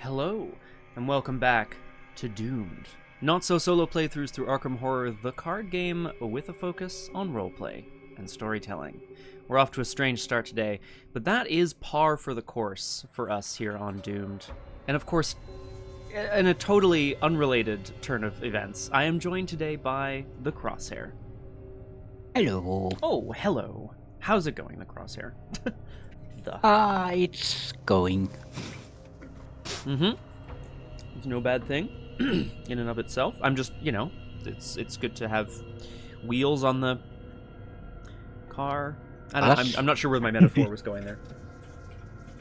Hello, and welcome back to Doomed. Not-so-solo playthroughs through Arkham Horror, the card game with a focus on roleplay and storytelling. We're off to a strange start today, but that is par for the course for us here on Doomed. And of course, in a totally unrelated turn of events, I am joined today by the Crosshair. Hello. Oh, hello. How's it going, the Crosshair? It's going. It's no bad thing in and of itself. I'm just, it's good to have wheels on the car. I'm not sure where my metaphor was going there.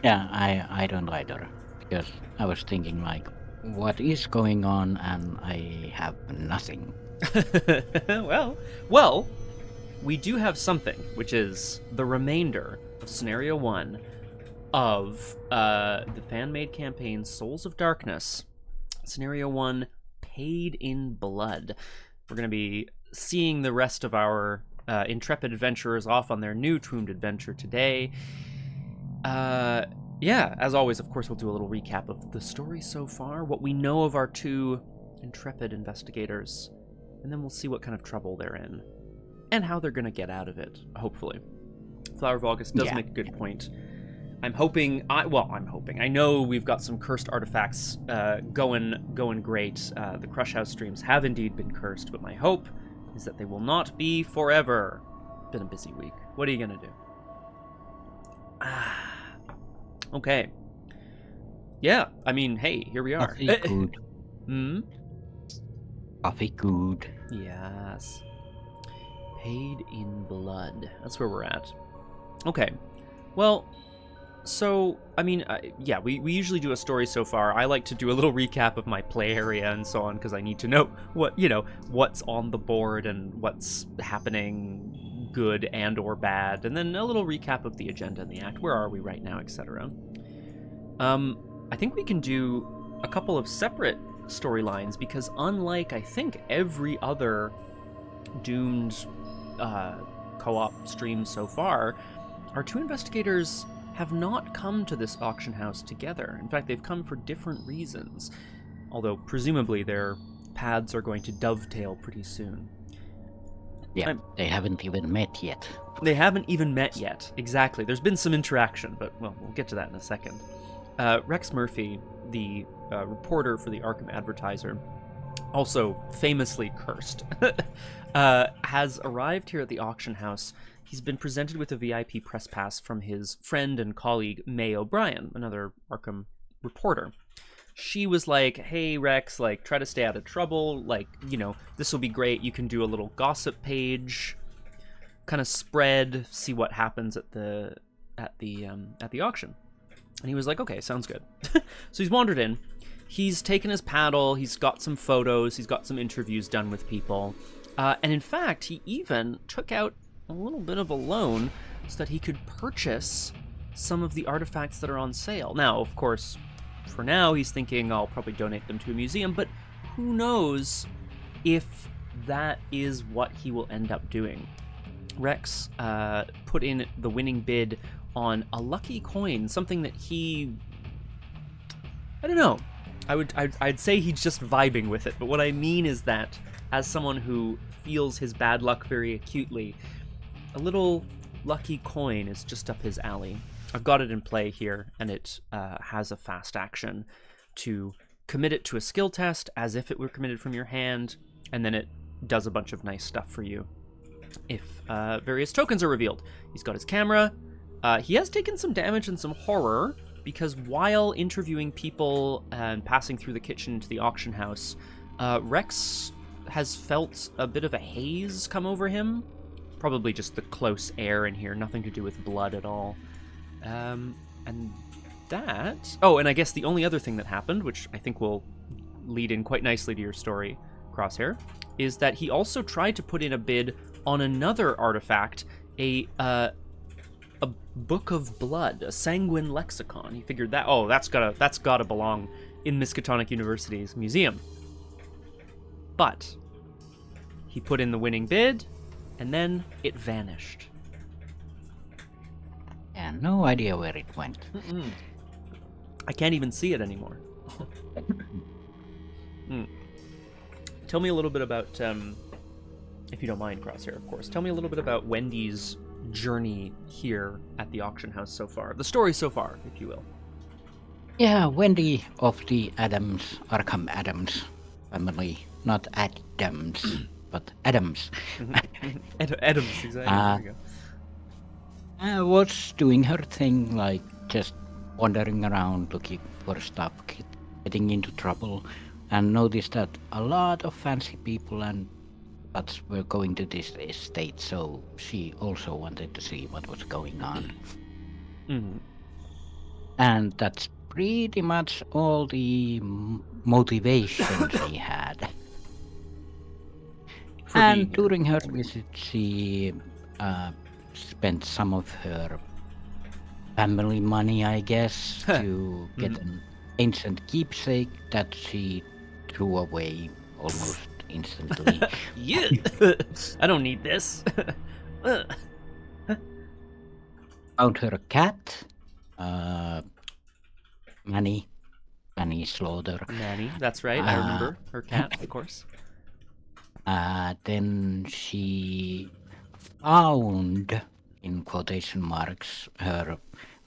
Yeah, I don't either. Because I was thinking, like, what is going on, and I have nothing. Well, we do have something, which is the remainder of Scenario 1 of the fan-made campaign Souls of Darkness. Scenario 1, Paid in Blood. We're going to be seeing the rest of our intrepid adventurers off on their new Doomed adventure today. Yeah, as always, of course, we'll do a little recap of the story so far, what we know of our two intrepid investigators, and then we'll see what kind of trouble they're in, and how they're going to get out of it, hopefully. Flower of August does make a good point. I'm hoping. I know we've got some cursed artifacts going great. The Crush House streams have indeed been cursed, but my hope is that they will not be forever. Been a busy week. What are you gonna do? Okay. Yeah, I mean, hey, here we are. Coffee good. Coffee good. Yes. Paid in Blood. That's where we're at. Okay. Well, so, I mean, we usually do a story so far. I like to do a little recap of my play area and so on, because I need to know what's on the board and what's happening good and or bad, and then a little recap of the agenda and the act. Where are we right now, etc. I think we can do a couple of separate storylines, because unlike, I think, every other Doomed co-op stream so far, our two investigators have not come to this auction house together. In fact, they've come for different reasons, although presumably their paths are going to dovetail pretty soon. Yeah, they haven't even met yet. They haven't even met yet, exactly. There's been some interaction, but, well, we'll get to that in a second. Rex Murphy, the reporter for the Arkham Advertiser, also famously cursed, has arrived here at the auction house. He's been presented with a VIP press pass from his friend and colleague, May O'Brien, another Arkham reporter. She was like, hey, Rex, like, try to stay out of trouble. Like, this will be great. You can do a little gossip page, kind of spread, see what happens at the auction. And he was like, okay, sounds good. So he's wandered in. He's taken his paddle. He's got some photos. He's got some interviews done with people. And in fact, he even took out a little bit of a loan so that he could purchase some of the artifacts that are on sale. Now, of course, for now, he's thinking I'll probably donate them to a museum, but who knows if that is what he will end up doing. Rex put in the winning bid on a lucky coin, something that I don't know. I'd say he's just vibing with it, but what I mean is that as someone who feels his bad luck very acutely, a little lucky coin is just up his alley. I've got it in play here, and it has a fast action to commit it to a skill test as if it were committed from your hand, and then it does a bunch of nice stuff for you if various tokens are revealed. He's got his camera. He has taken some damage and some horror, because while interviewing people and passing through the kitchen to the auction house, Rex has felt a bit of a haze come over him. Probably just the close air in here, nothing to do with blood at all. And that... Oh, and I guess the only other thing that happened, which I think will lead in quite nicely to your story, Crosshair, is that he also tried to put in a bid on another artifact, a book of blood, a sanguine lexicon. He figured that, that's gotta belong in Miskatonic University's museum. But he put in the winning bid, and then it vanished. And no idea where it went. I can't even see it anymore. Tell me a little bit about, if you don't mind, Crosshair, of course. Tell me a little bit about Wendy's journey here at the auction house so far. The story so far, if you will. Yeah, Wendy of the Arkham Adams family. Not Adams, but Adams. Adams, exactly. There you go. Was doing her thing, like just wandering around looking for stuff, getting into trouble, and noticed that a lot of fancy people and but were going to this estate, so she also wanted to see what was going on. And that's pretty much all the motivation she had. And during her visit, she spent some of her family money, I guess, to get an ancient keepsake that she threw away almost instantly. Yeah, I don't need this. Found her a cat, Manny Slaughter. Manny, that's right. I remember her cat, of course. Then she found, in quotation marks, her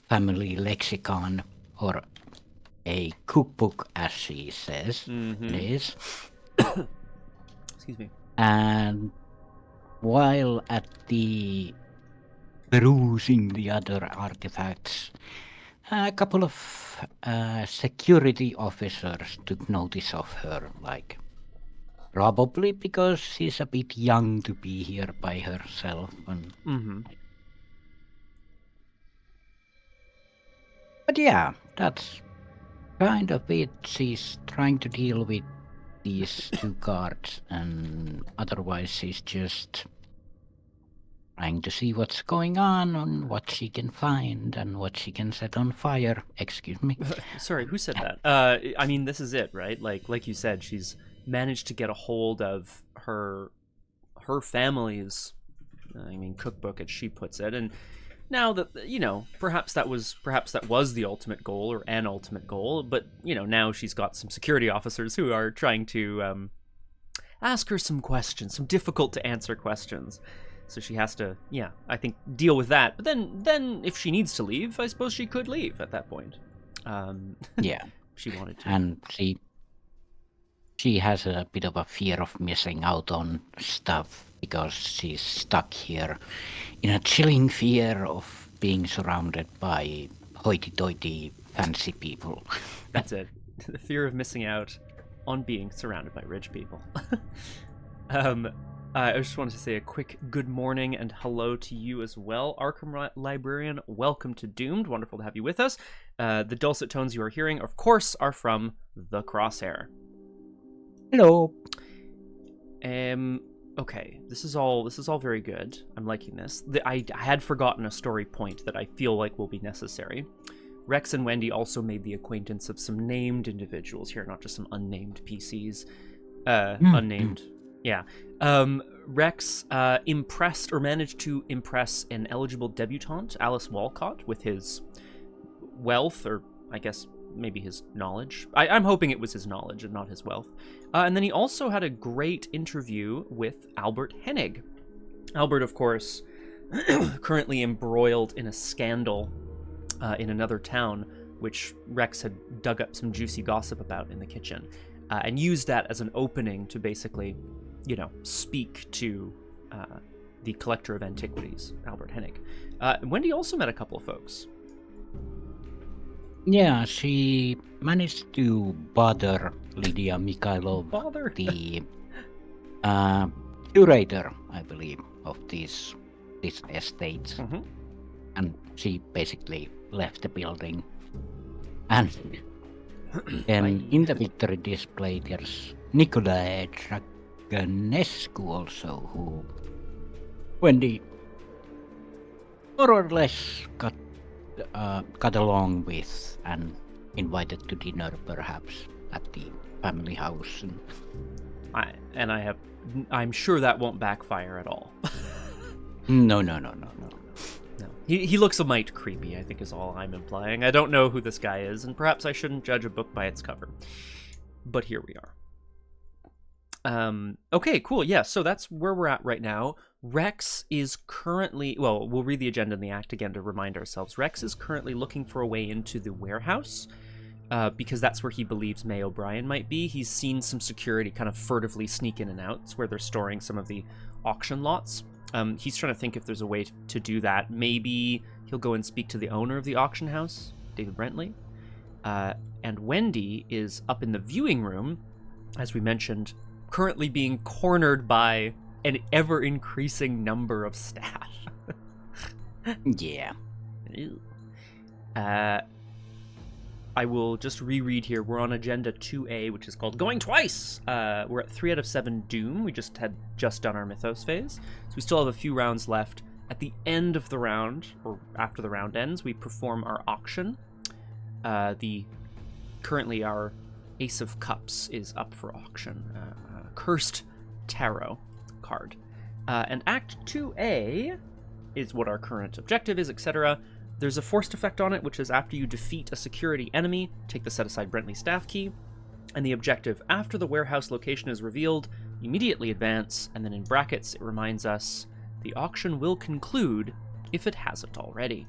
family lexicon, or a cookbook, as she says it is. Excuse me. And while at the perusing the other artifacts, a couple of security officers took notice of her, like, probably because she's a bit young to be here by herself. And But yeah, that's kind of it. She's trying to deal with these two guards, and otherwise she's just trying to see what's going on and what she can find and what she can set on fire. Excuse me. Sorry, who said that? I mean, this is it, right? Like you said, she's managed to get a hold of her family's, cookbook, as she puts it, and now that, perhaps that was the ultimate goal, or an ultimate goal, but now she's got some security officers who are trying to ask her some questions, some difficult to answer questions. So she has to, I think, deal with that. But then if she needs to leave, I suppose she could leave at that point. Yeah, she wanted to. And she has a bit of a fear of missing out on stuff because she's stuck here in a chilling fear of being surrounded by hoity-toity fancy people. That's it. The fear of missing out on being surrounded by rich people. I just wanted to say a quick good morning and hello to you as well, Arkham Librarian. Welcome to Doomed. Wonderful to have you with us. The dulcet tones you are hearing, of course, are from the Crosshair. Hello. Okay, this is all very good. I'm liking this. I had forgotten a story point that I feel like will be necessary. Rex and Wendy also made the acquaintance of some named individuals here, not just some unnamed PCs. Unnamed. Yeah. Rex impressed, or managed to impress, an eligible debutante, Alice Walcott, with his wealth, or I guess maybe his knowledge. I'm hoping it was his knowledge and not his wealth. And then he also had a great interview with Albert Hennig. Albert, of course, currently embroiled in a scandal in another town, which Rex had dug up some juicy gossip about in the kitchen, and used that as an opening to basically, speak to the collector of antiquities, Albert Hennig. Wendy also met a couple of folks. Yeah, she managed to bother Lydia Mikhailov, the curator, I believe, of this estate. And she basically left the building. And then in the victory display, there's Nicolae Draganescu also, who Wendy more or less got along with and invited to dinner, perhaps at the family house. I'm sure that won't backfire at all. No. He looks a mite creepy, I think is all I'm implying. I don't know who this guy is, and perhaps I shouldn't judge a book by its cover. But here we are. Okay, cool. Yeah, so that's where we're at right now. Rex is currently... Well, we'll read the agenda in the act again to remind ourselves. Rex is currently looking for a way into the warehouse, because that's where he believes May O'Brien might be. He's seen some security kind of furtively sneak in and out. It's where they're storing some of the auction lots. He's trying to think if there's a way to do that. Maybe he'll go and speak to the owner of the auction house, David Brentley. And Wendy is up in the viewing room, as we mentioned, currently being cornered by an ever-increasing number of staff. Yeah. I will just reread here. We're on Agenda 2A, which is called Going Twice! We're at 3 out of 7 Doom. We just done our Mythos phase. So we still have a few rounds left. At the end of the round, or after the round ends, we perform our auction. Currently our Ace of Cups is up for auction. Cursed Tarot card. And Act 2A is what our current objective is, etc. There's a forced effect on it, which is after you defeat a security enemy, take the set-aside Brentley staff key. And the objective, after the warehouse location is revealed, immediately advance, and then in brackets it reminds us the auction will conclude if it hasn't already.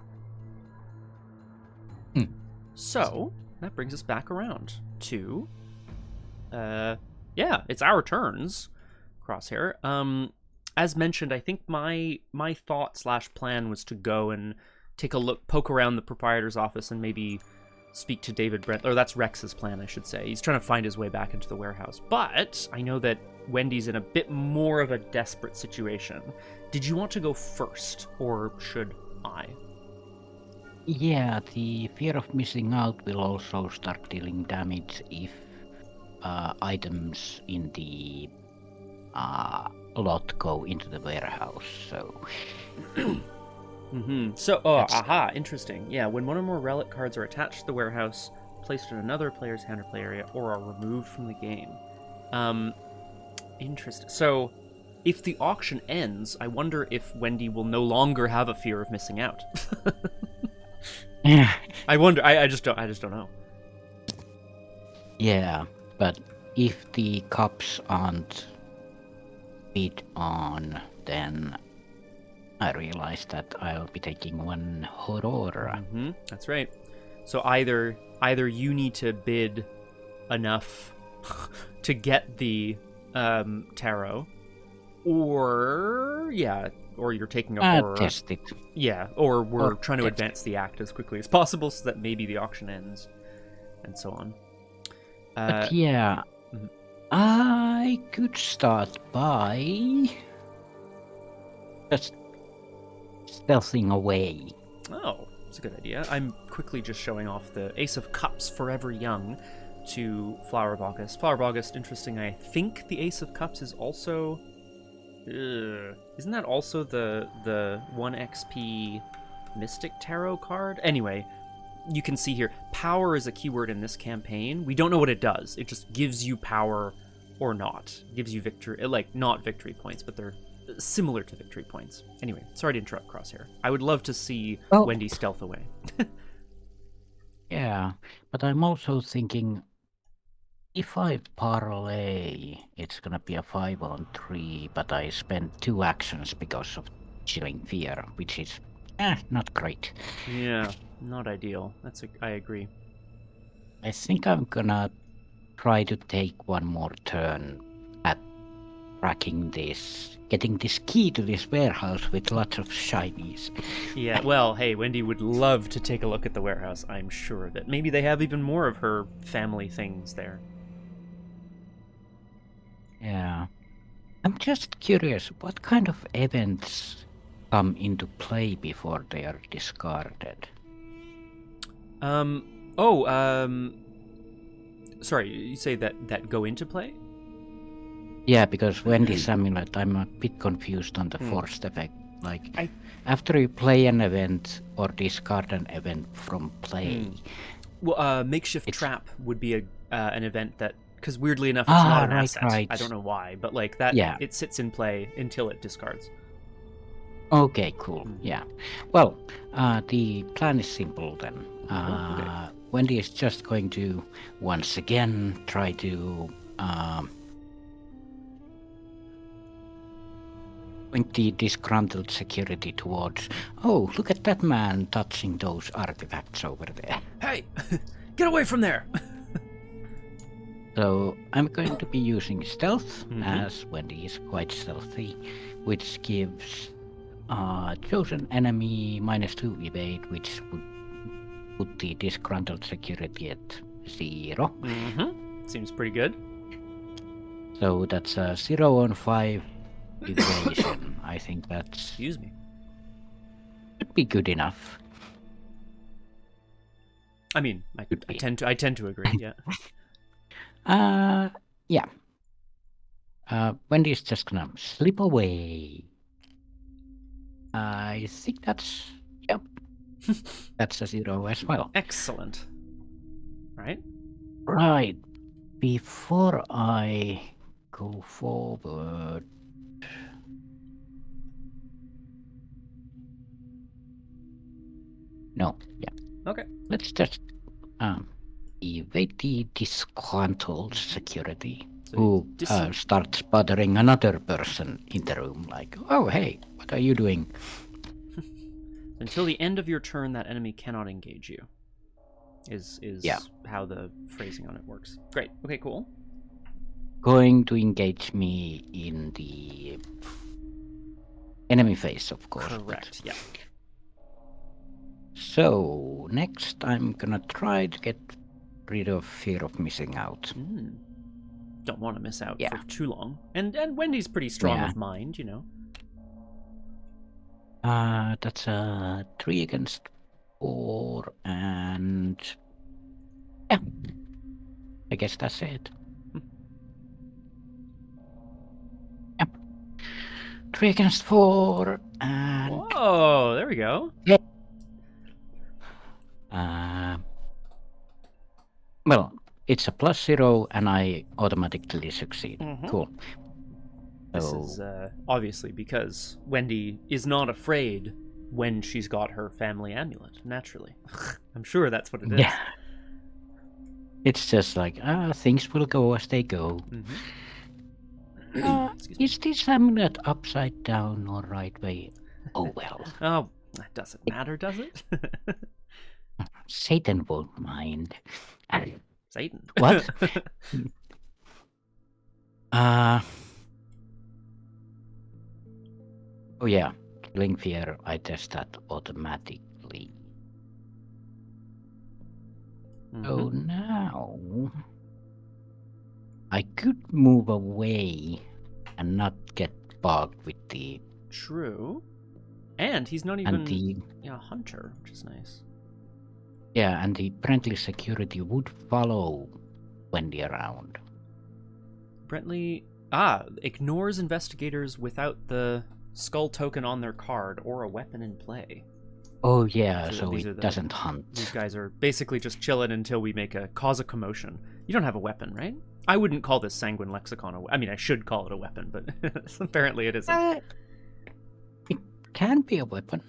So, that brings us back around to... yeah, it's our turns, Crosshair. As mentioned, I think my thought/plan was to go and take a look, poke around the proprietor's office and maybe speak to David Brent, or that's Rex's plan, I should say. He's trying to find his way back into the warehouse. But I know that Wendy's in a bit more of a desperate situation. Did you want to go first, or should I? Yeah, the fear of missing out will also start dealing damage if items in the lot go into the warehouse, so... So, interesting. Yeah, when one or more relic cards are attached to the warehouse, placed in another player's hand or play area, or are removed from the game. Interesting. So, if the auction ends, I wonder if Wendy will no longer have a fear of missing out. I wonder. I just don't know. Yeah, but if the cups aren't bid on, then I realize that I'll be taking one horror. That's right. So either you need to bid enough to get the tarot, or you're taking a horror. Test it. Yeah, or we're trying to advance the act as quickly as possible so that maybe the auction ends, and so on. But yeah, I could start by just stealthing away. Oh, that's a good idea. I'm quickly just showing off the Ace of Cups, Forever Young, to Flower of August. Flower of August, interesting. I think the Ace of Cups is also... isn't that also the 1 XP Mystic Tarot card? Anyway, you can see here, power is a keyword in this campaign. We don't know what it does. It just gives you power or not. It gives you victory, like, not victory points, but they're similar to victory points. Anyway, sorry to interrupt, Crosshair. I would love to see Wendy stealth away. Yeah, but I'm also thinking, if I parlay, it's gonna be a 5-on-3, but I spend 2 actions because of chilling fear, which is not great. Yeah, not ideal. I agree. I think I'm gonna try to take one more turn at tracking this, getting this key to this warehouse with lots of shinies. Yeah, well, hey, Wendy would love to take a look at the warehouse, I'm sure of it. Maybe they have even more of her family things there. Yeah. I'm just curious, what kind of events come into play before they are discarded? Sorry, you say that go into play? Yeah, because Wendy's amulet, I'm a bit confused on the forced effect. Like, after you play an event or discard an event from play... Well, makeshift trap would be an event that... Because weirdly enough, it's not an asset. Right. I don't know why, but like that, it sits in play until it discards. Okay, cool. Mhm. Yeah. Well, the plan is simple then. Okay. Wendy is just going to once again try to point the disgruntled security towards. Oh, look at that man touching those artifacts over there. Hey, get away from there! So I'm going to be using stealth, Mhm. as Wendy is quite stealthy, which gives chosen enemy -2 evade, which would put the disgruntled security at 0. Seems pretty good. So that's a 0 on 5 evasion. I think that's Excuse me. should be good enough. I mean, I tend to agree. Yeah. Yeah. Wendy's just gonna slip away. I think that's that's a 0 as well. Excellent. Right. Right. Before I go forward. No, yeah. Okay. Let's just evade the disgruntled security So who starts bothering another person in the room, like, oh, hey, what are you doing? Until the end of your turn, that enemy cannot engage you. Is how the phrasing on it works. Great. Okay, cool. Going to engage me in the enemy phase, of course. Correct, yeah. So, next I'm gonna try to get rid of fear of missing out. Don't want to miss out for too long. And Wendy's pretty strong of mind, you know. That's a 3 against 4, and yeah, I guess that's it. Yeah. 3 against 4, and whoa, there we go. Yeah. Well, it's a +0, and I automatically succeed. Cool. This is obviously because Wendy is not afraid when she's got her family amulet, naturally. I'm sure that's what it is. Yeah. It's just like, things will go as they go. Is this amulet upside down or right way? Oh, well. Oh, that doesn't matter, does it? Satan won't mind. Satan? What? Oh yeah, killing fear, I test that automatically. So now I could move away and not get bogged with the... True. And he's not even a hunter, which is nice. Yeah, and the friendly security would follow Wendy around. Brentley ignores investigators without the skull token on their card or a weapon in play. Oh yeah, so it doesn't hunt. These guys are basically just chilling until we cause a commotion. You don't have a weapon, right? I wouldn't call this Sanguine Lexicon I mean, I should call it a weapon, but apparently it isn't. It can be a weapon.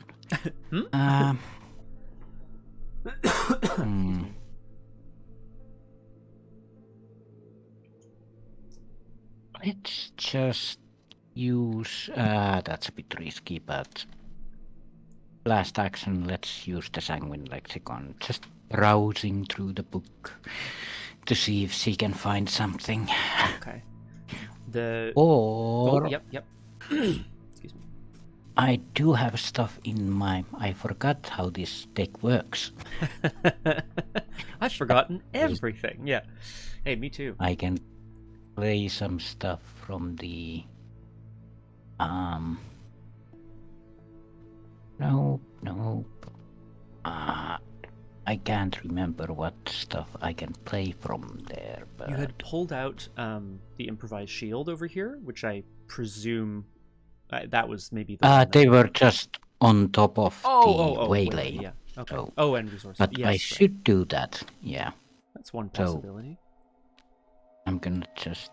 Let's just use... that's a bit risky, but... Last action, let's use the Sanguine Lexicon. Just browsing through the book to see if she can find something. Okay. Yep. Excuse me. I do have stuff in my... I forgot how this deck works. I've forgotten everything. Yeah. Hey, me too. I can play some stuff from the... No. I can't remember what stuff I can play from there, but... You had pulled out the improvised shield over here, which I presume that was maybe the they were just on top of the waylay. Waylay, yeah. Okay. So, and resources. But yes, I should do that, yeah. That's one possibility. So I'm gonna just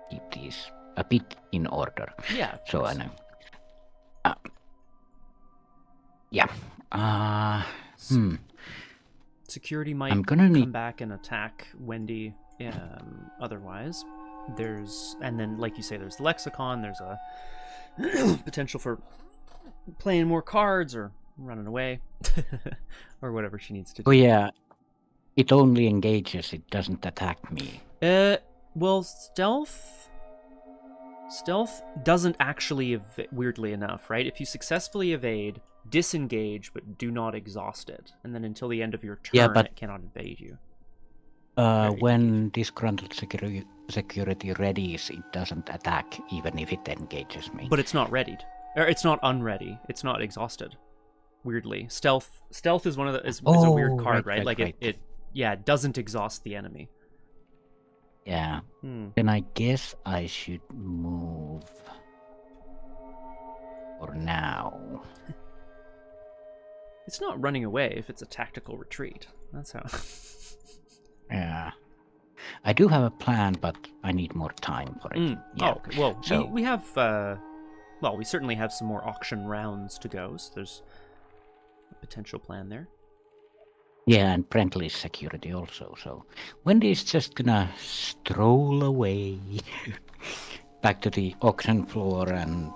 keep these a bit in order. Yeah. So I know. Yeah. Security might I'm gonna come back and attack Wendy. Otherwise, and then like you say, there's the lexicon. There's a potential for playing more cards or running away or whatever she needs to do. Oh yeah, it only engages. It doesn't attack me. Well, stealth doesn't actually weirdly enough, right? If you successfully evade, disengage, but do not exhaust it, and then until the end of your turn, it cannot evade you. When disgruntled security readies, it doesn't attack even if it engages me. But it's not readied, or it's not unready. It's not exhausted. Weirdly, stealth is one of the is a weird card, right? Like right. It doesn't exhaust the enemy. Yeah. Then I guess I should move for now. It's not running away if it's a tactical retreat. That's how. Yeah. I do have a plan, but I need more time for it. Yeah. Oh, okay. Well, so, we have... we certainly have some more auction rounds to go, so there's a potential plan there. Yeah, and Brentley's security also, so... Wendy's just gonna stroll away back to the auction floor and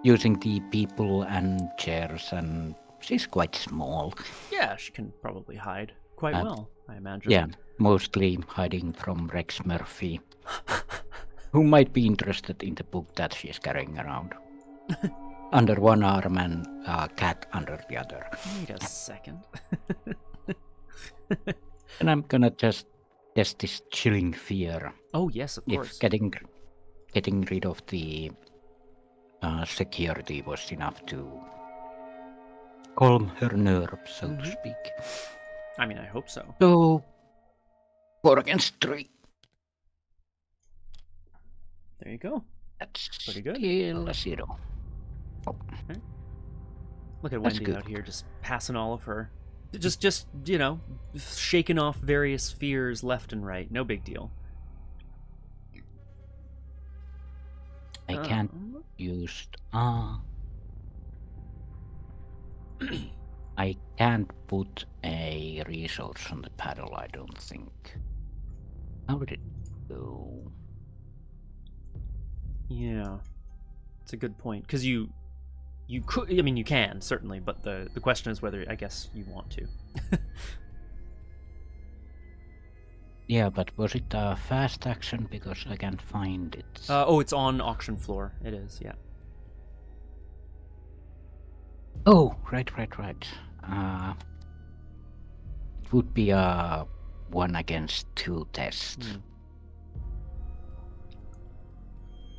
using the people and chairs, and she's quite small. Yeah, she can probably hide quite well, I imagine. Yeah, mostly hiding from Rex Murphy, who might be interested in the book that she's carrying around. Under one arm and a cat under the other. Wait a second. And I'm gonna just test this chilling fear. Oh yes, of course. If getting rid of the security was enough to calm her nerves, so to speak. I mean, I hope so. So, 4 against 3. There you go. That's pretty good. Still a 0. Oh. Okay. Look at Wendy out here, just passing all of her, just shaking off various fears left and right. No big deal. I can't use. I can't put a resource on the paddle, I don't think. How would it go? Yeah, it's a good point, because you could, I mean, you can certainly, but the question is whether, I guess, you want to. Yeah, but was it a fast action? Because I can't find it. It's on auction floor. It is, yeah. Oh, right. It would be a 1 against 2 test.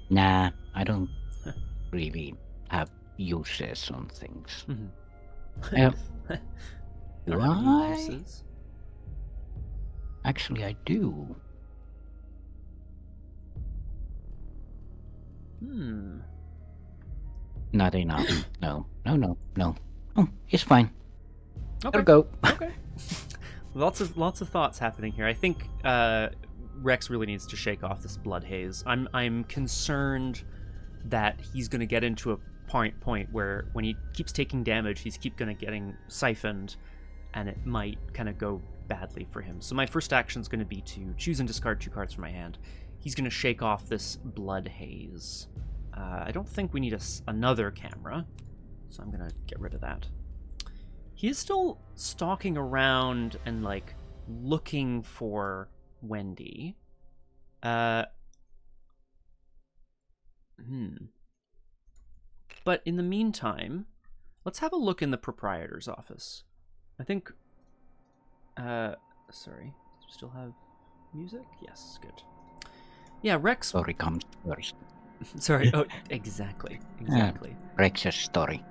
Nah, I don't really have uses on things. Do I? Uses? Actually, I do. Not enough. No. Oh, it's fine. Okay. Gotta go. Okay. Lots of thoughts happening here. I think Rex really needs to shake off this blood haze. I'm concerned that he's going to get into a point where when he keeps taking damage, he's going to getting siphoned, and it might kind of go badly for him. So my first action is going to be to choose and discard 2 cards from my hand. He's going to shake off this blood haze. I don't think we need another camera, so I'm going to get rid of that. He is still stalking around and, like, looking for Wendy. But in the meantime, let's have a look in the proprietor's office. I think... sorry. Still have music? Yes, good. Yeah, Rex... Story comes first. Sorry. Oh, exactly. Rex's story.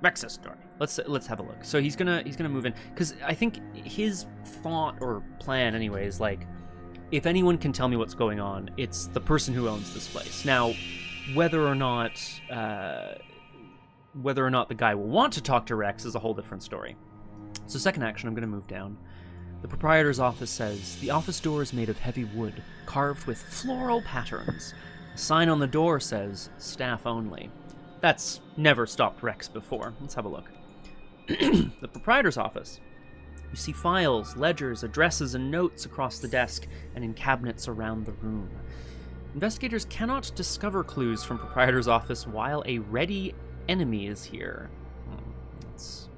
Rex's story. Let's have a look. So he's gonna move in, because I think his thought or plan, anyway, is like, if anyone can tell me what's going on, it's the person who owns this place. Now, whether or not the guy will want to talk to Rex is a whole different story. So second action, I'm gonna move down. The proprietor's office says the office door is made of heavy wood, carved with floral patterns. A sign on the door says, staff only. That's never stopped Rex before. Let's have a look. The proprietor's office. You see files, ledgers, addresses, and notes across the desk and in cabinets around the room. Investigators cannot discover clues from proprietor's office while a ready enemy is here. That's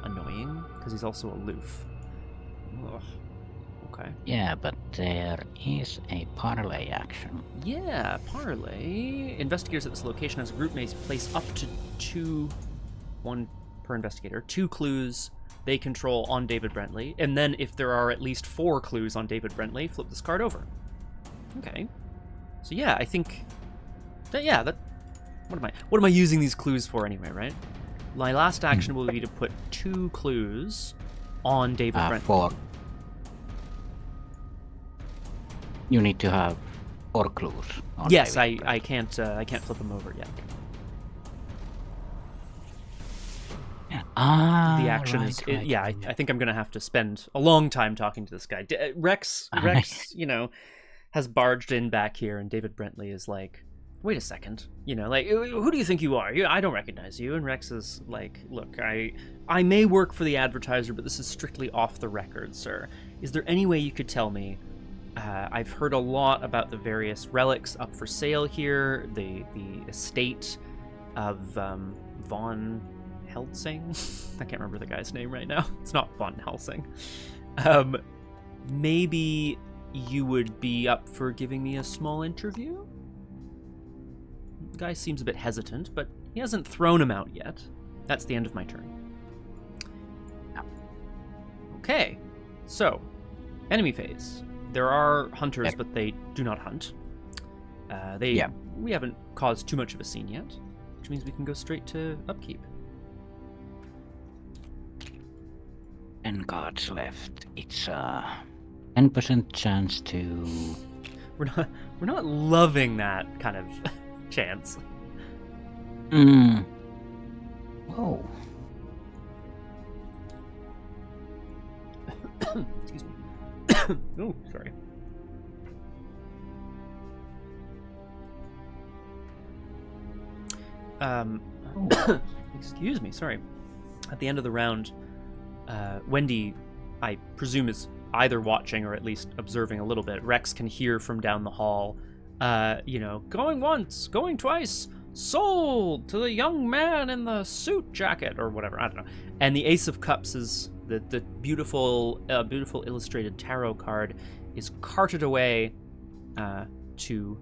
annoying, because he's also aloof. Ugh. Okay. Yeah, but there is a parlay action. Yeah, parlay. Investigators at this location as a group may place up to one per investigator, 2 clues they control on David Brentley, and then if there are at least 4 clues on David Brentley, flip this card over. Okay. So yeah, I think that what am I using these clues for anyway, right? My last action will be to put 2 clues on David Brentley. 4. You need to have 4 clues. Yes, I can't flip them over yet. The action is I think I'm gonna have to spend a long time talking to this guy. Rex, has barged in back here, and David Brentley is like, "Wait a second, like, who do you think you are? I don't recognize you." And Rex is like, "Look, I may work for the advertiser, but this is strictly off the record, sir. Is there any way you could tell me? I've heard a lot about the various relics up for sale here, the estate of Von Helsing." I can't remember the guy's name right now. It's not Von Helsing. Maybe you would be up for giving me a small interview? The guy seems a bit hesitant, but he hasn't thrown him out yet. That's the end of my turn. Okay, so enemy phase. There are hunters, but they do not hunt. We haven't caused too much of a scene yet, which means we can go straight to upkeep. 10 cards left. It's a 10% chance to... We're not loving that kind of chance. Whoa. Excuse me. Oh, sorry. Excuse me, sorry. At the end of the round, Wendy, I presume, is either watching or at least observing a little bit. Rex can hear from down the hall, going once, going twice, sold to the young man in the suit jacket, or whatever, I don't know. And the Ace of Cups is the beautiful illustrated tarot card is carted away to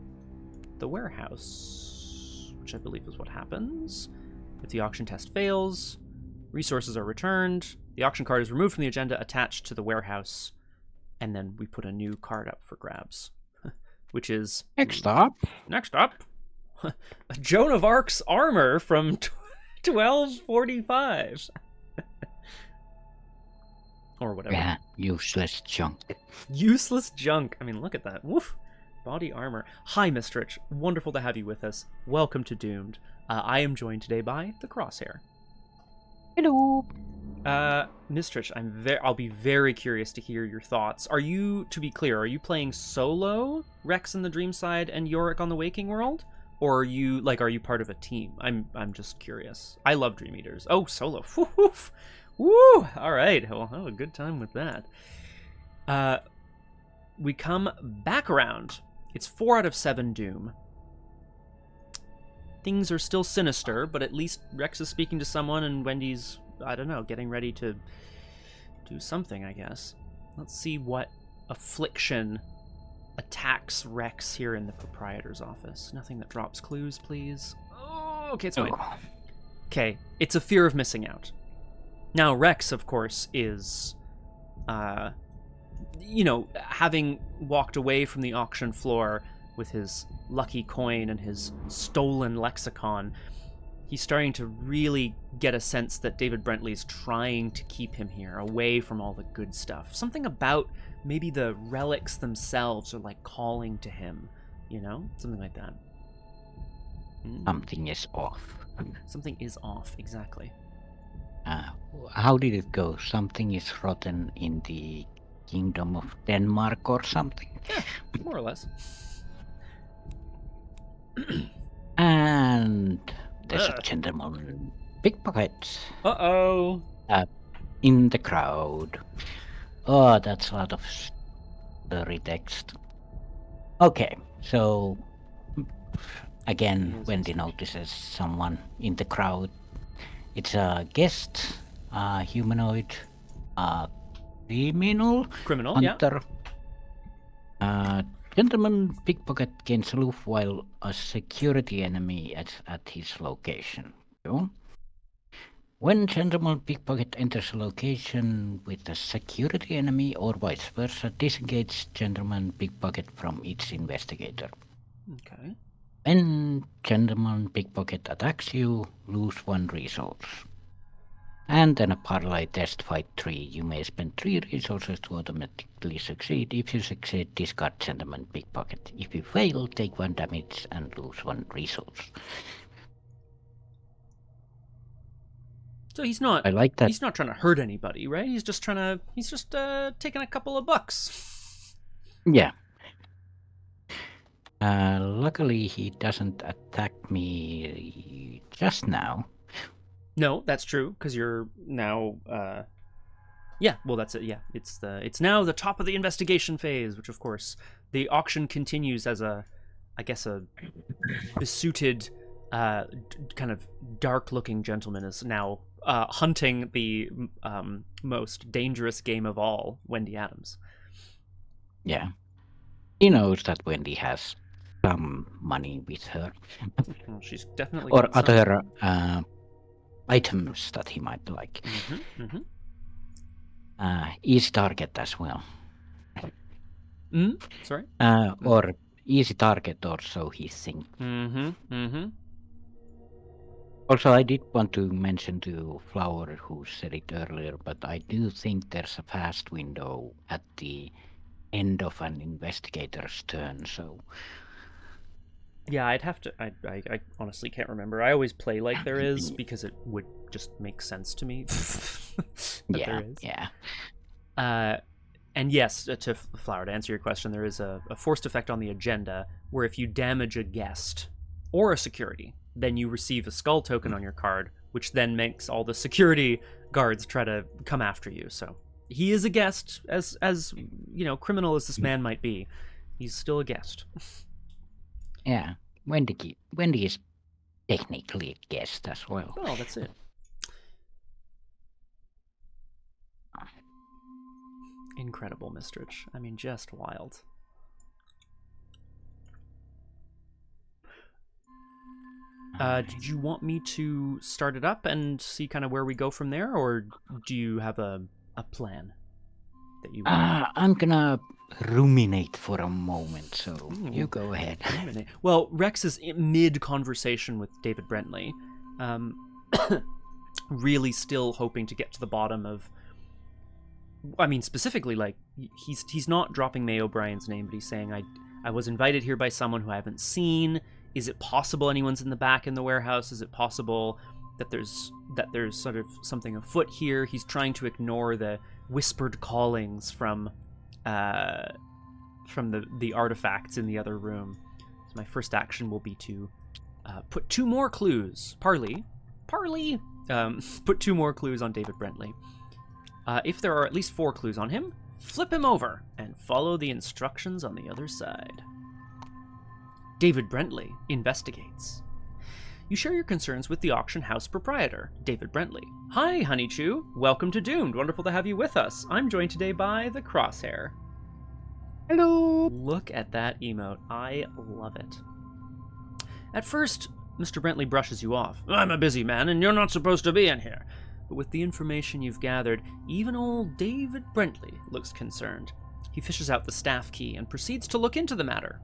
the warehouse, which I believe is what happens. If the auction test fails, resources are returned, the auction card is removed from the agenda, attached to the warehouse, and then we put a new card up for grabs, which is... Next up, Joan of Arc's armor from 1245. Or whatever. Yeah, useless junk. Useless junk. I mean, look at that. Woof. Body armor. Hi, Mistrich. Wonderful to have you with us. Welcome to Doomed. I am joined today by the Crosshair. Hello. Mistrich, I'll be very curious to hear your thoughts. To be clear, are you playing solo, Rex in the Dreamside and Yorick on the Waking World? Or are you part of a team? I'm just curious. I love Dream Eaters. Oh, solo. Woof. Woo! All right. Well, I'll have a good time with that. We come back around. It's 4 out of 7 Doom. Things are still sinister, but at least Rex is speaking to someone and Wendy's, I don't know, getting ready to do something, I guess. Let's see what affliction attacks Rex here in the proprietor's office. Nothing that drops clues, please. Oh, okay, it's fine. Okay, it's a fear of missing out. Now, Rex, of course, is, having walked away from the auction floor with his lucky coin and his stolen lexicon, he's starting to really get a sense that David Brentley's trying to keep him here, away from all the good stuff. Something about maybe the relics themselves are like calling to him, Something like that. Something is off. Something is off, exactly. How did it go? Something is rotten in the Kingdom of Denmark or something? Yeah, more or less. And there's a gentleman pickpocket Uh-oh. in the crowd. Oh, that's a lot of story text. Okay, so again, Wendy notices someone in the crowd. It's a guest, humanoid, criminal, hunter. Yeah. Gentleman pickpocket gains aloof while a security enemy at his location. So, when gentleman pickpocket enters a location with a security enemy or vice versa, disengage gentleman pickpocket from its investigator. Okay. When gentleman pickpocket attacks you, lose 1 resource. And then a parlay test fight 3. You may spend 3 resources to automatically succeed. If you succeed, discard gentleman pickpocket. If you fail, take 1 damage and lose 1 resource. So he's not. I like that. He's not trying to hurt anybody, right? He's just taking a couple of bucks. Yeah. Luckily, he doesn't attack me just now. No, that's true, because you're now. Yeah, well, that's it. Yeah, it's now the top of the investigation phase, which of course the auction continues as a besuited, kind of dark-looking gentleman is now hunting the most dangerous game of all, Wendy Adams. Yeah, he knows that Wendy has some money with her. Well, she's definitely or got some. other items that he might like. Easy target as well. Sorry? Or easy target, or so he thinks. Also, I did want to mention to Flower, who said it earlier, but I do think there's a fast window at the end of an investigator's turn, so... Yeah, I'd have to... I honestly can't remember. I always play like there is, because it would just make sense to me. Yeah, yeah. And yes, to Flower, to answer your question, there is a forced effect on the agenda, where if you damage a guest or a security, then you receive a skull token on your card, which then makes all the security guards try to come after you. So he is a guest, as you know, criminal as this man might be. He's still a guest. Yeah, Wendy is technically a guest as well. Oh, that's it. Incredible, Mistrich. I mean, just wild. Did you want me to start it up and see kind of where we go from there, or do you have a plan that you want? I'm gonna ruminate for a moment, so you go ahead. Well, Rex is in mid-conversation with David Brentley, really still hoping to get to the bottom of... I mean, specifically, like, he's not dropping May O'Brien's name, but he's saying, I was invited here by someone who I haven't seen. Is it possible anyone's in the back in the warehouse? Is it possible that there's sort of something afoot here? He's trying to ignore the whispered callings from the artifacts in the other room. So my first action will be to put 2 more clues. Parley. Put 2 more clues on David Brentley. If there are at least 4 clues on him, flip him over and follow the instructions on the other side. David Brentley investigates. You share your concerns with the auction house proprietor, David Brentley. Hi, Honeychew. Welcome to Doomed. Wonderful to have you with us. I'm joined today by the Crosshair. Hello. Look at that emote. I love it. At first, Mr. Brentley brushes you off. I'm a busy man, and you're not supposed to be in here. But with the information you've gathered, even old David Brentley looks concerned. He fishes out the staff key and proceeds to look into the matter.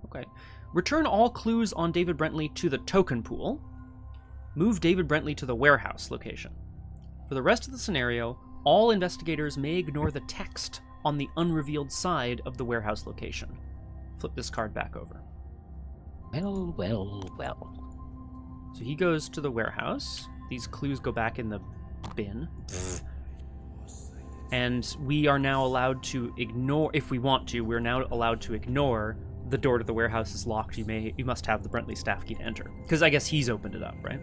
Okay. Return all clues on David Brentley to the token pool. Move David Brentley to the warehouse location. For the rest of the scenario, all investigators may ignore the text on the unrevealed side of the warehouse location. Flip this card back over. Well. So he goes to the warehouse. These clues go back in the bin. And we are now allowed to ignore, if we want to, we're now allowed to ignore the door to the warehouse is locked, you must have the Brentley staff key to enter. Because I guess he's opened it up, right?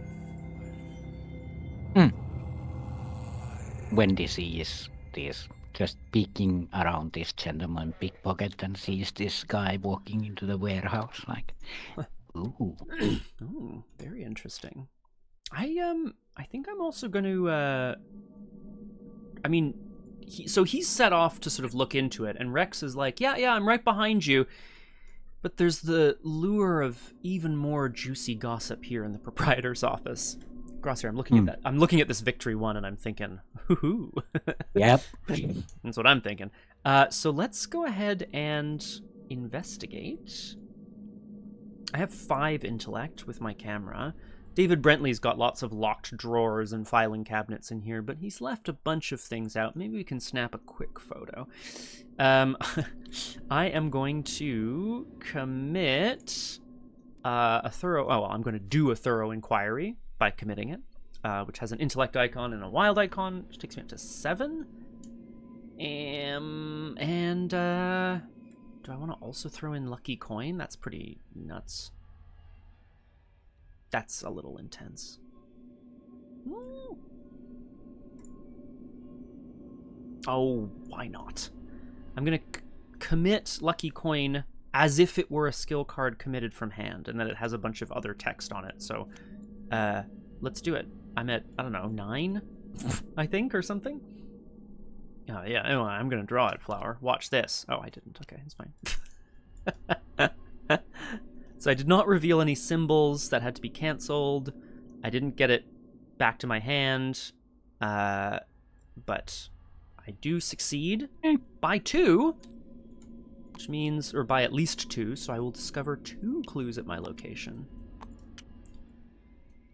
Wendy sees this, just peeking around this gentleman pickpocket and sees this guy walking into the warehouse like, ooh. Ooh, very interesting. I think I'm also going to, he's set off to sort of look into it, and Rex is like, yeah, I'm right behind you. But there's the lure of even more juicy gossip here in the proprietor's office. Crosshare, I'm looking at that. I'm looking at this victory one, and I'm thinking, hoo-hoo. Yep. That's what I'm thinking. So let's go ahead and investigate. I have 5 intellect with my camera. David Brentley's got lots of locked drawers and filing cabinets in here, but he's left a bunch of things out. Maybe we can snap a quick photo. I am going to commit I'm going to do a thorough inquiry by committing it, which has an intellect icon and a wild icon, which takes me up to 7. And do I want to also throw in lucky coin? That's pretty nuts. That's a little intense. Ooh. Oh, why not? I'm going to commit lucky coin as if it were a skill card committed from hand, and then it has a bunch of other text on it. So let's do it. I'm at, 9, I think, or something. Oh, yeah, anyway, I'm going to draw it, Flower. Watch this. Oh, I didn't. Okay, it's fine. So I did not reveal any symbols that had to be cancelled. I didn't get it back to my hand. But I do succeed by 2, which means, or by at least 2, so I will discover 2 clues at my location.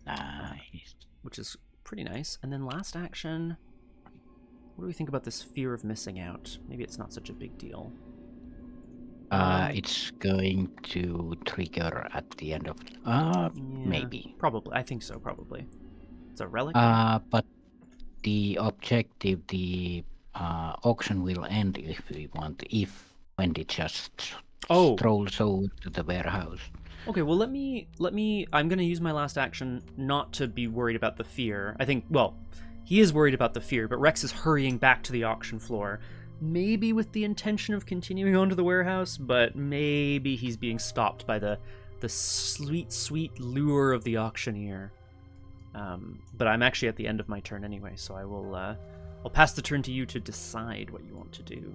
Nice. Which is pretty nice. And then last action, what do we think about this fear of missing out? Maybe it's not such a big deal. It's going to trigger at the end of... maybe. Probably. I think so, probably. It's a relic? But the objective, the auction will end if we want, if Wendy just strolls over to the warehouse. Okay, well, let me... I'm going to use my last action not to be worried about the fear. I think, well, he is worried about the fear, but Rex is hurrying back to the auction floor. Maybe with the intention of continuing on to the warehouse, but maybe he's being stopped by the sweet, sweet lure of the auctioneer. But I'm actually at the end of my turn anyway, so I will I'll pass the turn to you to decide what you want to do.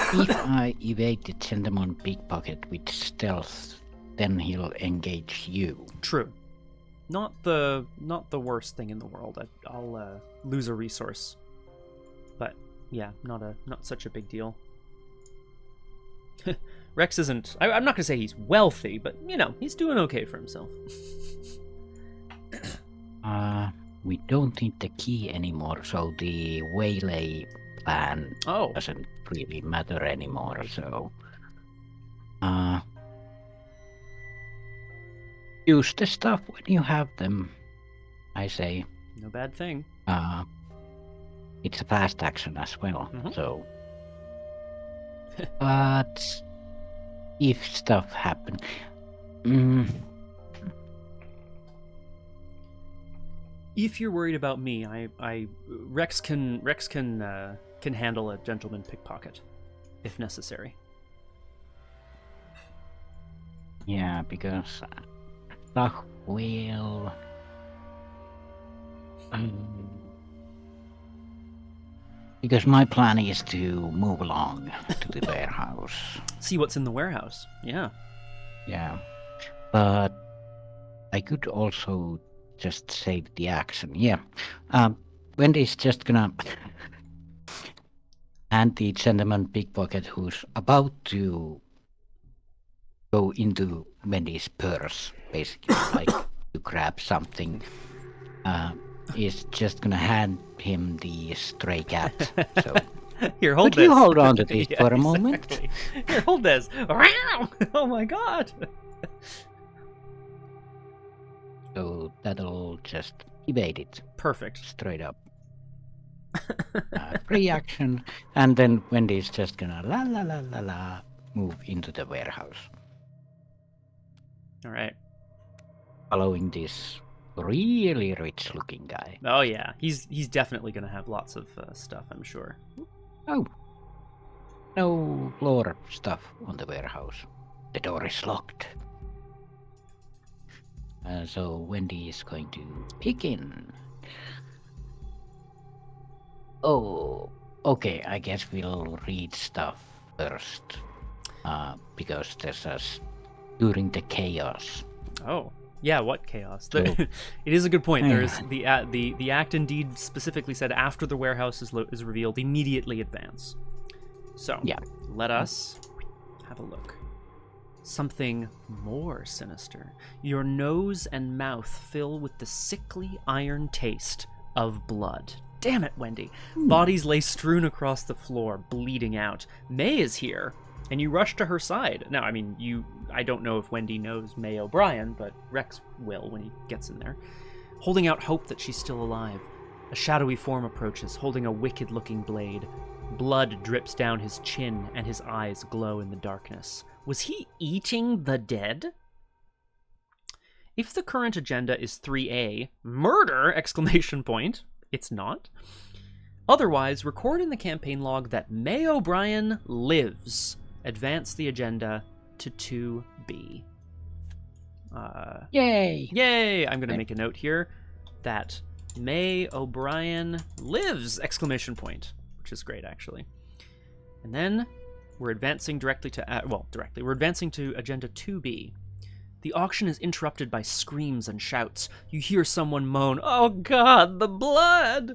If I evade the gentleman pickpocket with stealth, then he'll engage you. True. Not the worst thing in the world. I'll lose a resource. But yeah, not such a big deal. Rex isn't... I'm not going to say he's wealthy, but, he's doing okay for himself. We don't need the key anymore, so the waylay plan doesn't really matter anymore, so... use the stuff when you have them, I say. No bad thing. It's a fast action as well, so... But... if stuff happens... If you're worried about me, Rex can handle a gentleman pickpocket, if necessary. Yeah, because stuff will... because my plan is to move along to the warehouse. See what's in the warehouse. Yeah. Yeah. But I could also just save the action. Yeah. Wendy's just gonna hand the gentleman pickpocket who's about to go into Wendy's purse, basically, like to grab something. Is just gonna hand him the stray cat. So here, hold could this. You hold on to this for a moment? Here, hold this. Oh my god. So that'll just evade it. Perfect. Straight up. Free action, and then Wendy's just gonna la la la la la move into the warehouse, All right. following this really rich-looking guy. Oh yeah, he's definitely gonna have lots of stuff, I'm sure. Oh, no floor stuff on the warehouse. The door is locked. So Wendy is going to peek in. Oh, okay. I guess we'll read stuff first, because there's us during the chaos. Oh yeah, what chaos? So- It is a good point. There's the act indeed specifically said after the warehouse is revealed, immediately advance. So Yeah. let us have a look. Something more sinister. Your nose and mouth fill with the sickly iron taste of blood. Damn it, Wendy. Bodies lay strewn across the floor, bleeding out. May is here, and you rush to her side. Now, I mean, I don't know if Wendy knows May O'Brien, but Rex will when he gets in there. Holding out hope that she's still alive. A shadowy form approaches, holding a wicked-looking blade. Blood drips down his chin, and his eyes glow in the darkness. Was he eating the dead? If the current agenda is 3A, murder! ! It's not. Otherwise, record in the campaign log that May O'Brien lives. Advance the agenda to 2B. Yay! Yay! I'm going to make a note here that May O'Brien lives! ! Which is great, actually. And then we're advancing directly to... We're advancing to Agenda 2B. The auction is interrupted by screams and shouts. You hear someone moan, "Oh God, the blood!"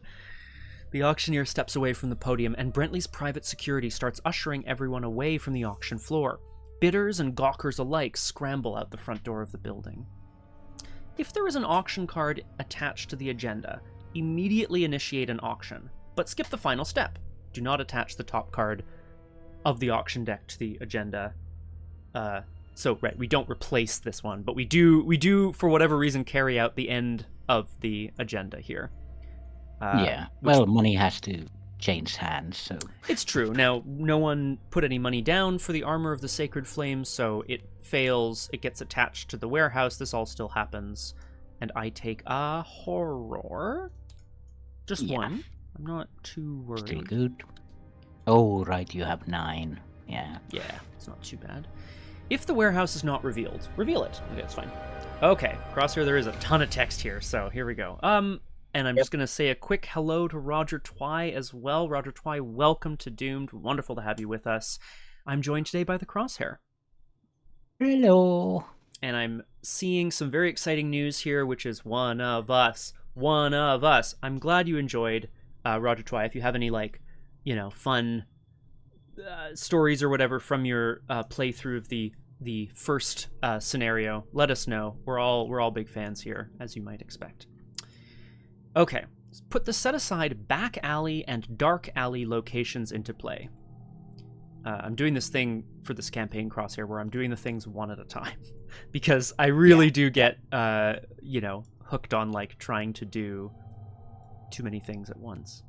The auctioneer steps away from the podium, and Brentley's private security starts ushering everyone away from the auction floor. Bidders and gawkers alike scramble out the front door of the building. If there is an auction card attached to the agenda, immediately initiate an auction, but skip the final step. Do not attach the top card of the auction deck to the agenda. We don't replace this one, but we do for whatever reason carry out the end of the agenda here. Money has to change hands, so... It's true. Now, no one put any money down for the Armor of the Sacred Flames, so it fails. It gets attached to the warehouse. This all still happens. And I take a horror. Just one. I'm not too worried. Still good. Oh, right, you have 9. Yeah. Yeah, it's not too bad. If the warehouse is not revealed, reveal it. Okay, that's fine. Okay, Crosshair, there is a ton of text here, so here we go. And I'm just going to say a quick hello to Roger Twy as well. Roger Twy, welcome to Doomed. Wonderful to have you with us. I'm joined today by the Crosshair. Hello. And I'm seeing some very exciting news here, which is one of us. One of us. I'm glad you enjoyed Roger Twy. If you have any, fun stories or whatever from your playthrough of the first scenario, let us know. We're all big fans here, as you might expect. Okay, put the set-aside back alley and dark alley locations into play. I'm doing this thing for this campaign, Crosshair, where I'm doing the things one at a time, because I really do get hooked on trying to do too many things at once.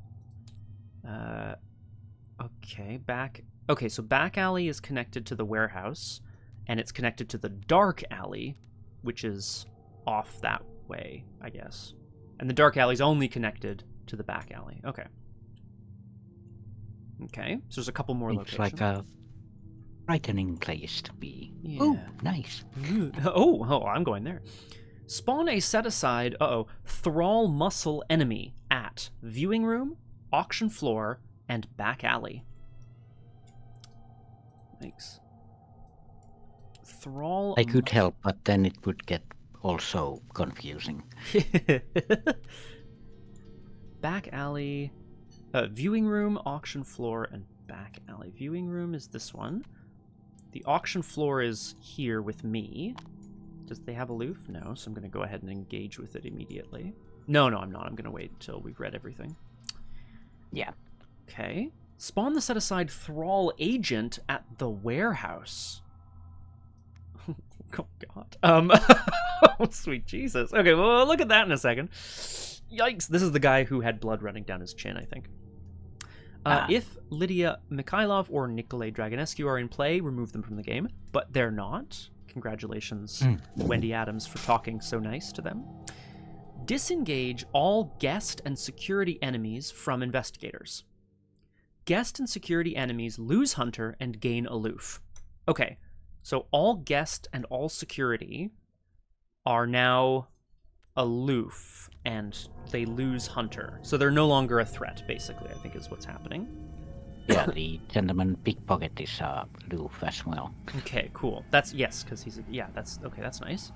So back alley is connected to the warehouse, and it's connected to the dark alley, which is off that way, I guess. And the dark alley's only connected to the back alley. Okay. Okay, so there's a couple more locations. It's like a frightening place to be. Yeah. Oh, nice. Oh, I'm going there. Spawn a set-aside, thrall muscle enemy at viewing room, auction floor, and back alley. Thanks. Thrall... I could help, but then it would get also confusing. Back alley... viewing room, auction floor, and back alley. Viewing room is this one. The auction floor is here with me. Does they have aloof? No, so I'm going to go ahead and engage with it immediately. No, I'm not. I'm going to wait until we've read everything. Yeah. Okay. Spawn the set-aside thrall agent at the warehouse. Oh, God. Oh, sweet Jesus. Okay, well, we'll look at that in a second. Yikes. This is the guy who had blood running down his chin, I think. If Lydia Mikhailov or Nikolay Dragonescu are in play, remove them from the game, but they're not. Congratulations, Wendy Adams, for talking so nice to them. Disengage all guest and security enemies from investigators. Guest and security enemies lose Hunter and gain Aloof. Okay, so all guest and all security are now aloof, and they lose Hunter. So they're no longer a threat, basically, I think is what's happening. Yeah, the gentleman pickpocket is aloof as well. Okay, cool. That's, yes, because he's, that's, okay, that's nice.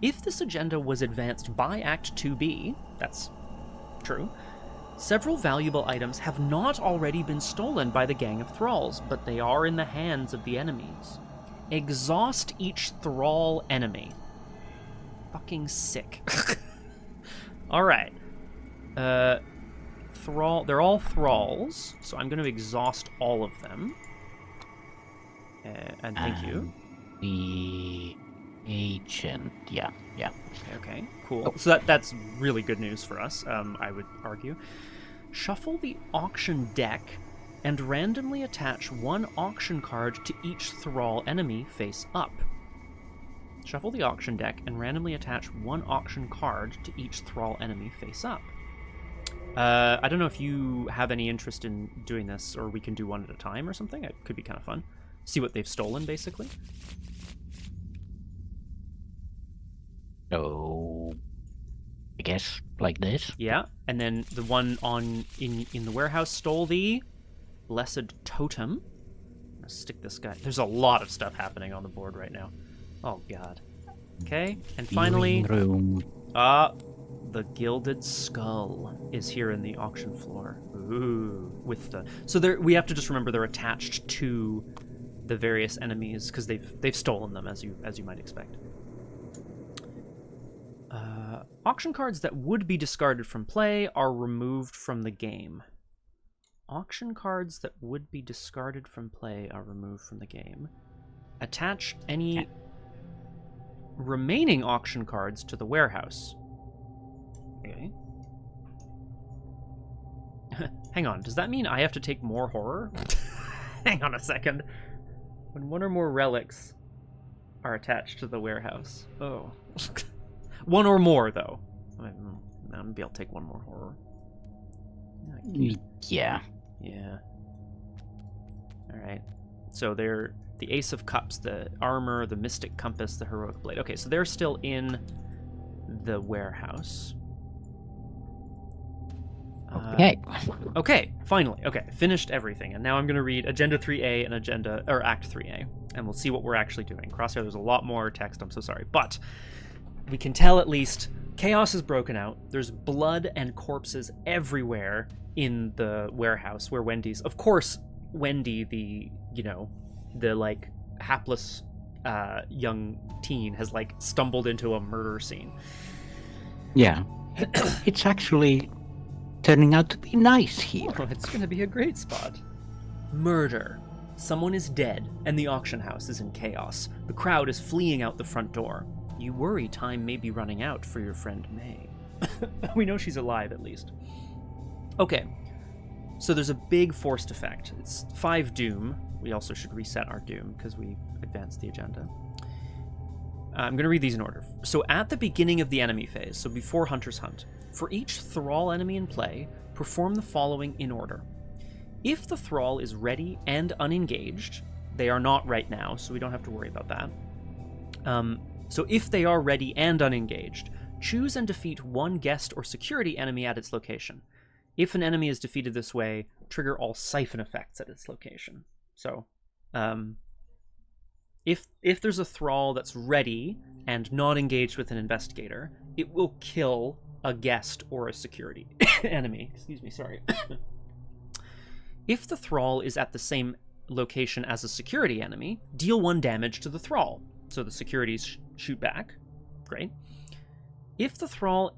If this agenda was advanced by Act 2B, that's true, several valuable items have not already been stolen by the gang of thralls, but they are in the hands of the enemies. Exhaust each thrall enemy. Fucking sick. Alright. They're all thralls, so I'm going to exhaust all of them. And thank you. The agent, yeah. Okay, cool. Oh. So that's really good news for us, I would argue. Shuffle the auction deck and randomly attach one auction card to each thrall enemy face up. Shuffle the auction deck and randomly attach one auction card to each thrall enemy face up. I don't know if you have any interest in doing this, or we can do one at a time or something. It could be kind of fun. See what they've stolen, basically. So, I guess like this. Yeah, and then the one in the warehouse stole the Blessed Totem. I'm gonna stick this guy. There's a lot of stuff happening on the board right now. Oh god. Okay, and finally, the Gilded Skull is here in the auction floor. Ooh, with the we have to just remember they're attached to the various enemies because they've stolen them, as you might expect. Auction cards that would be discarded from play are removed from the game. Auction cards that would be discarded from play are removed from the game. Attach any remaining auction cards to the warehouse. Okay. Hang on, does that mean I have to take more horror? Hang on a second. When one or more relics are attached to the warehouse. Oh. One or more, though. Maybe I'll take one more horror. Yeah. Yeah. Alright. So they're the Ace of Cups, the Armor, the Mystic Compass, the Heroic Blade. Okay, so they're still in the warehouse. Okay. Okay, finally. Okay, finished everything. And now I'm going to read Agenda 3A and Act 3A. And we'll see what we're actually doing. Crosshair, there's a lot more text, I'm so sorry. But we can tell at least chaos has broken out. There's blood and corpses everywhere in the warehouse where Wendy's... Of course, Wendy, the like hapless young teen, has like stumbled into a murder scene. Yeah. It's actually turning out to be nice here. Oh, it's going to be a great spot. Murder. Someone is dead, and the auction house is in chaos. The crowd is fleeing out the front door. You worry time may be running out for your friend May. We know she's alive, at least. Okay, so there's a big forced effect. It's 5 doom. We also should reset our doom, because we advanced the agenda. I'm going to read these in order. So at the beginning of the enemy phase, so before Hunter's Hunt, for each thrall enemy in play, perform the following in order. If the thrall is ready and unengaged, they are not right now, so we don't have to worry about that. So if they are ready and unengaged, choose and defeat one guest or security enemy at its location. If an enemy is defeated this way, trigger all siphon effects at its location. So, if there's a thrall that's ready and not engaged with an investigator, it will kill a guest or a security enemy. Excuse me, sorry. If the thrall is at the same location as a security enemy, deal 1 damage to the thrall. So the securities shoot back. Great. If the thrall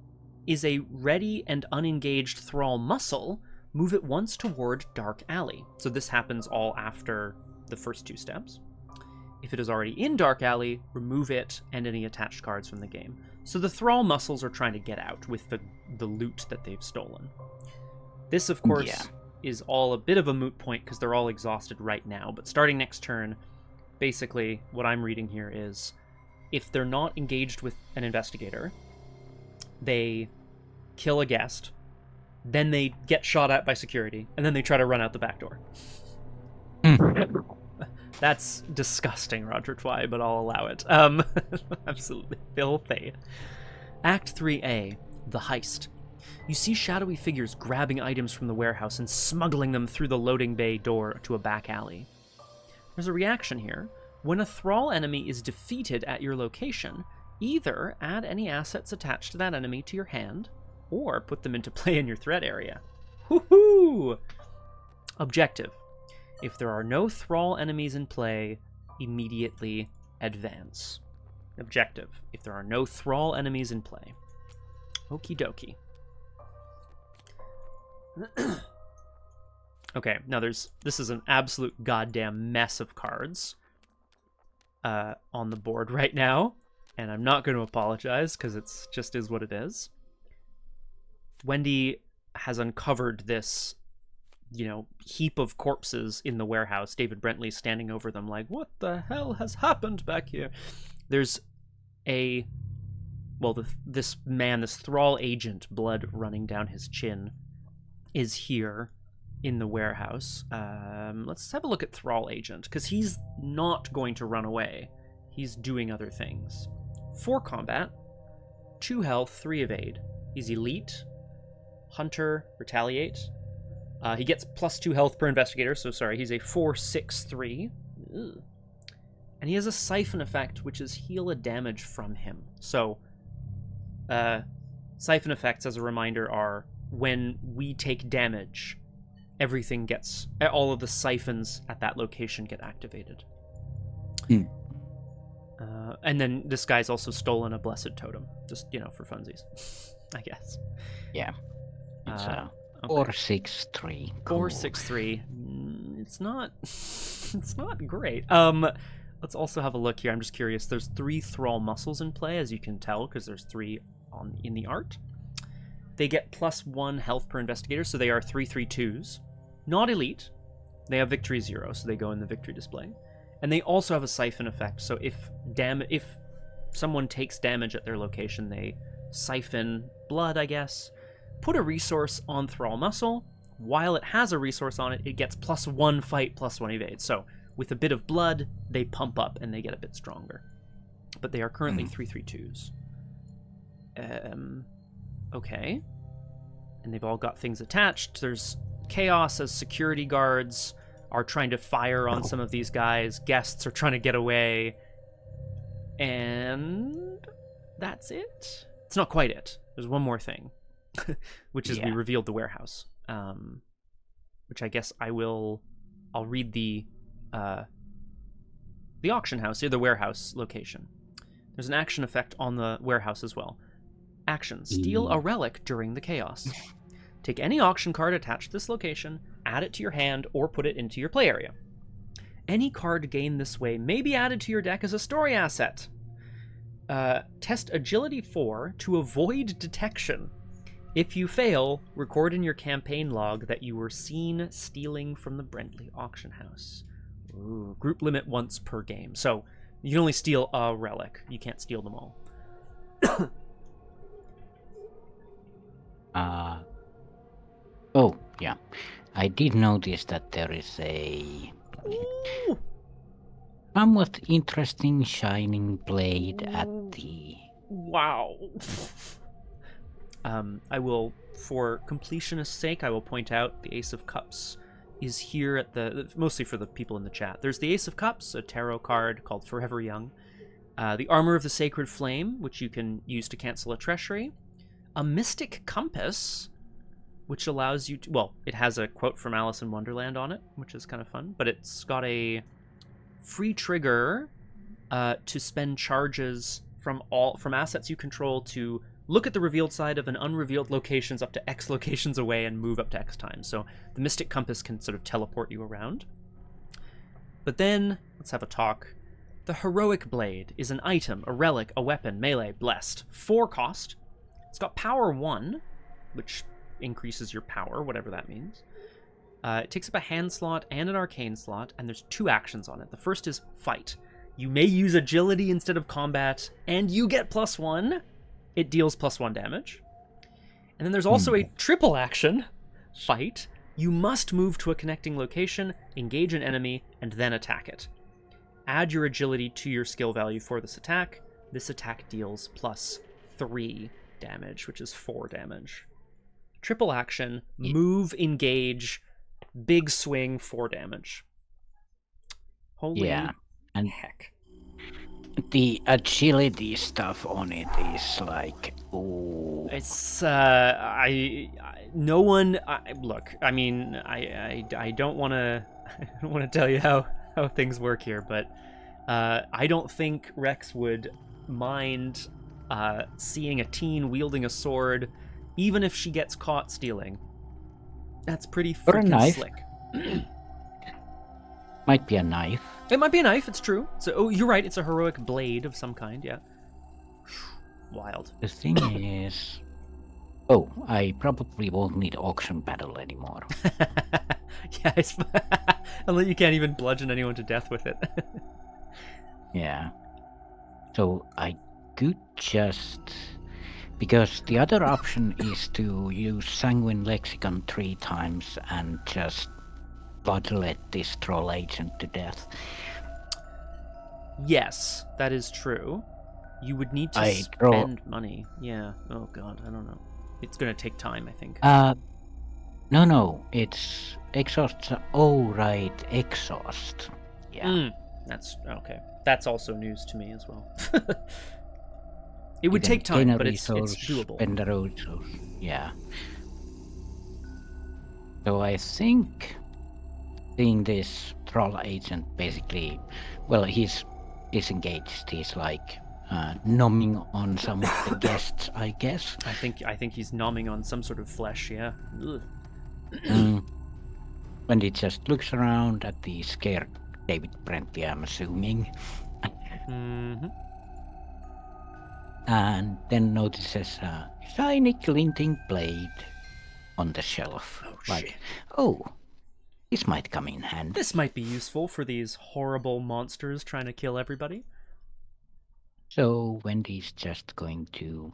is a ready and unengaged thrall muscle, move it once toward Dark Alley. So this happens all after the first 2 steps. If it is already in Dark Alley, remove it and any attached cards from the game. So the thrall muscles are trying to get out with the loot that they've stolen. This, of course, is all a bit of a moot point because they're all exhausted right now. But starting next turn, basically what I'm reading here is if they're not engaged with an investigator, they kill a guest, then they get shot at by security, and then they try to run out the back door. That's disgusting, Roger Twy, but I'll allow it. Absolutely filthy. Act 3A, The Heist. You see shadowy figures grabbing items from the warehouse and smuggling them through the loading bay door to a back alley. There's a reaction here. When a thrall enemy is defeated at your location, either add any assets attached to that enemy to your hand, or put them into play in your threat area. Woohoo! Objective. If there are no thrall enemies in play, immediately advance. Objective. If there are no thrall enemies in play. Okie dokie. Okay, now this is an absolute goddamn mess of cards on the board right now, and I'm not going to apologize because it's just is what it is. Wendy has uncovered this, heap of corpses in the warehouse. David Brentley standing over them like, what the hell has happened back here? There's this thrall agent, blood running down his chin, is here in the warehouse. Let's have a look at thrall agent, because he's not going to run away. He's doing other things. 4 combat, 2 health, 3 evade. He's elite, hunter, retaliate. He gets +2 health per investigator, so sorry, he's a 4/6/3. Ugh. And he has a siphon effect, which is heal a damage from him. So, siphon effects, as a reminder, are when we take damage, all of the siphons at that location get activated. And then this guy's also stolen a blessed totem, just, for funsies, I guess. Yeah. It's 4/6/3. 4/6/3. It's not great. Let's also have a look here. I'm just curious. There's 3 thrall muscles in play, as you can tell, because there's 3 in the art. They get +1 health per investigator, so they are 3/3/2s. Not elite. They have victory 0, so they go in the victory display. And they also have a siphon effect, so if someone takes damage at their location, they siphon blood, I guess. Put a resource on thrall muscle. While it has a resource on it, it gets +1 fight, +1 evade. So with a bit of blood, they pump up and they get a bit stronger. But they are currently 3/3/2s. Okay. And they've all got things attached. There's chaos as security guards are trying to fire on some of these guys. Guests are trying to get away. And that's it. It's not quite it. There's one more thing, which is we revealed the warehouse. Which I guess I'll read the auction house, or the warehouse location. There's an action effect on the warehouse as well. Action: steal a relic during the chaos. Take any auction card attached to this location, add it to your hand, or put it into your play area. Any card gained this way may be added to your deck as a story asset. Test Agility 4 to avoid detection. If you fail, record in your campaign log that you were seen stealing from the Brentley auction house. Ooh, group limit once per game. So you can only steal a relic. You can't steal them all. Oh, yeah. I did notice that there is a somewhat interesting shining blade at the... Wow. I will, for completionist's sake, I will point out the Ace of Cups is here at mostly for the people in the chat. There's the Ace of Cups, a tarot card called Forever Young. The Armor of the Sacred Flame, which you can use to cancel a treachery. A Mystic Compass, which allows you to... Well, it has a quote from Alice in Wonderland on it, which is kind of fun. But it's got a free trigger to spend charges from assets you control to look at the revealed side of an unrevealed locations up to X locations away and move up to X times. So the Mystic Compass can sort of teleport you around. But then, let's have a talk. The Heroic Blade is an item, a relic, a weapon, melee, blessed. 4 cost. It's got power 1, which increases your power, whatever that means. It takes up a hand slot and an arcane slot, and there's 2 actions on it. The first is fight. You may use agility instead of combat, and you get +1. It deals +1 damage. And then there's also a triple action, fight. You must move to a connecting location, engage an enemy, and then attack it. Add your agility to your skill value for this attack. This attack deals +3 damage, which is 4 damage. Triple action, move, engage, big swing, 4 damage. Holy and heck. The agility stuff on it is like, ooh. It's no one. Look, I mean, I don't want to tell you how things work here, but I don't think Rex would mind seeing a teen wielding a sword, even if she gets caught stealing. That's pretty freaking slick. Might be a knife. It might be a knife, it's true. So, you're right, it's a heroic blade of some kind, yeah. Wild. The thing is... Oh, I probably won't need auction battle anymore. Yeah, unless you can't even bludgeon anyone to death with it. Yeah. So I could just... Because the other option is to use Sanguine Lexicon 3 times and just let this troll agent to death. Yes, that is true. You would need to spend money. Yeah. Oh god, I don't know. It's gonna take time, I think. No, it's exhaust. Oh right, exhaust. Yeah. That's okay. That's also news to me as well. It would take time, but it's doable. Yeah. So I think seeing this troll agent basically, well, he's disengaged. He's like nomming on some of the guests, I guess. I think he's nomming on some sort of flesh. Yeah. When he just looks around at the scared David Brentley, I'm assuming. And then notices a shiny glinting blade on the shelf. Oh, this might come in handy. This might be useful for these horrible monsters trying to kill everybody. So Wendy's just going to,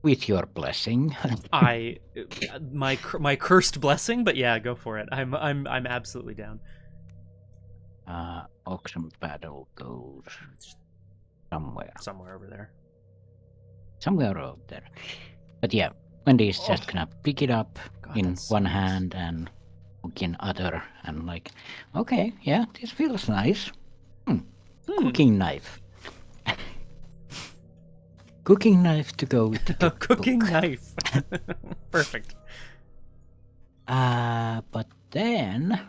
with your blessing. my cursed blessing, but yeah, go for it. I'm absolutely down. Auction battle goes somewhere over there. Somewhere over there. But yeah, Wendy's just gonna pick it up in one hand and hook in other, and like, okay, yeah, this feels nice. Cooking knife. Cooking knife to go with the cooking knife. Perfect. But then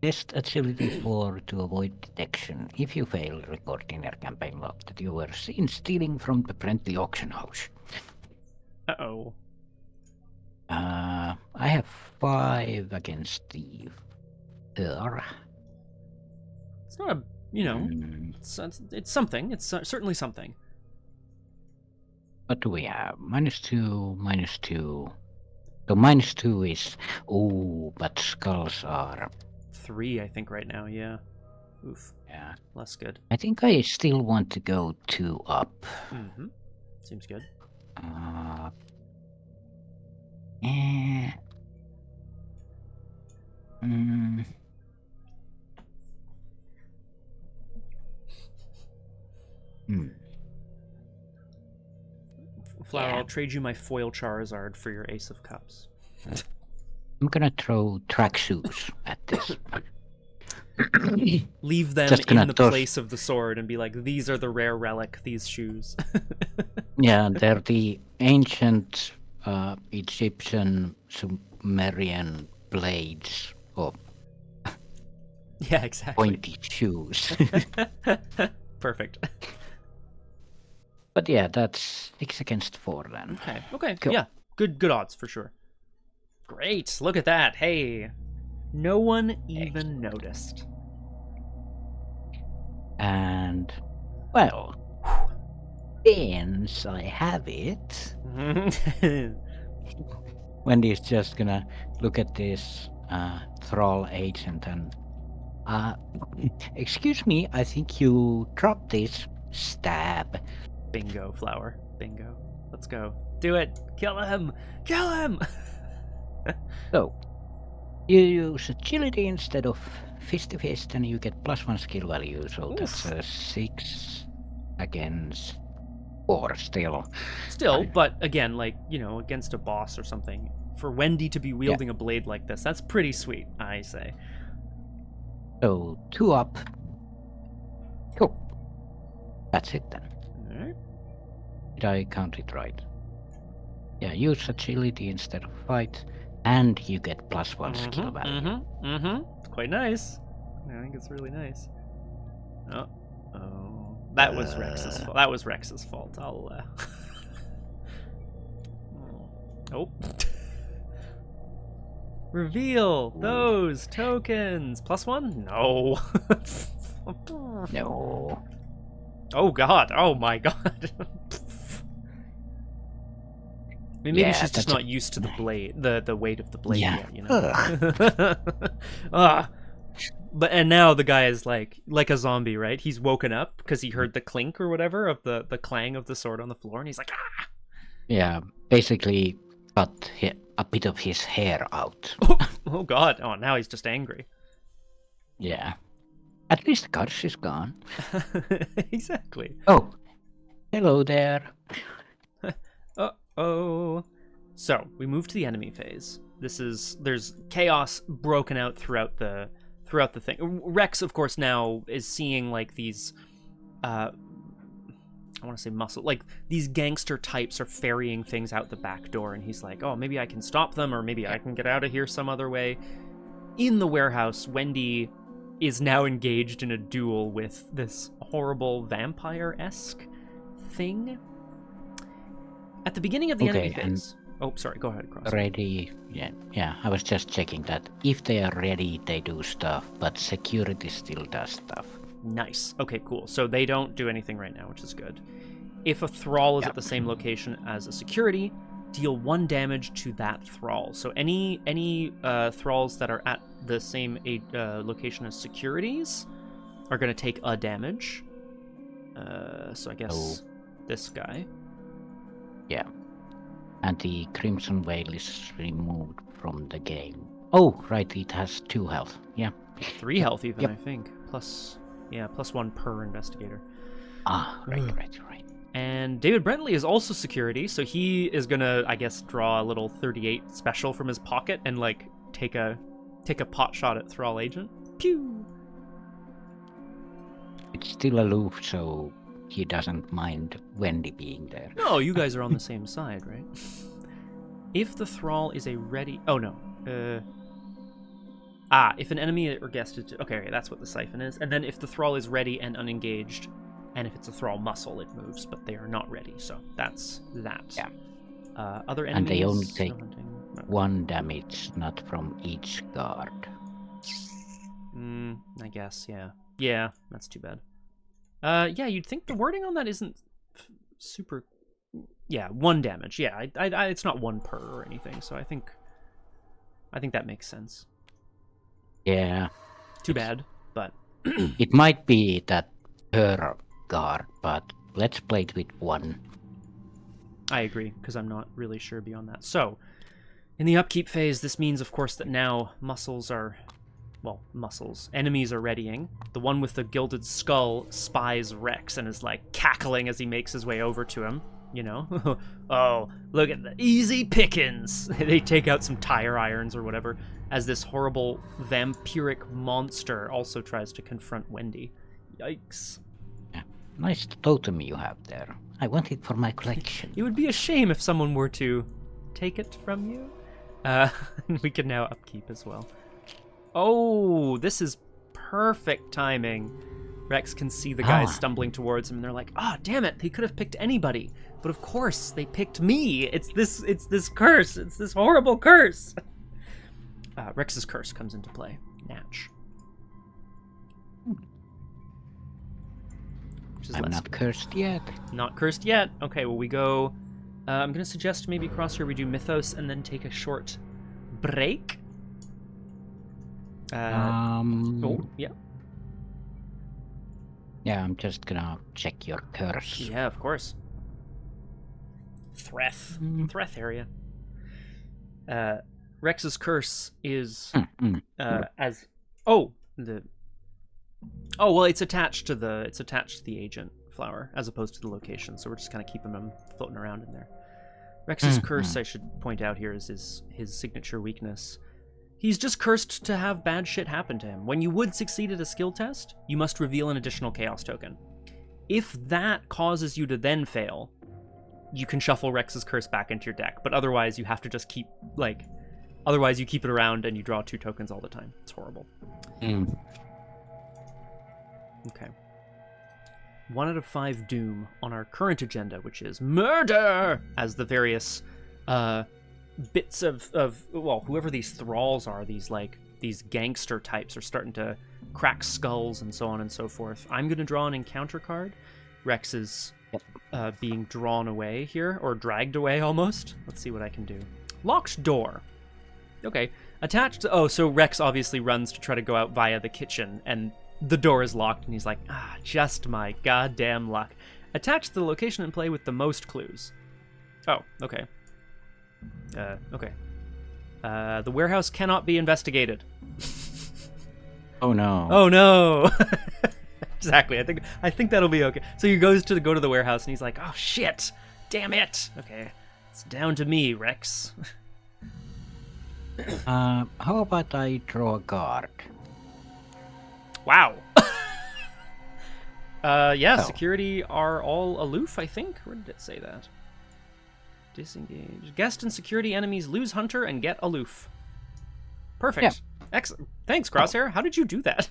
test agility 4 to avoid detection. If you fail, record in your campaign log that you were seen stealing from the Brentley auction house. Uh-oh. I have 5 against the 4. It's not a, it's something. It's certainly something. What do we have? -2, -2. So -2 is... Oh, but skulls are... 3, I think, right now, yeah. Oof. Yeah. Less good. I think I still want to go 2 up. Seems good. Flower, I'll trade you my foil Charizard for your Ace of Cups. I'm gonna throw track shoes at this. Leave them in the place of the sword and be like, these are the rare relic, these shoes. Yeah, they're the ancient Egyptian Sumerian blades of yeah, exactly. Pointy shoes. Perfect. But yeah, that's 6 against 4 then. Okay. Cool. Yeah, good odds for sure. Great, look at that. Hey, no one even noticed. And, well, since I have it, Wendy's just gonna look at this thrall agent and excuse me, I think you dropped this. Stab. Bingo, Flower. Bingo. Let's go. Do it. Kill him. Kill him. So you use agility instead of fisty fist, and you get +1 skill value. So Oof. that's a 6 against 4 still. Still, but again, like, you know, against a boss or something, for Wendy to be wielding a blade like this, that's pretty sweet, I say. So 2 up. Cool. That's it then. Alright. Did I count it right? Yeah, use agility instead of fight, and you get +1 skill value. It's quite nice. I think it's really nice. Oh. That was Rex's fault. That was Rex's fault. I'll, Oh. Reveal those tokens. +1? No. No. Oh god. Oh my god. I mean, maybe she's just not used to the blade, the weight of the blade yet, you know. And now the guy is like a zombie, right? He's woken up because he heard the clink or whatever of the clang of the sword on the floor, and he's like, ah! Yeah, basically cut a bit of his hair out. Oh god. Oh, now he's just angry. Yeah. At least the curse is gone. Exactly. Oh, hello there. Uh-oh. So, we move to the enemy phase. There's chaos broken out throughout the thing. Rex, of course, now is seeing like these I want to say muscle, like these gangster types are ferrying things out the back door, and he's like, oh, maybe I can stop them, or maybe I can get out of here some other way. In the warehouse, Wendy is now engaged in a duel with this horrible vampire-esque thing. At the beginning of the enemy phase... Oh, sorry, go ahead, Cross. Ready, yeah, I was just checking that. If they are ready, they do stuff, but security still does stuff. Nice. Okay, cool. So they don't do anything right now, which is good. If a thrall is at the same location as a security, deal 1 damage to that thrall. So any thralls that are at the same location as securities are going to take a damage. So I guess this guy. Yeah. And the Crimson Veil is removed from the game. Oh, right, it has 2 health. Yeah. 3 health even, I think. +1 per investigator. Right. And David Brentley is also security, so he is gonna, I guess, draw a little 38 special from his pocket and like take a pot shot at Thrall Agent. Pew! It's still aloof, so he doesn't mind Wendy being there. No, you guys are on the same side, right? If the Thrall is a ready... Oh, no. If an enemy or guest is... Okay, that's what the siphon is. And then if the Thrall is ready and unengaged, and if it's a Thrall muscle, it moves, but they are not ready. So that's that. Yeah. Other enemies... And they only take 1 damage, not from each guard. I guess, yeah. Yeah, that's too bad. Yeah, you'd think the wording on that isn't super... Yeah, 1 damage. Yeah, I it's not 1 per or anything, so I think that makes sense. Yeah. Too bad, but... It might be that per guard, but let's play it with 1. I agree, because I'm not really sure beyond that. So, in the upkeep phase, this means, of course, that now enemies are readying. The one with the gilded skull spies Rex and is like cackling as he makes his way over to him. You know, oh, look at the easy pickings. They take out some tire irons or whatever as this horrible vampiric monster also tries to confront Wendy. Yikes. Yeah. Nice totem you have there. I want it for my collection. It would be a shame if someone were to take it from you. We can now upkeep as well. Oh, this is perfect timing. Rex can see the guys stumbling towards him, and they're like, damn it, they could have picked anybody. But of course, they picked me. It's this curse. It's this horrible curse. Rex's curse comes into play. Natch. I'm not cursed yet. Not cursed yet. Okay, well, we go... I'm going to suggest maybe Crosshare we do Mythos and then take a short break. Oh, yeah. Yeah, I'm just gonna check your curse. Yeah, of course. Threth area. Rex's curse is as well, it's attached to the agent flower as opposed to the location, so we're just kind of keeping them floating around in there. Rex's curse, I should point out here, is his signature weakness. He's just cursed to have bad shit happen to him. When you would succeed at a skill test, you must reveal an additional chaos token. If that causes you to then fail, you can shuffle Rex's curse back into your deck, but otherwise you have to just keep, otherwise you keep it around and you draw 2 tokens all the time. It's horrible. Okay. 1 out of 5 doom on our current agenda, which is murder, as the various bits of whoever these thralls are, these gangster types are starting to crack skulls and so on and so forth. I'm going to draw an encounter card. Rex is being drawn away here, or dragged away almost. Let's see what I can do. Locked door. Okay. Attached to... so Rex obviously runs to try to go out via the kitchen, and the door is locked, and he's like, just my goddamn luck. Attach the location and play with the most clues. Oh, okay. Okay. The warehouse cannot be investigated. Oh no. Oh no. Exactly. I think that'll be okay. So he goes to go to the warehouse and he's like, oh shit. Damn it. Okay. It's down to me, Rex. How about I draw a guard? Wow. Security are all aloof, I think. Where did it say that? Disengage. Guest and security enemies lose hunter and get aloof. Perfect. Yeah. Excellent. Thanks, Crosshair. How did you do that?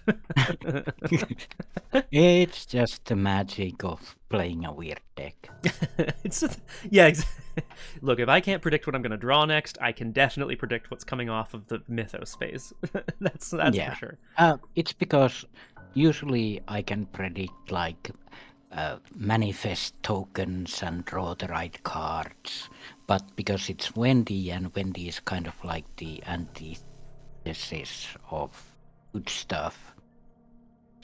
It's just the magic of playing a weird deck. Look, if I can't predict what I'm going to draw next, I can definitely predict what's coming off of the mythos phase. that's for sure. It's because usually I can predict manifest tokens and draw the right cards, but because it's Wendy, and Wendy is kind of like the antithesis of good stuff,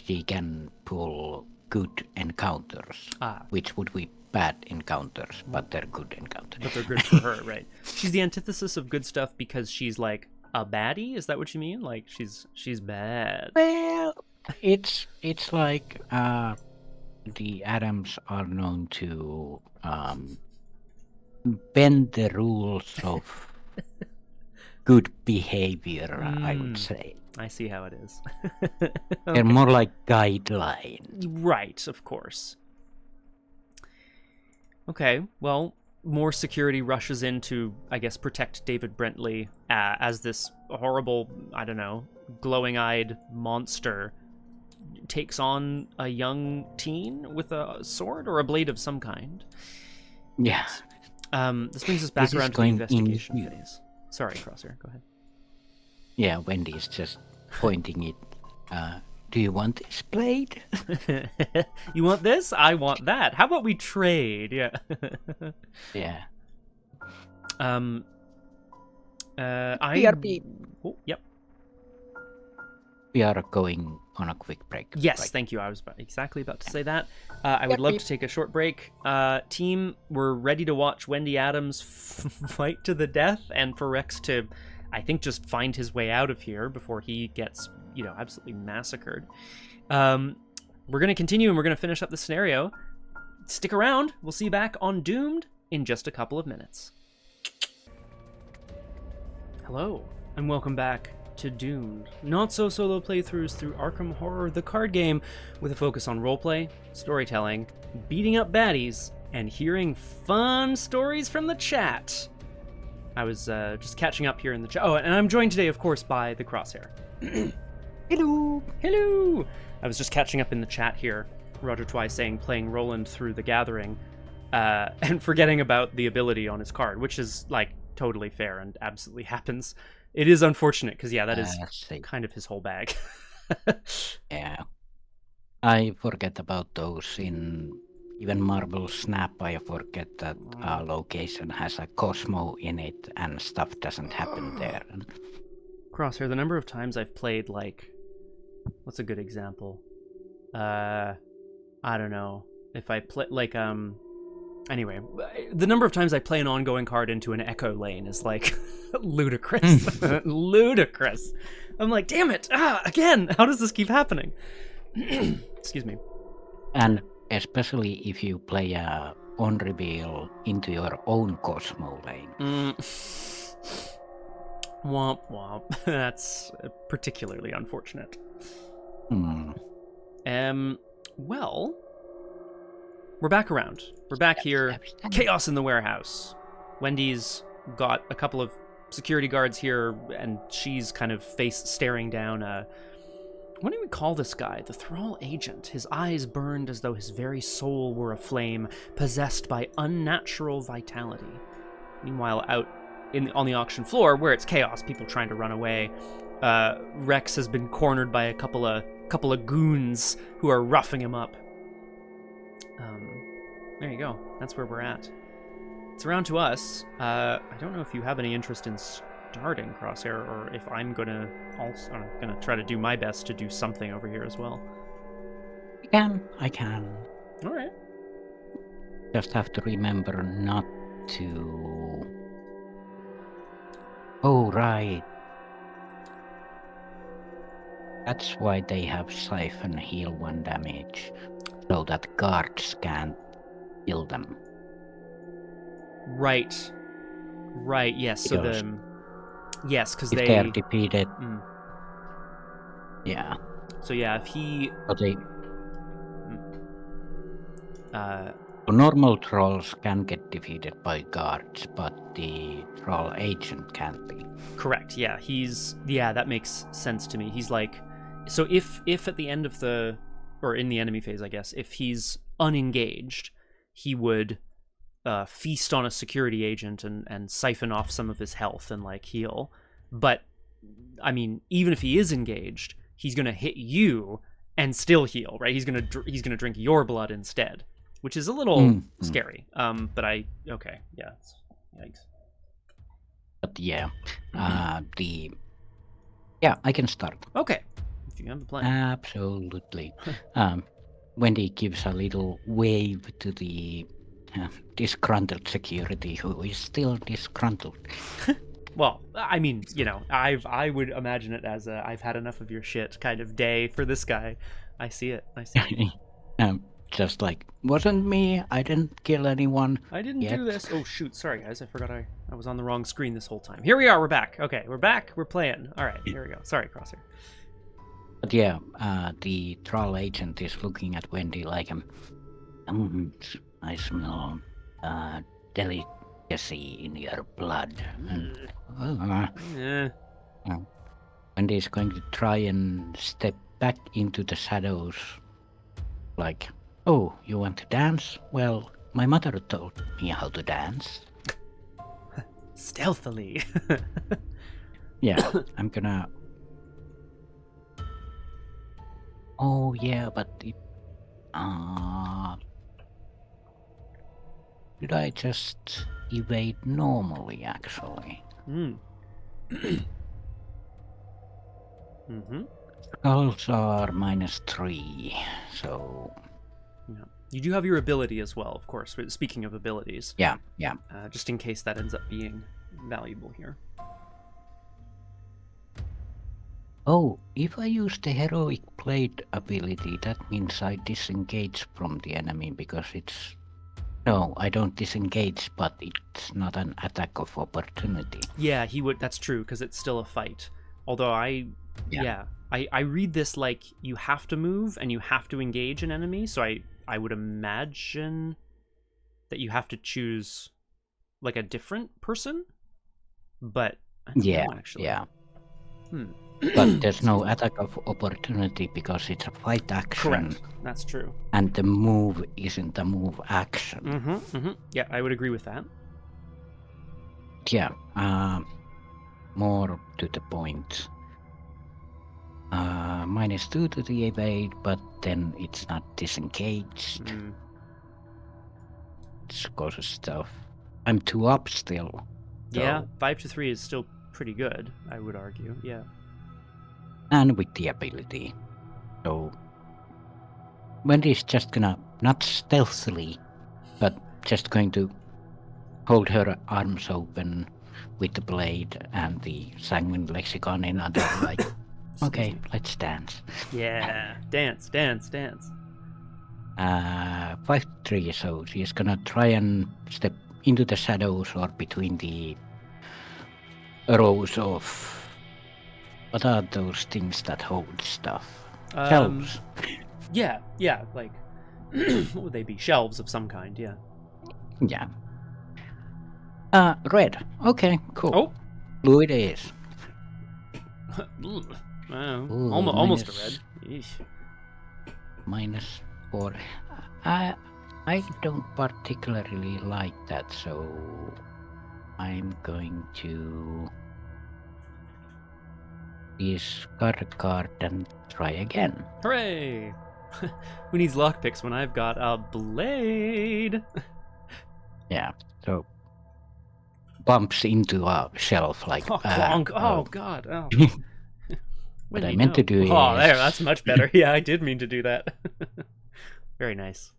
she can pull good encounters, which would be bad encounters, but they're good encounters. But they're good for her, right? She's the antithesis of good stuff because she's like a baddie. Is that what you mean? Like she's bad. Well, it's like the Adams are known to bend the rules of good behavior, I would say. I see how it is. Okay. They're more like guidelines. Right, of course. Okay, well, more security rushes in to, I guess, protect David Brentley as this horrible, I don't know, glowing-eyed monster takes on a young teen with a sword or a blade of some kind. Yeah. This brings us back around to the investigation phase. Sorry, Crosshair, go ahead. Yeah, Wendy's just pointing it. Do you want this blade? You want this? I want that. How about we trade? Yeah. Yeah. BRB. Oh, yep. We are going on a quick break. Yes, right. Thank you. I was exactly about to say that. I would love to take a short break. Team, we're ready to watch Wendy Adams fight to the death, and for Rex to, I think, just find his way out of here before he gets, absolutely massacred. We're going to continue, and we're going to finish up the scenario. Stick around. We'll see you back on Doomed in just a couple of minutes. Hello, and welcome back to Doomed. Not-so-solo playthroughs through Arkham Horror, the card game, with a focus on roleplay, storytelling, beating up baddies, and hearing fun stories from the chat. I was just catching up here in the chat. Oh, and I'm joined today, of course, by the Crosshair. Hello! Hello! I was just catching up in the chat here. Roger Twice saying playing Roland through the Gathering, and forgetting about the ability on his card, which is, totally fair and absolutely happens. It is unfortunate, because, that is kind of his whole bag. Yeah. I forget about those in even Marvel Snap. I forget that location has a Cosmo in it and stuff doesn't happen there. Crosshair, the number of times I've played, like, what's a good example? I don't know. If I play, like, anyway, the number of times I play an ongoing card into an echo lane is, like, ludicrous. Ludicrous. I'm like, damn it, again, how does this keep happening? Excuse me. And especially if you play a on-reveal into your own Cosmo lane. Womp womp. That's particularly unfortunate. Well, we're back around. We're back here. Chaos in the warehouse. Wendy's got a couple of security guards here, and she's kind of face staring down. What do we call this guy? The Thrall agent. His eyes burned as though his very soul were aflame, possessed by unnatural vitality. Meanwhile, out on the auction floor, where it's chaos, people trying to run away, Rex has been cornered by a couple of goons who are roughing him up. There you go. That's where we're at. It's around to us. I don't know if you have any interest in starting Crosshair, or if I'm gonna try to do my best to do something over here as well. I can. All right. Just have to remember not to. Oh, right. That's why they have Siphon heal 1 damage, so that guards can't kill them. Right. Yes. Because because if they're defeated. Yeah. So yeah, if he. But normal trolls can get defeated by guards, but the troll agent can't be. Correct. Yeah. That makes sense to me. He's like, so if at the end of or in the enemy phase, I guess, if he's unengaged, he would feast on a security agent and siphon off some of his health and like heal. But I mean, even if he is engaged, he's gonna hit you and still heal, right? He's gonna drink your blood instead, which is a little scary. But okay, yeah, yikes. But yeah, I can start. Okay, if you have the plan. Absolutely. Wendy gives a little wave to the disgruntled security, who is still disgruntled. Well, I mean, I would imagine it as a I've had enough of your shit kind of day for this guy. I see it. Just like, wasn't me, I didn't kill anyone. I didn't do this. Oh shoot, sorry guys, I forgot I was on the wrong screen this whole time. Here we are, we're back. Okay, we're back, we're playing. Alright, here we go. Sorry, Crosshair. But yeah, the troll agent is looking at Wendy like, I smell delicacy in your blood. Wendy is going to try and step back into the shadows like, oh, you want to dance? Well, my mother taught me how to dance. Stealthily. Yeah, I'm gonna... Oh, yeah, but it... Should I just evade normally, actually? Skulls are -3, so... Yeah. You do have your ability as well, of course, speaking of abilities. Yeah. Just in case that ends up being valuable here. Oh, if I use the heroic blade ability, that means I disengage from the enemy, because it's... No, I don't disengage, but it's not an attack of opportunity. Yeah, he would. That's true, because it's still a fight. Although I read this like you have to move and you have to engage an enemy, so I would imagine that you have to choose like a different person. But I don't know, actually. Yeah. But there's no attack of opportunity because it's a fight action. Correct. That's true. And the move isn't a move action. Yeah, I would agree with that. Yeah. More to the point. -2 to the evade, but then it's not disengaged. It causes stuff. I'm 2 up still. So... Yeah, 5 to 3 is still pretty good, I would argue. Yeah. And with the ability. So Wendy's just gonna, not stealthily, but just going to hold her arms open with the blade and the sanguine lexicon in other, like, okay, let's dance. Yeah, dance, dance, dance. 5-3, so she's gonna try and step into the shadows or between the rows of, what are those things that hold stuff? Shelves. Yeah, like, what would they be? Shelves of some kind, yeah. Yeah. Red. Okay, cool. Oh. Blue it is. Wow. Ooh, Almost a minus- red. Eesh. -4. I don't particularly like that, so I'm going to discard a card and try again. Hooray! Who needs lockpicks when I've got a blade? Yeah, so bumps into a shelf like. Oh, clonk. Oh, God. Oh. What I meant to do is. Oh, there, that's much better. Yeah, I did mean to do that. Very nice.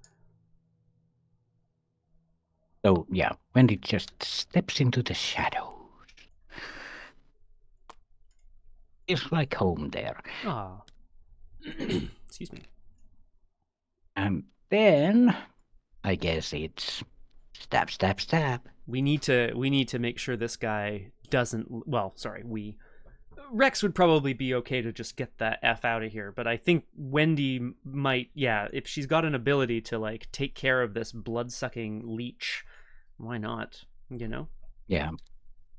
So, yeah, Wendy just steps into the shadows. It's like home there. Ah. Excuse me. And then, I guess it's stab, stab, stab. We need to make sure this guy doesn't. Well, sorry, Rex would probably be okay to just get the F out of here, but I think Wendy might, yeah, if she's got an ability to, like, take care of this blood-sucking leech, why not, you know? Yeah.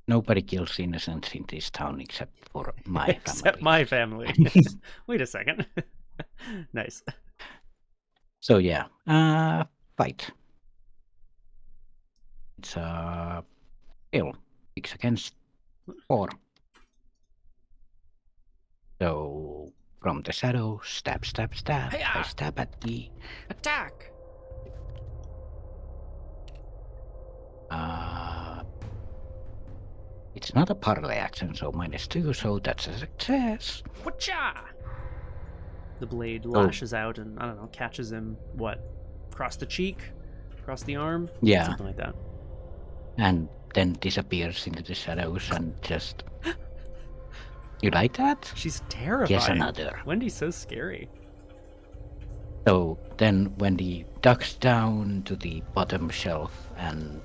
Nobody kills innocents in this town except for my family. Except my family. Wait a second. Nice. So, yeah. Fight. It's still 6 against 4. So, from the shadow, stab, stab, stab. Hi-ya! I stab at the... Attack! It's not a parley action, so -2, so that's a success. Whatcha! The blade lashes out and, I don't know, catches him, what? Across the cheek? Across the arm? Yeah. Something like that. And then disappears into the shadows and just... You like that? She's terrifying. Yes, another. Wendy's so scary. So then Wendy ducks down to the bottom shelf and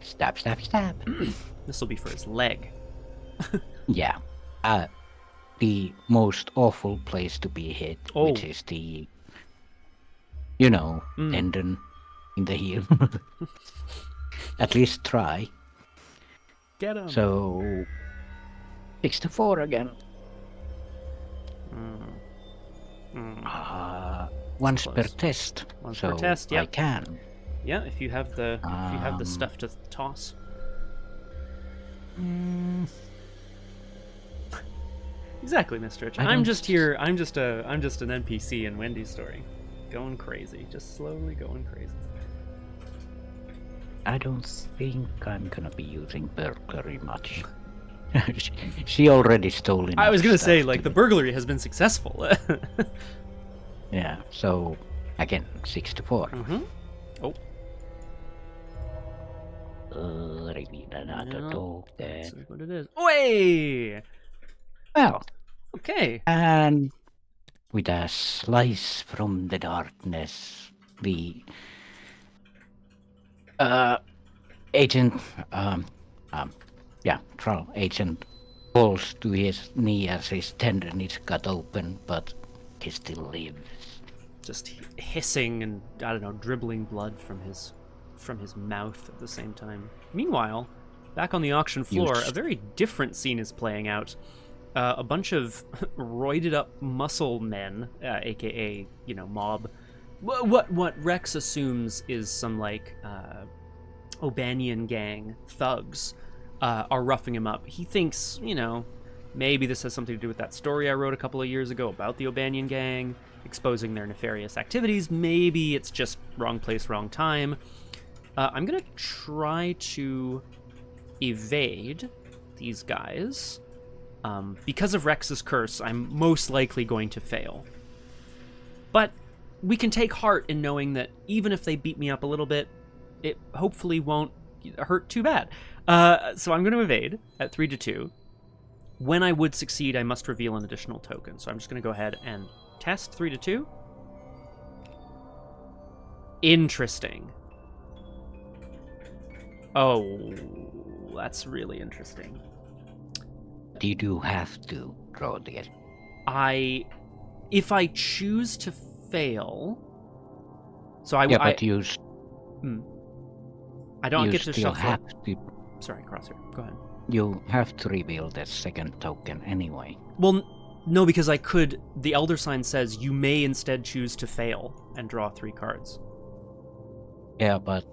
stab, stab, stab. This will be for his leg. Yeah. The most awful place to be hit, which is the, tendon in the heel. At least try. Get him. So 6-4 again. Once per test. Once so per test, yep. I can. Yeah, if you have the stuff to toss. Exactly, Mr. Rich. I'm just here. I'm just an NPC in Wendy's story, going crazy, just slowly going crazy. I don't think I'm gonna be using burglary much. She already stole enough I was gonna say, stuff like, the burglary has been successful. Yeah. So again, 6-4. Mm-hmm. Oh. That's what it is. Oi! Well. Okay. And with a slice from the darkness, the agent, trial agent falls to his knee as his tendon is cut open, but he still lives. Just hissing and, I don't know, dribbling blood from his mouth at the same time. Meanwhile, back on the auction floor, a very different scene is playing out. A bunch of roided up muscle men, aka, mob. What Rex assumes is some, like, O'Banion gang thugs are roughing him up. He thinks, maybe this has something to do with that story I wrote a couple of years ago about the O'Banion gang, exposing their nefarious activities. Maybe it's just wrong place, wrong time. I'm going to try to evade these guys. Because of Rex's curse, I'm most likely going to fail. But we can take heart in knowing that even if they beat me up a little bit, it hopefully won't hurt too bad. So I'm going to evade at 3-2. When I would succeed, I must reveal an additional token. So I'm just going to go ahead and test 3-2. Interesting. Oh, that's really interesting. You do have to draw this. If I choose to fail, so I Yeah, but I don't get to still shuffle. have to. Sorry, Crosshair. Go ahead. You have to reveal that second token anyway. Well, no, because I could. The Elder Sign says you may instead choose to fail and draw 3 cards. Yeah, but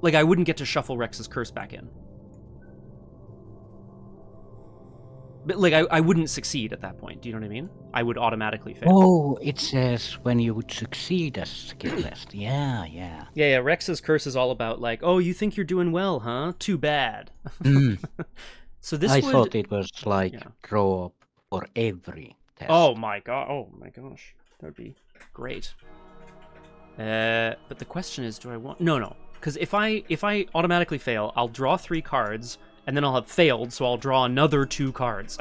Like I wouldn't get to shuffle Rex's curse back in. But like I wouldn't succeed at that point. Do you know what I mean? I would automatically fail. oh, it says when you would succeed as skill test. Yeah. Yeah. Rex's curse is all about like, oh, you think you're doing well, huh? Too bad. So this I thought it was like draw for every test. Oh my gosh, that would be great. But the question is, do I want? No, because if I automatically fail, I'll draw 3 cards. And then I'll have failed, so I'll draw another 2 cards.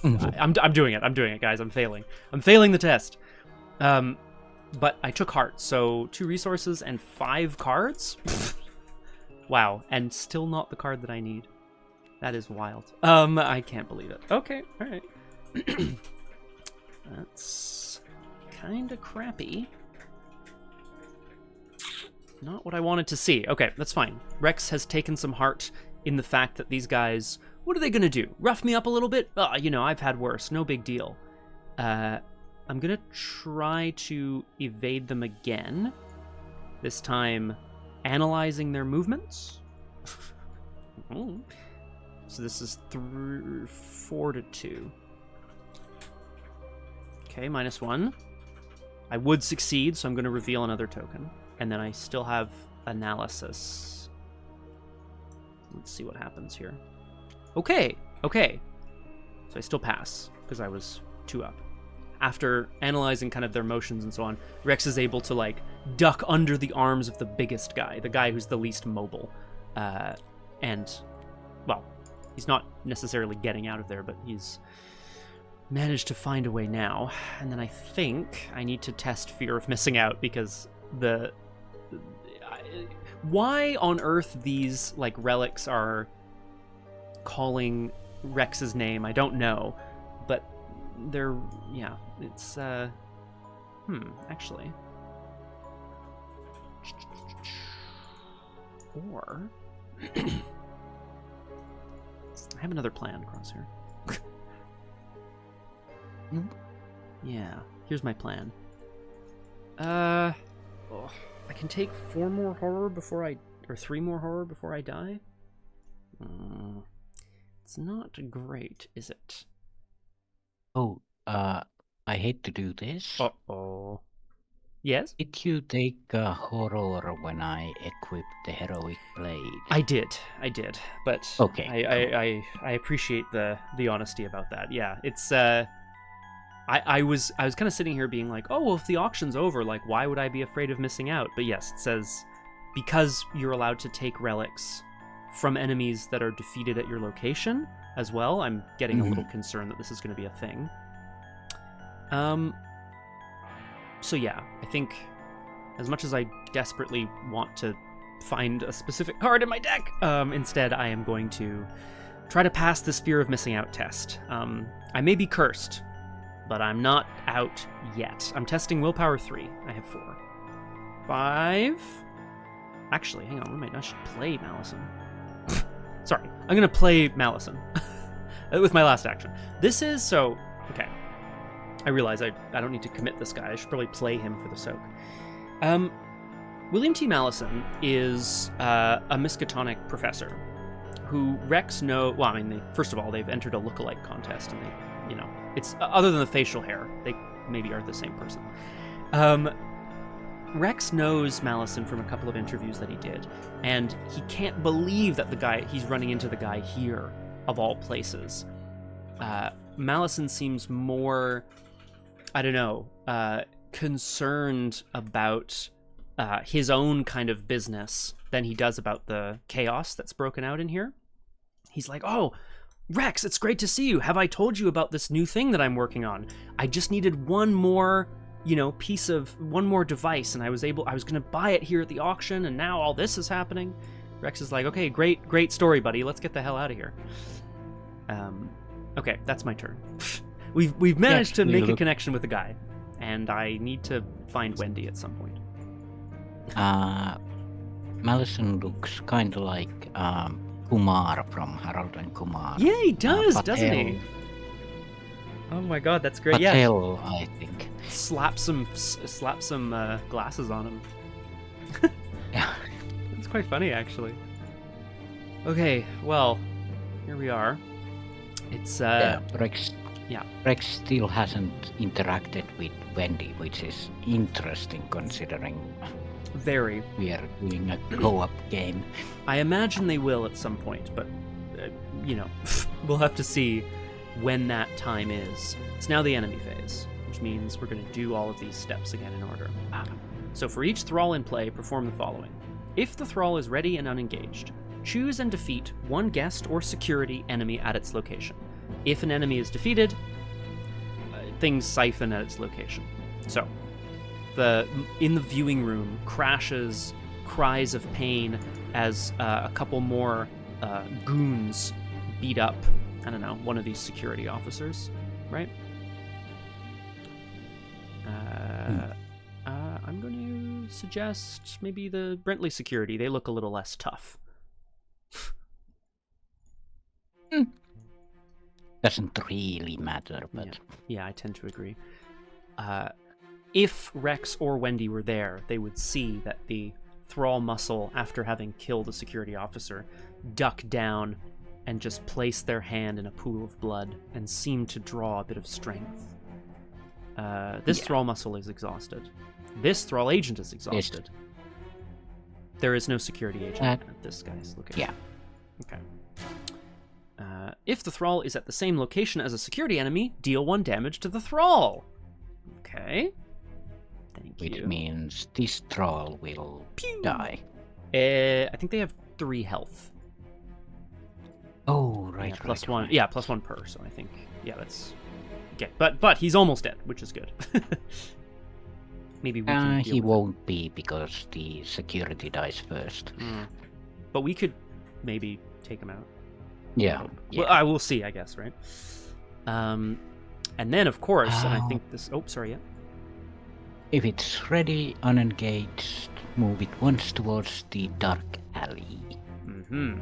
I'm doing it, guys. I'm failing the test. But I took heart, so 2 resources and 5 cards. Wow, and still not the card that I need. That is wild. I can't believe it. Okay, all right. That's kind of crappy. Not what I wanted to see. Okay, that's fine. Rex has taken some heart in the fact that these guys, what are they going to do? Rough me up a little bit? I've had worse. No big deal. I'm going to try to evade them again. This time, analyzing their movements. So this is 4-2. Okay, -1. I would succeed, so I'm going to reveal another token. And then I still have analysis. Let's see what happens here. Okay. So I still pass, because I was 2 up. After analyzing kind of their motions and so on, Rex is able to, like, duck under the arms of the biggest guy, the guy who's the least mobile. And, well, he's not necessarily getting out of there, but he's managed to find a way now. And then I think I need to test fear of missing out, because why on earth these like relics are calling Rex's name, I don't know, but they're it's actually, or I have another plan, Crosshair. Yeah, here's my plan. I can take 4 more horror before or 3 more horror before I die? It's not great, is it? Oh, I hate to do this. Uh-oh. Yes? Did you take horror when I equipped the heroic blade? I did, but okay. I appreciate the honesty about that. Yeah, it's I was kind of sitting here being like, oh, well, if the auction's over, like, why would I be afraid of missing out? But yes, it says, because you're allowed to take relics from enemies that are defeated at your location as well, I'm getting a little concerned that this is going to be a thing. So yeah, I think as much as I desperately want to find a specific card in my deck, instead I am going to try to pass this fear of missing out test. I may be cursed, but I'm not out yet. I'm testing willpower 3. I have 4. 5. Actually, hang on, I should play Malison. Sorry, I'm going to play Malison with my last action. This is so... Okay. I realize I don't need to commit this guy. I should probably play him for the soak. William T. Malison is a Miskatonic professor who Rex well, I mean, first of all, they've entered a lookalike contest, and they, it's other than the facial hair, they maybe are the same person. Rex knows Malison from a couple of interviews that he did, and he can't believe that he's running into the guy here, of all places. Malison seems more, I don't know, concerned about his own kind of business than he does about the chaos that's broken out in here. He's like, "Oh, Rex, it's great to see you. Have I told you about this new thing that I'm working on? I just needed one more, one more device, and I was going to buy it here at the auction, and now all this is happening." Rex is like, "Okay, great story, buddy. Let's get the hell out of here." Okay, that's my turn. We've managed to make a connection with the guy, and I need to find Wendy at some point. Malison looks kind of like Kumar from Harold and Kumar. Yeah, he does, doesn't he? Oh my god, that's great. Patel, yeah, I think. Slap some glasses on him. Yeah, it's quite funny, actually. Okay, well, here we are. It's Rex. Yeah, Rex still hasn't interacted with Wendy, which is interesting considering. Very. We are doing a co-op game. I imagine they will at some point, but we'll have to see when that time is. It's now the enemy phase, which means we're going to do all of these steps again in order. So for each thrall in play, perform the following. If the thrall is ready and unengaged, choose and defeat one guest or security enemy at its location. If an enemy is defeated, things siphon at its location. So, in the viewing room, crashes, cries of pain as a couple more goons beat up, I don't know, one of these security officers, right? I'm going to suggest maybe the Brentley security. They look a little less tough. Doesn't really matter, but... Yeah, I tend to agree. If Rex or Wendy were there, they would see that the thrall muscle, after having killed a security officer, duck down and just place their hand in a pool of blood and seem to draw a bit of strength. This thrall muscle is exhausted. This thrall agent is exhausted. There is no security agent at this guy's location. Yeah. Okay. If the thrall is at the same location as a security enemy, deal 1 damage to the thrall. Okay. Thank you. Which means this thrall will die. I think they have 3 health. Oh, right. Yeah, plus 1. Yeah, plus 1 per. So I think, that's okay. But he's almost dead, which is good. Maybe we can. He won't be because the security dies first. But we could maybe take him out. Yeah. Well, I will see, I guess, right? And then, of course, and I think this... Oh, sorry, yeah. If it's ready, unengaged, move it once towards the dark alley. Mm-hmm.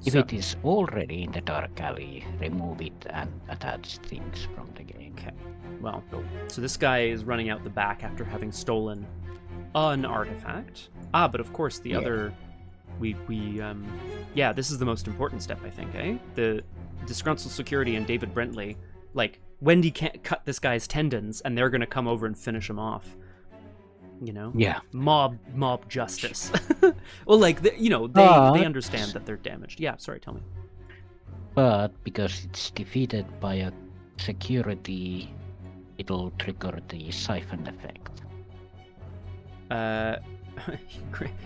If it is already in the dark alley, remove it and attach things from the game. Okay. Well, so this guy is running out the back after having stolen an artifact. But of course the other... this is the most important step, I think, eh? The disgruntled security and David Brentley, like, Wendy can't cut this guy's tendons, and they're gonna come over and finish him off. Yeah. Mob justice. Well, like, they understand that they're damaged. Yeah, sorry, tell me. But because it's defeated by a security, it'll trigger the siphon effect.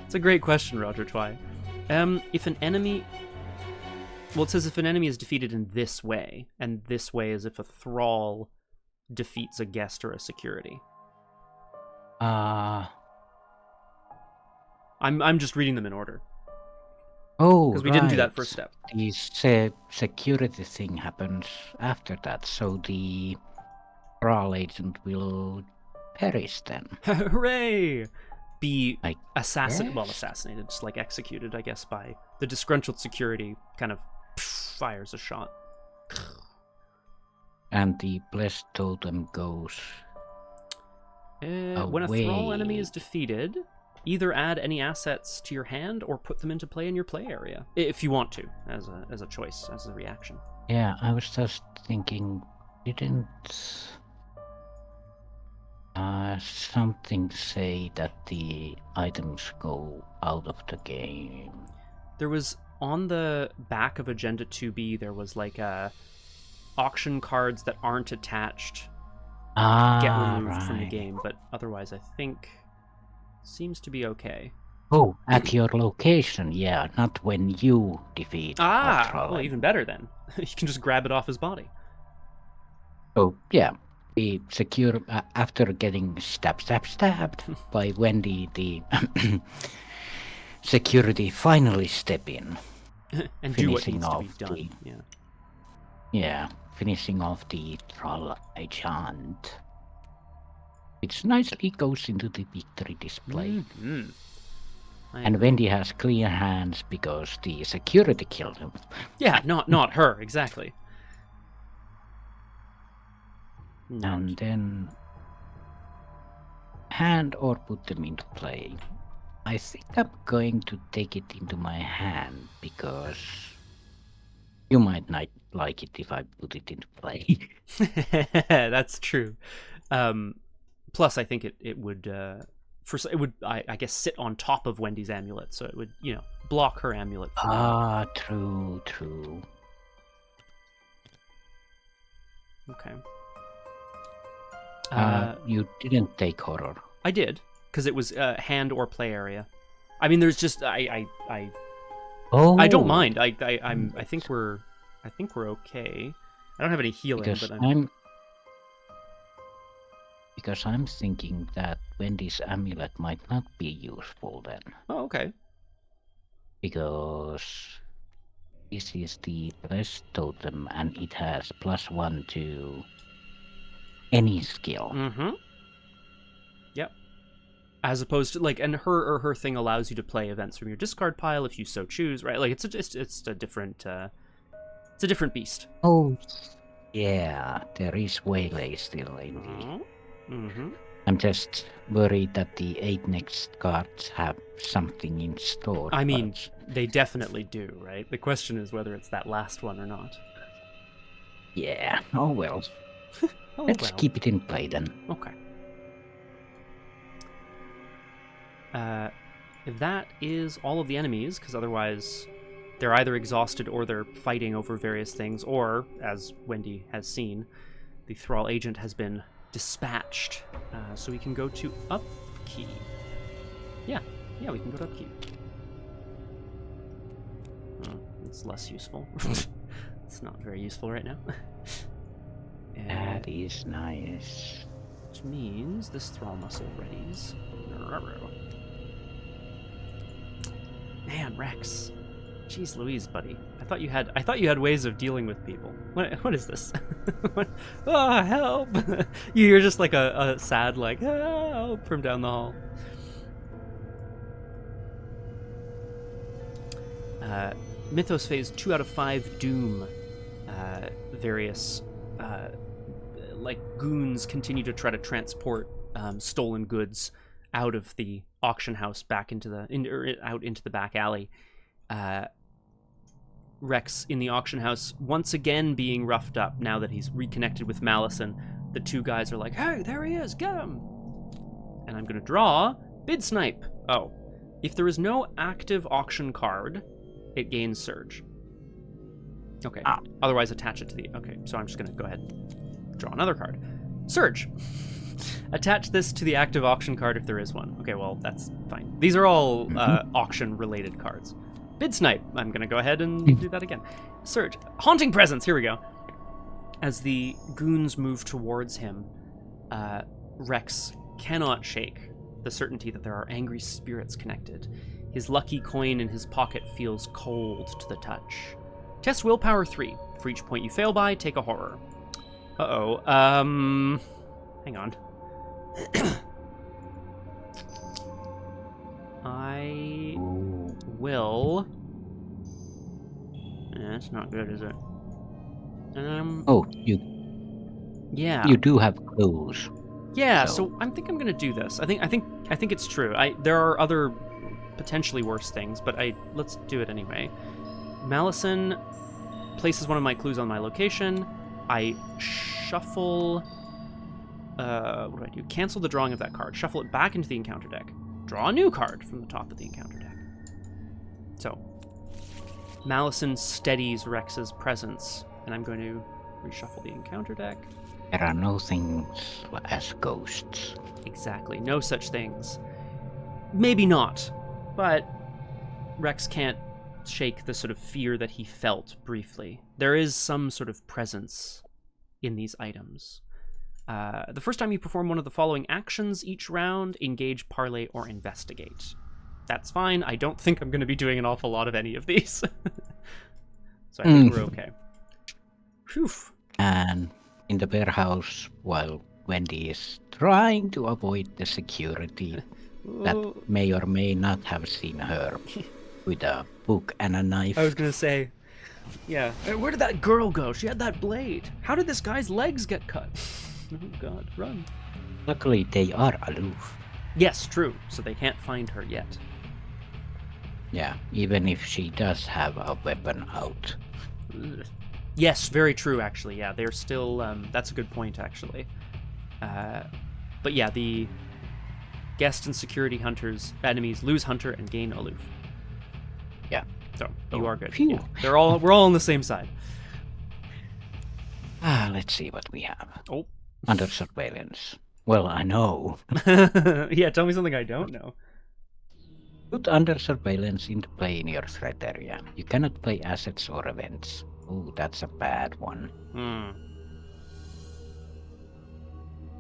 It's a great question, Roger Twy. If an enemy... Well, it says if an enemy is defeated in this way, and this way is if a thrall defeats a guest or a security. I'm just reading them in order. Oh, because we didn't do that first step. The security thing happens after that, so the thrall agent will perish then. Hooray! Be assassinated, just like executed, I guess, by the disgruntled security. Kind of fires a shot, and the blessed totem goes when a thrall enemy is defeated, either add any assets to your hand or put them into play in your play area if you want to, as a choice, as a reaction. Yeah, I was just thinking, didn't Something say that the items go out of the game. There was on the back of Agenda 2B, there was like auction cards that aren't attached get removed from the game, but otherwise I think seems to be okay. Oh, at your location, yeah, not when you defeat well, even better then. You can just grab it off his body. Oh, yeah. The secure, after getting stabbed by Wendy, the security finally step in. And do what needs to be done. Yeah, finishing off the troll agent. Which nicely goes into the victory display. Mm-hmm. And Wendy has clear hands because the security killed him. Yeah, not her, exactly. And then hand or put them into play. I think I'm going to take it into my hand because you might not like it if I put it into play. That's true. Plus, I think it would I guess sit on top of Wendy's amulet, so it would block her amulet. True. Okay. You didn't take horror. I did, because it was hand or play area. I mean, there's just I don't mind. I think we're okay. I don't have any healing, because I'm thinking that Wendy's amulet might not be useful then. Oh, okay. Because this is the blessed totem and it has +1 to any skill. Mm-hmm. Yep. As opposed to and her thing allows you to play events from your discard pile if you so choose, right? Like it's a different it's a different beast. Oh, yeah, there is waylay still indeed. Mm-hmm. I'm just worried that the 8 next cards have something in store. I mean, they definitely do, right? The question is whether it's that last one or not. Yeah. Oh well. Let's keep it in play then. Okay. If that is all of the enemies, because otherwise they're either exhausted or they're fighting over various things, or, as Wendy has seen, the Thrall agent has been dispatched. So we can go to upkeep. Yeah, we can go to upkeep. It's less useful. It's not very useful right now. That is nice. Which means this Thrall muscle readies. Man, Rex. Jeez Louise, buddy. I thought you had ways of dealing with people. What is this? Oh, help! You hear just like a sad help from down the hall. Mythos phase 2 out of 5 Doom. Various goons continue to try to transport stolen goods out of the auction house back out into the back alley. Rex in the auction house once again being roughed up now that he's reconnected with Malison. The two guys are like, "Hey, there he is, get him!" And I'm gonna draw Bid Snipe. Oh, if there is no active auction card, it gains Surge. Okay. Otherwise, attach it to the. Okay, so I'm just gonna go ahead and draw another card. Surge. Attach this to the active auction card if there is one. Okay, well that's fine. These are all auction-related cards. Bid Snipe. I'm gonna go ahead and do that again. Surge. Haunting Presence. Here we go. As the goons move towards him, Rex cannot shake the certainty that there are angry spirits connected. His lucky coin in his pocket feels cold to the touch. Test willpower 3. For each point you fail by, take a horror. Uh-oh. Hang on. I will... That's not good, is it? Yeah. You do have clues. Yeah, so I think I'm gonna do this. I think it's true. There are other potentially worse things, but let's do it anyway. Malison places one of my clues on my location. I shuffle what do? Cancel the drawing of that card. Shuffle it back into the encounter deck. Draw a new card from the top of the encounter deck. So, Malison steadies Rex's presence, and I'm going to reshuffle the encounter deck. There are no things as ghosts. Exactly, no such things. Maybe not, but Rex can't shake the sort of fear that he felt briefly. There is some sort of presence in these items. The first time you perform one of the following actions each round, engage, parlay, or investigate. That's fine. I don't think I'm going to be doing an awful lot of any of these. So I think we're okay. Phew. And in the warehouse, while Wendy is trying to avoid the security that may or may not have seen her with a book and a knife. I was going to say, yeah. Where did that girl go? She had that blade. How did this guy's legs get cut? Oh god, run. Luckily, they are aloof. Yes, true. So they can't find her yet. Yeah, even if she does have a weapon out. Yes, very true, actually. Yeah, they're still... that's a good point, actually. But yeah, the guest and security hunters, enemies lose hunter and gain aloof. Yeah. So, you are good. Phew. Yeah. We're all on the same side. Let's see what we have. Oh. Under surveillance. Well, I know. Yeah, tell me something I don't know. Put under surveillance into play in your threat area. You cannot play assets or events. Oh, that's a bad one.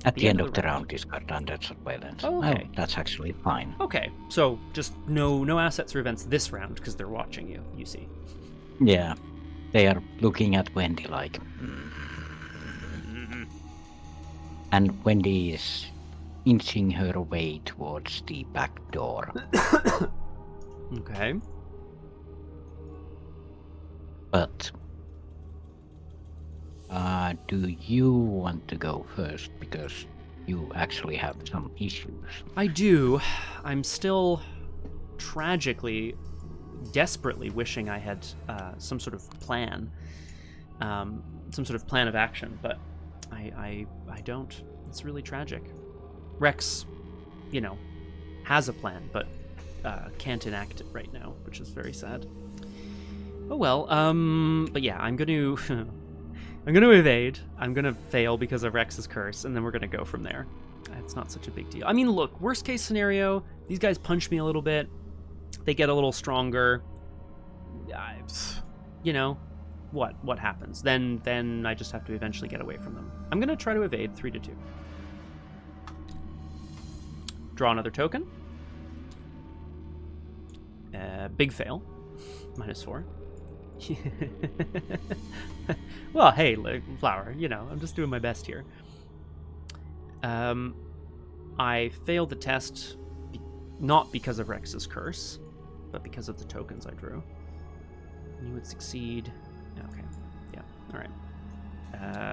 At the end of the round, discard under surveillance. Oh, okay. Well, that's actually fine. Okay, so just no assets or events this round because they're watching you, you see. Yeah, they are looking at Wendy like... And Wendy is inching her way towards the back door. Okay. But... do you want to go first? Because you actually have some issues. I do. I'm still tragically, desperately wishing I had some sort of plan. Some sort of plan of action, but I don't. It's really tragic. Rex, has a plan, but can't enact it right now, which is very sad. Oh well, but yeah, I'm gonna evade. I'm gonna fail because of Rex's curse, and then we're gonna go from there. It's not such a big deal. I mean, look, worst case scenario, these guys punch me a little bit, they get a little stronger. What happens? Then I just have to eventually get away from them. I'm gonna try to evade 3-2. Draw another token. Big fail. -4. Well, hey, Flower, I'm just doing my best here. I failed the test, not because of Rex's curse, but because of the tokens I drew. And you would succeed. Okay, yeah, alright.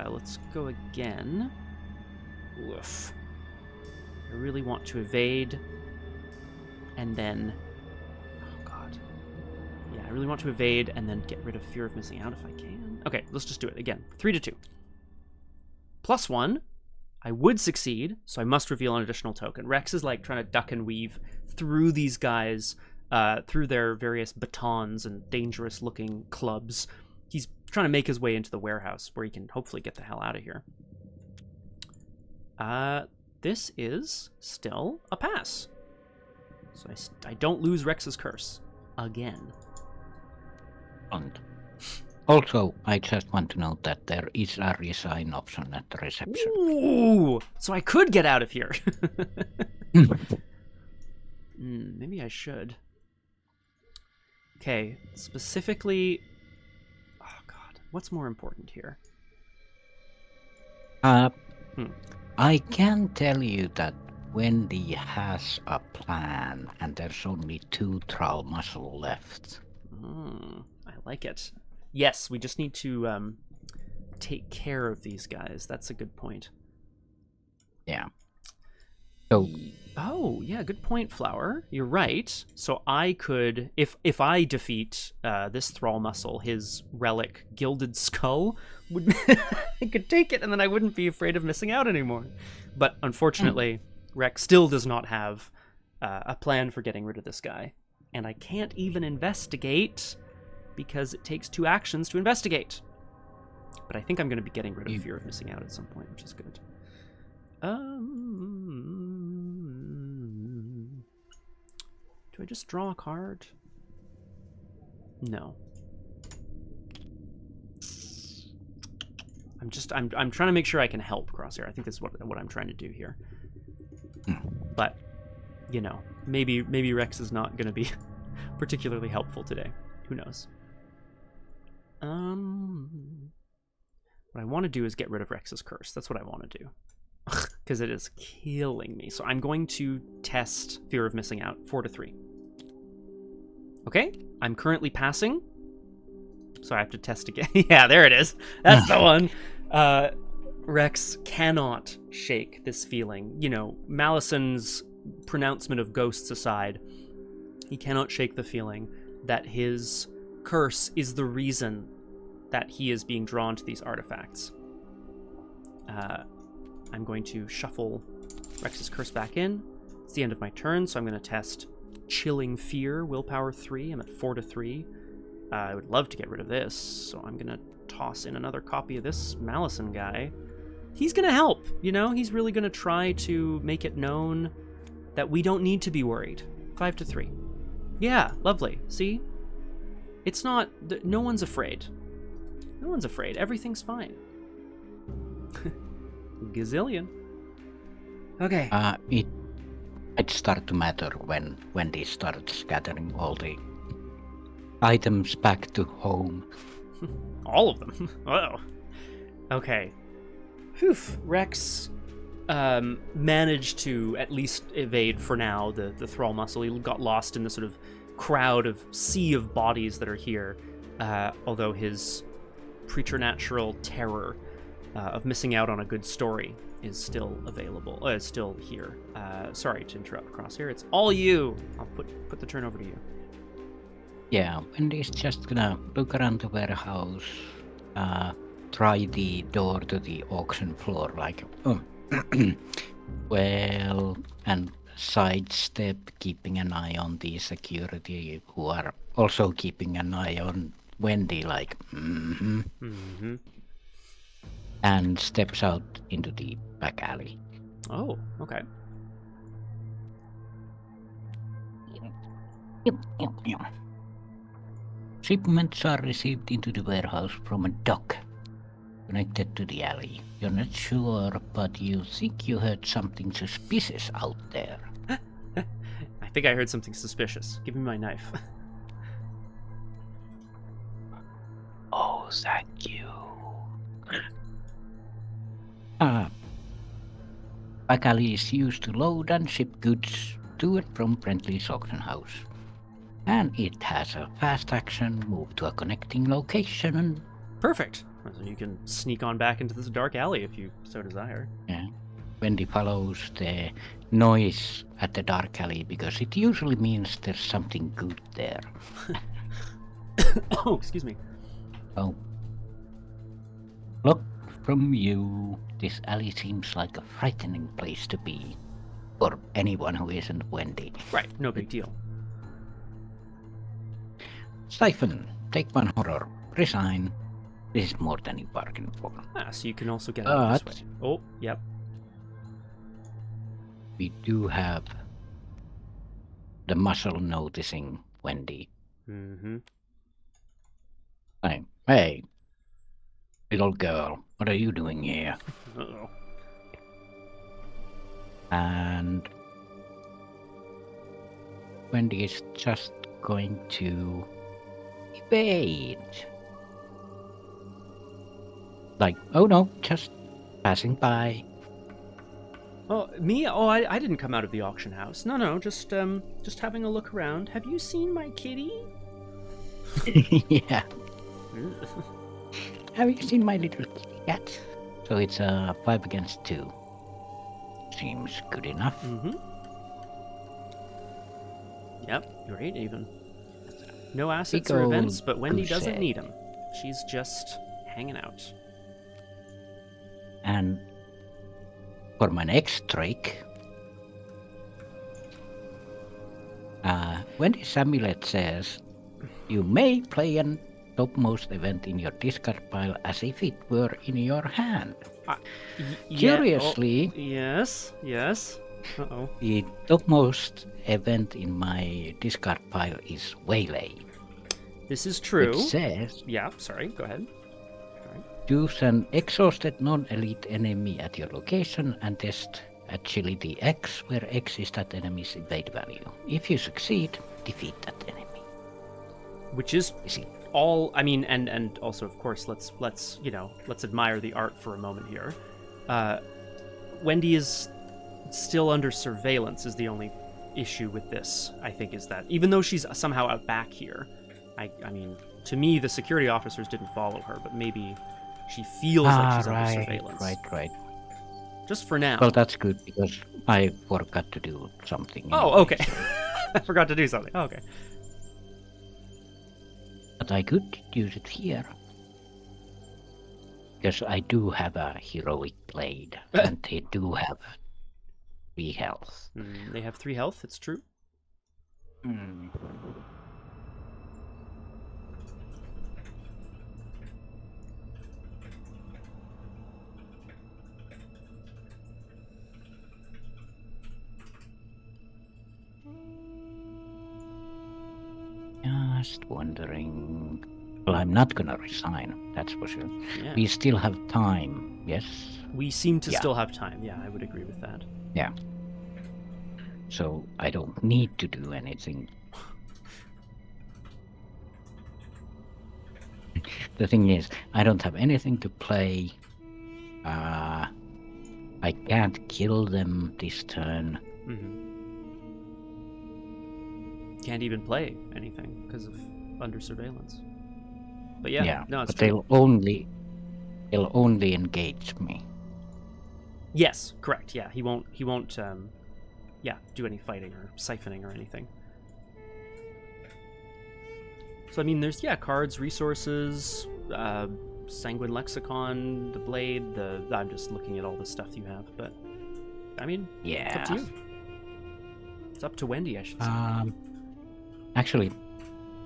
Let's go again. Woof. I really want to evade, and then... Yeah, I really want to evade and then get rid of fear of missing out if I can. Okay, let's just do it again. 3-2. +1. I would succeed, so I must reveal an additional token. Rex is like trying to duck and weave through these guys, through their various batons and dangerous looking clubs. He's trying to make his way into the warehouse where he can hopefully get the hell out of here. This is still a pass. So I don't lose Rex's curse again. And also, I just want to note that there is a resign option at the reception. Ooh! So I could get out of here. Maybe I should. Okay, specifically... Oh, God. What's more important here? I can tell you that Wendy has a plan, and there's only 2 Troll muscle left. I like it. Yes, we just need to take care of these guys. That's a good point. Yeah. So, Oh, yeah, good point, Flower. You're right. So I could, if I defeat this thrall muscle, his relic gilded skull would I could take it, and then I wouldn't be afraid of missing out anymore. But unfortunately, Rex still does not have a plan for getting rid of this guy, and I can't even investigate because it takes 2 actions to investigate. But I think I'm going to be getting rid of fear of missing out at some point, which is good. Do I just draw a card? No. I'm trying to make sure I can help Crosshair. I think that's what I'm trying to do here. But, you know, maybe Rex is not going to be particularly helpful today. Who knows? What I want to do is get rid of Rex's curse. That's what I want to do. Because it is killing me. So I'm going to test fear of missing out. 4 to 3. Okay, I'm currently passing. So I have to test again. Yeah, there it is. That's the one. Rex cannot shake this feeling. You know, Malison's pronouncement of ghosts aside, he cannot shake the feeling that his curse is the reason that he is being drawn to these artifacts. I'm going to shuffle Rex's curse back in. It's the end of my turn, so I'm going to test Chilling Fear, Willpower 3. I'm at 4 to 3. I would love to get rid of this, so I'm going to toss in another copy of this Malison guy. He's going to help, you know? He's really going to try to make it known that we don't need to be worried. 5 to 3. Yeah, lovely. See? It's not... No one's afraid. No one's afraid. Everything's fine. Gazillion. Okay. It start to matter when Wendy starts gathering all the items back to home. All of them? Oh. Okay. Whew. Rex managed to at least evade for now the thrall muscle. He got lost in the sort of sea of bodies that are here, although his preternatural terror of missing out on a good story is still available. Is still here. Sorry to interrupt, Crosshair. It's all you. I'll put the turn over to you. Yeah, Wendy's just gonna look around the warehouse, try the door to the auction floor, like, well, and sidestep, keeping an eye on the security who are also keeping an eye on Wendy, like, and steps out into the back alley. Oh, okay. Shipments are received into the warehouse from a dock connected to the alley. You're not sure, but you think you heard something suspicious out there. I think I heard something suspicious. Give me my knife. Oh, thank you. Back alley is used to load and ship goods to and from Brently's auction house. And it has a fast action, move to a connecting location. Perfect. So you can sneak on back into this dark alley if you so desire. Yeah. Wendy follows the noise at the dark alley because it usually means there's something good there. Oh, excuse me. Oh. Look, from you, this alley seems like a frightening place to be. For anyone who isn't Wendy. Right, no big deal. Siphon, take 1 horror, resign. This is more than you bargained for. So you can also get out this way. Oh, yep. We do have the muscle noticing Wendy. Mm-hmm. Hey, little girl, what are you doing here? Uh-oh. And Wendy is just going to evade. Like, oh no, just passing by. Oh, me? Oh, I didn't come out of the auction house. No, just having a look around. Have you seen my kitty? Yeah. Have you seen my little kitty cat? So it's 5 against 2. seems good enough. Mm-hmm. Yep, great even. No assets or events, but Wendy doesn't need them. She's just hanging out. And for my next trick, Wendy's amulet says, you may play an topmost event in your discard pile as if it were in your hand. Curiously, yes. Uh-oh. the topmost event in my discard pile is Waylay. This is true. It says, yeah, sorry, go ahead. Choose an exhausted non-elite enemy at your location and test agility X, where X is that enemy's evade value. If you succeed, defeat that enemy. Which is all, I mean, and also, of course, let's admire the art for a moment here. Wendy is still under surveillance is the only issue with this, I think, is that even though she's somehow out back here, I mean, to me, the security officers didn't follow her, but maybe she feels like she's under surveillance. Right. Just for now. Well, that's good, because I forgot to do something. Oh, okay. I forgot to do something. Oh, okay. But I could use it here. Because I do have a heroic blade, and they do have 3 health. They have 3 health, it's true. Just wondering. Well, I'm not gonna resign, that's for sure. Yeah. We still have time, yes? We seem to still have time, yeah, I would agree with that. Yeah. So I don't need to do anything. The thing is, I don't have anything to play. I can't kill them this turn. Can't even play anything because of under surveillance. But no, it's but true. they'll only engage me. Yes, correct. Yeah, he won't do any fighting or siphoning or anything. So I mean, there's cards, resources, Sanguine Lexicon, the blade. I'm just looking at all the stuff you have, but I mean, it's up to you. It's up to Wendy, I should say. Actually,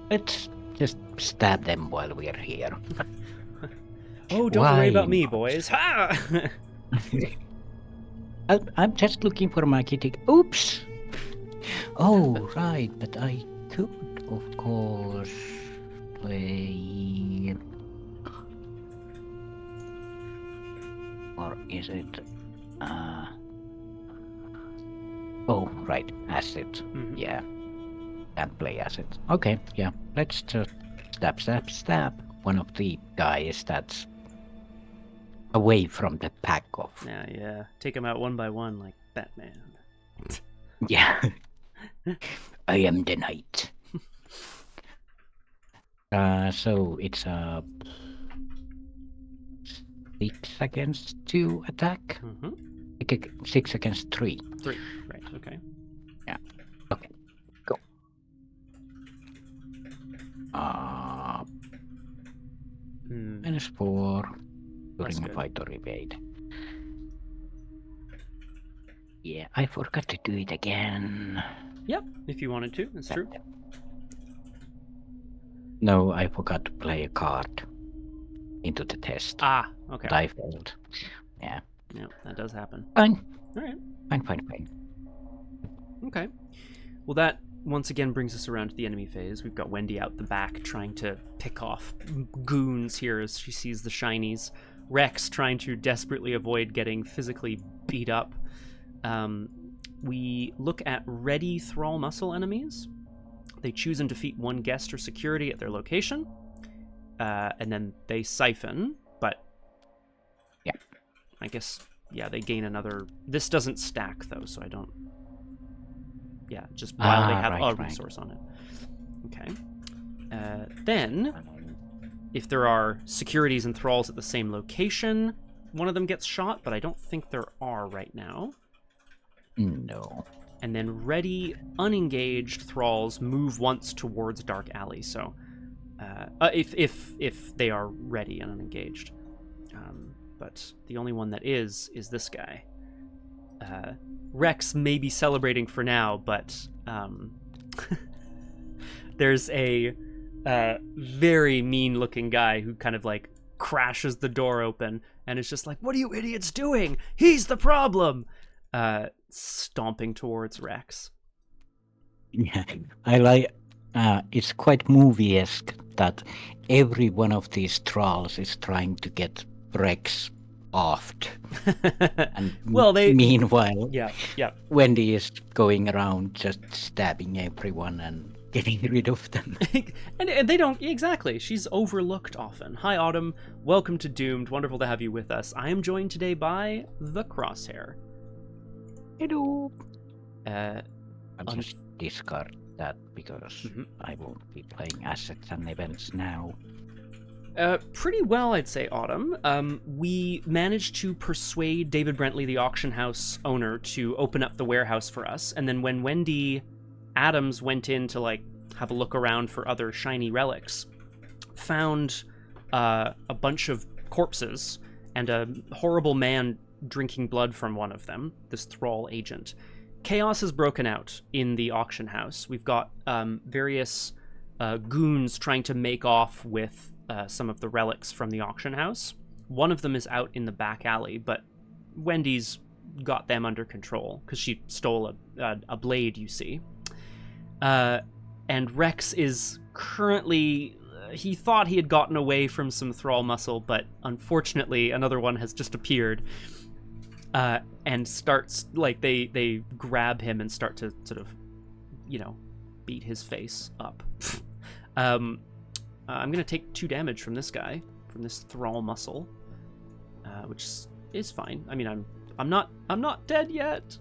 let's just stab them while we're here. Oh, don't worry about me, boys. Ha! I'm just looking for my kitty. Oops! Oh, right, but I could, of course, play... Or is it... Oh, right, asset. Yeah. Can't play assets. Okay, yeah. Let's just stab one of the guys that's away from the pack of. Yeah. Take them out one by one like Batman. Yeah. I am the knight. So it's a 6 against 2 attack. 6 against 3. 3, right, okay. Yeah. Okay. Go. -4 during fight or evade. Yeah, I forgot to do it again. Yep, if you wanted to, that's true. No, I forgot to play a card into the test. Ah, okay. But I failed. Yeah. Yeah, that does happen. Fine. All right. Fine. Okay. Well, that once again brings us around to the enemy phase. We've got Wendy out the back trying to pick off goons here as she sees the shinies. Rex trying to desperately avoid getting physically beat up. We look at ready thrall muscle enemies. They choose and defeat one guest or security at their location. And then they siphon, but yeah, I guess, they gain another. This doesn't stack though, so I don't. Yeah, just while they have a resource on it. Okay. Then, if there are securities and thralls at the same location, one of them gets shot, but I don't think there are right now. No. And then ready, unengaged thralls move once towards Dark Alley. So, if they are ready and unengaged, but the only one that is this guy. Rex may be celebrating for now, but there's a very mean-looking guy who kind of like crashes the door open and is just like, "What are you idiots doing? He's the problem!" Stomping towards Rex. Yeah, I like. It's quite movie-esque that every one of these trolls is trying to get Rex offed. And well, meanwhile, yeah. Wendy is going around just stabbing everyone and getting rid of them. and they don't exactly. She's overlooked often. Hi, Autumn. Welcome to Doomed. Wonderful to have you with us. I am joined today by the Crosshair. Hello. I'll just discard that because I won't be playing assets and events now. Pretty well, I'd say, Autumn. We managed to persuade David Brentley, the auction house owner, to open up the warehouse for us. And then when Wendy Adams went in to like have a look around for other shiny relics, found a bunch of corpses and a horrible man drinking blood from one of them, this thrall agent. Chaos has broken out in the auction house. We've got various goons trying to make off with some of the relics from the auction house. One of them is out in the back alley, but Wendy's got them under control because she stole a blade, you see. And Rex is currently... he thought he had gotten away from some thrall muscle, but unfortunately another one has just appeared. And starts, like, they grab him and start to sort of, beat his face up. I'm gonna take 2 damage from this guy, from this thrall muscle, which is fine. I mean, I'm not dead yet.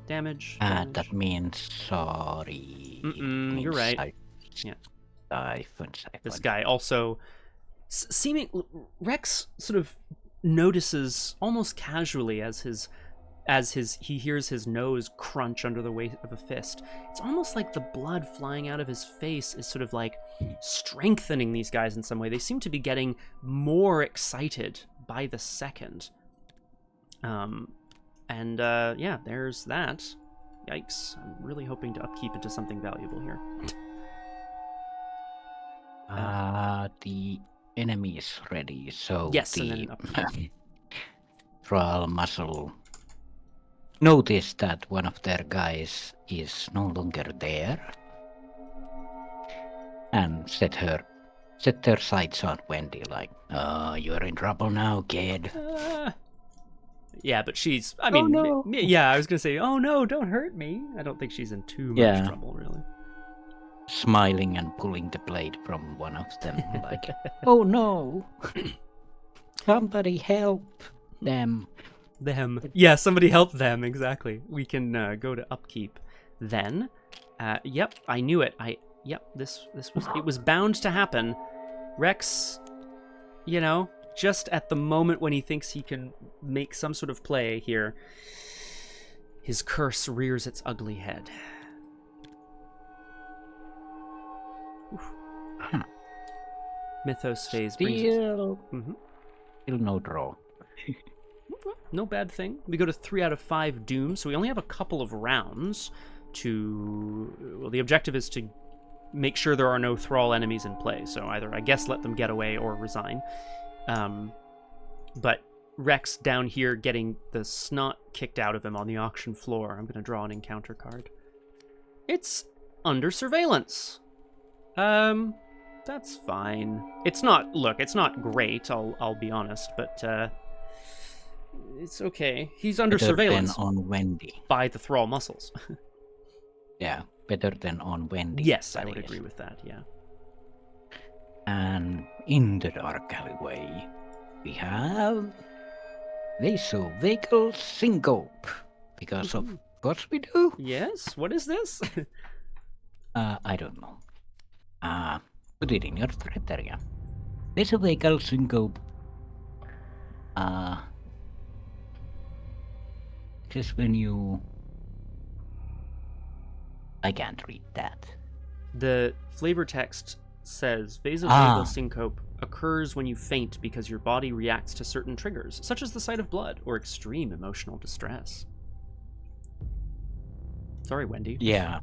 Damage. That means sorry. You're right. Yeah. Siphon. This guy also Rex sort of notices almost casually as he hears his nose crunch under the weight of a fist. It's almost like the blood flying out of his face is sort of like strengthening these guys in some way. They seem to be getting more excited by the second. Yeah, there's that. Yikes. I'm really hoping to upkeep into something valuable here. The enemy is ready, so yes, the thrall muscle noticed that one of their guys is no longer there and set their sights on Wendy like, you're in trouble now, kid. Yeah, but she's, I mean, no. Yeah, I was gonna say, oh no, don't hurt me. I don't think she's in too much trouble, really. Smiling and pulling the blade from one of them, like, oh no, somebody help them. Yeah, somebody help them, exactly. We can go to upkeep then. Yep, I knew it. It was bound to happen. Rex, just at the moment when he thinks he can make some sort of play here, his curse rears its ugly head. Mythos phase brings Still no draw. No bad thing. We go to 3 out of 5 doom, so we only have a couple of rounds to... Well, the objective is to make sure there are no thrall enemies in play, so either, I guess, let them get away or resign. But Rex down here getting the snot kicked out of him on the auction floor. I'm going to draw an encounter card. It's under surveillance. That's fine. It's not great, I'll be honest, but it's okay. He's under surveillance than on Wendy. By the thrall muscles. Yeah, better than on Wendy. Yes, I would agree with that, yeah. And in the dark alleyway, we have Vasovagal Syncope. Because of what we do? Yes, what is this? I don't know. Put it in your thread area. Vasovagal Syncope Just when you... I can't read that. The flavor text says vasovagal syncope occurs when you faint because your body reacts to certain triggers, such as the sight of blood or extreme emotional distress. Sorry, Wendy. Yeah.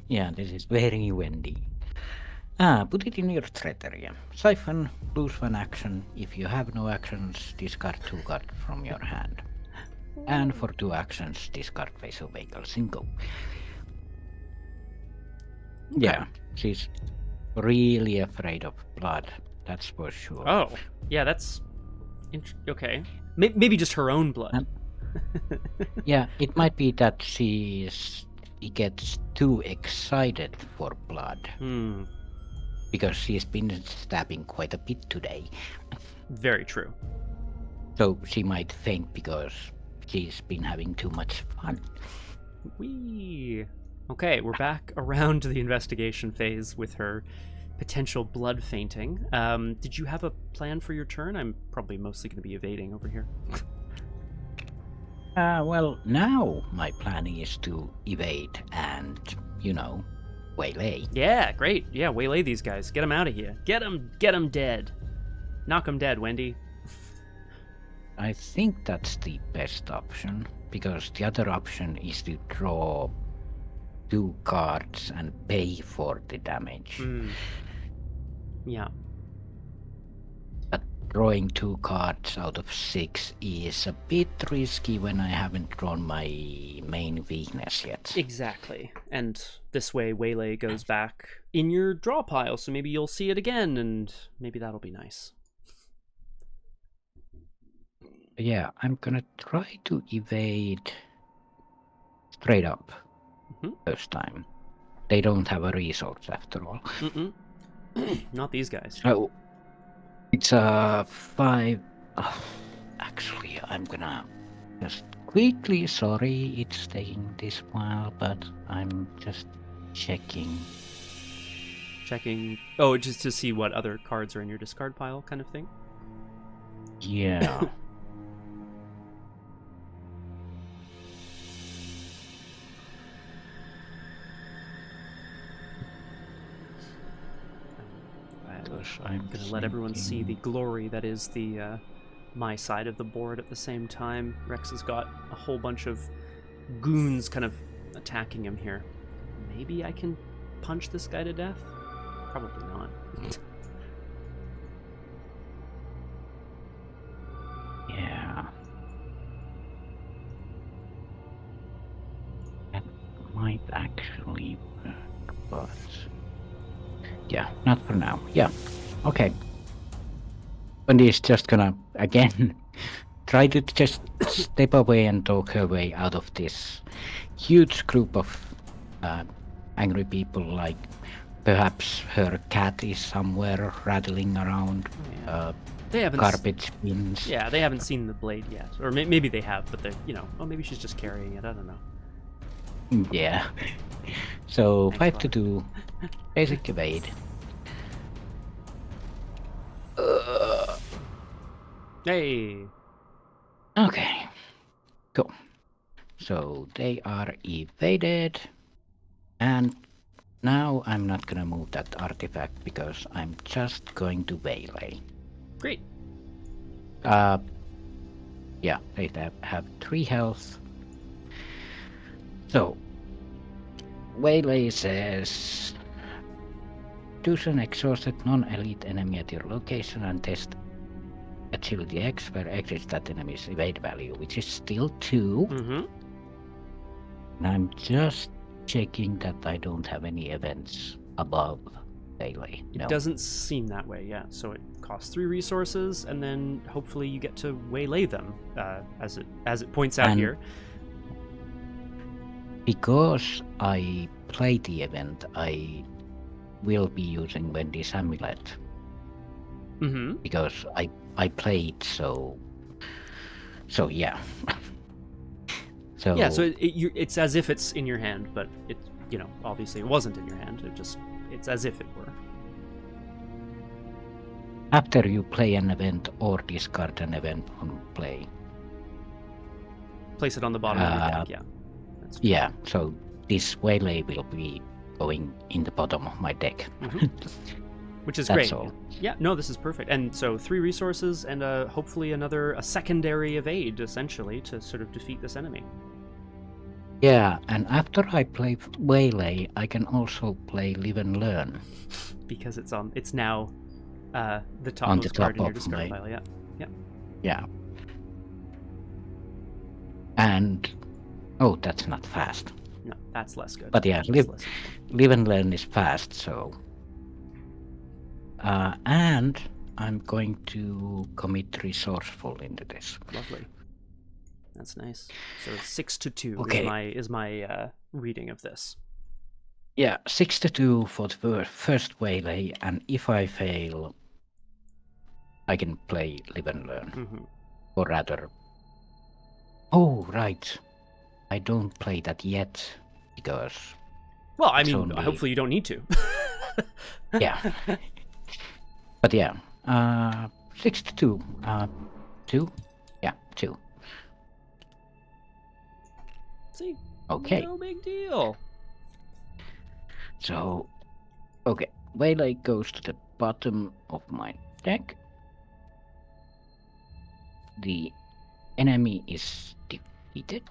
Yeah, this is very Wendy. Put it in your threat area. Siphon, lose 1 action. If you have no actions, discard 2 cards from your hand. And for 2 actions, discard vasovagal syncope. Okay. Yeah, she's really afraid of blood. That's for sure. Oh, yeah, that's... okay. Maybe just her own blood. Yeah, it might be that she gets too excited for blood. Because she's been stabbing quite a bit today. Very true. So she might faint because she's been having too much fun. Whee! Okay, we're back around to the investigation phase with her potential blood fainting. Did you have a plan for your turn? I'm probably mostly going to be evading over here. Well, now my plan is to evade and, waylay. Yeah, great. Yeah, waylay these guys. Get them out of here. Get them dead. Knock them dead, Wendy. I think that's the best option, because the other option is to draw 2 cards and pay for the damage. Yeah. But drawing 2 cards out of 6 is a bit risky when I haven't drawn my main weakness yet. Exactly. And this way, waylay goes back in your draw pile, so maybe you'll see it again, and maybe that'll be nice. Yeah, I'm gonna try to evade straight up first time. They don't have a resource after all. Not these guys. So it's a 5. Actually, I'm gonna just quickly. Sorry, it's taking this while, but I'm just checking. Oh, just to see what other cards are in your discard pile, kind of thing. Yeah. I'm going to let everyone see the glory that is the my side of the board at the same time. Rex has got a whole bunch of goons kind of attacking him here. Maybe I can punch this guy to death? Probably not. Yeah. That might actually work, but... yeah, not for now. Yeah, okay. Wendy is just gonna, again, try to just step away and talk her way out of this huge group of angry people, like perhaps her cat is somewhere rattling around they haven't garbage bins. Yeah, they haven't seen the blade yet. Or maybe they have, but they're, maybe she's just carrying it. I don't know. Yeah. So 5 to 2, basic evade. Hey. Okay. Cool. So they are evaded, and now I'm not gonna move that artifact because I'm just going to waylay. Great. Yeah, they have 3 health. So waylay says choose an exhausted non-elite enemy at your location and test agility X, where X is that enemy's evade value, which is still 2. And I'm just checking that I don't have any events above waylay. No. It doesn't seem that way, yeah. So it costs 3 resources, and then hopefully you get to waylay them, as it points out here. Because I play the event, I will be using Wendy's amulet. Because I played, so yeah. So yeah, so it's as if it's in your hand, but it, obviously it wasn't in your hand. It's as if it were. After you play an event or discard an event on play, Place it on the bottom of your deck, yeah. That's true. Yeah, so this waylay will be going in the bottom of my deck. Which is That's great. all. Yeah, no, this is perfect. And so 3 resources and hopefully a secondary evade, essentially, to sort of defeat this enemy. Yeah, and after I play waylay, I can also play live and learn. Because it's now the topmost On the card top in your of discard my- pile, yeah. Yeah. And that's not fast. No, that's less good. But yeah, That's less good. live and learn is fast, so. And I'm going to commit resourceful into this. Lovely. That's nice. So 6-2 Okay. is my reading of this. Yeah, 6-2 for the first waylay, and if I fail, I can play live and learn. Mm-hmm. Or rather. Oh, right. I don't play that yet because. Well, I It's mean, only- hopefully you don't need to. Yeah. But yeah, 6-2. 2? Yeah, 2. See? Okay. No big deal. So, okay. Waylay goes to the bottom of my deck. The enemy is defeated.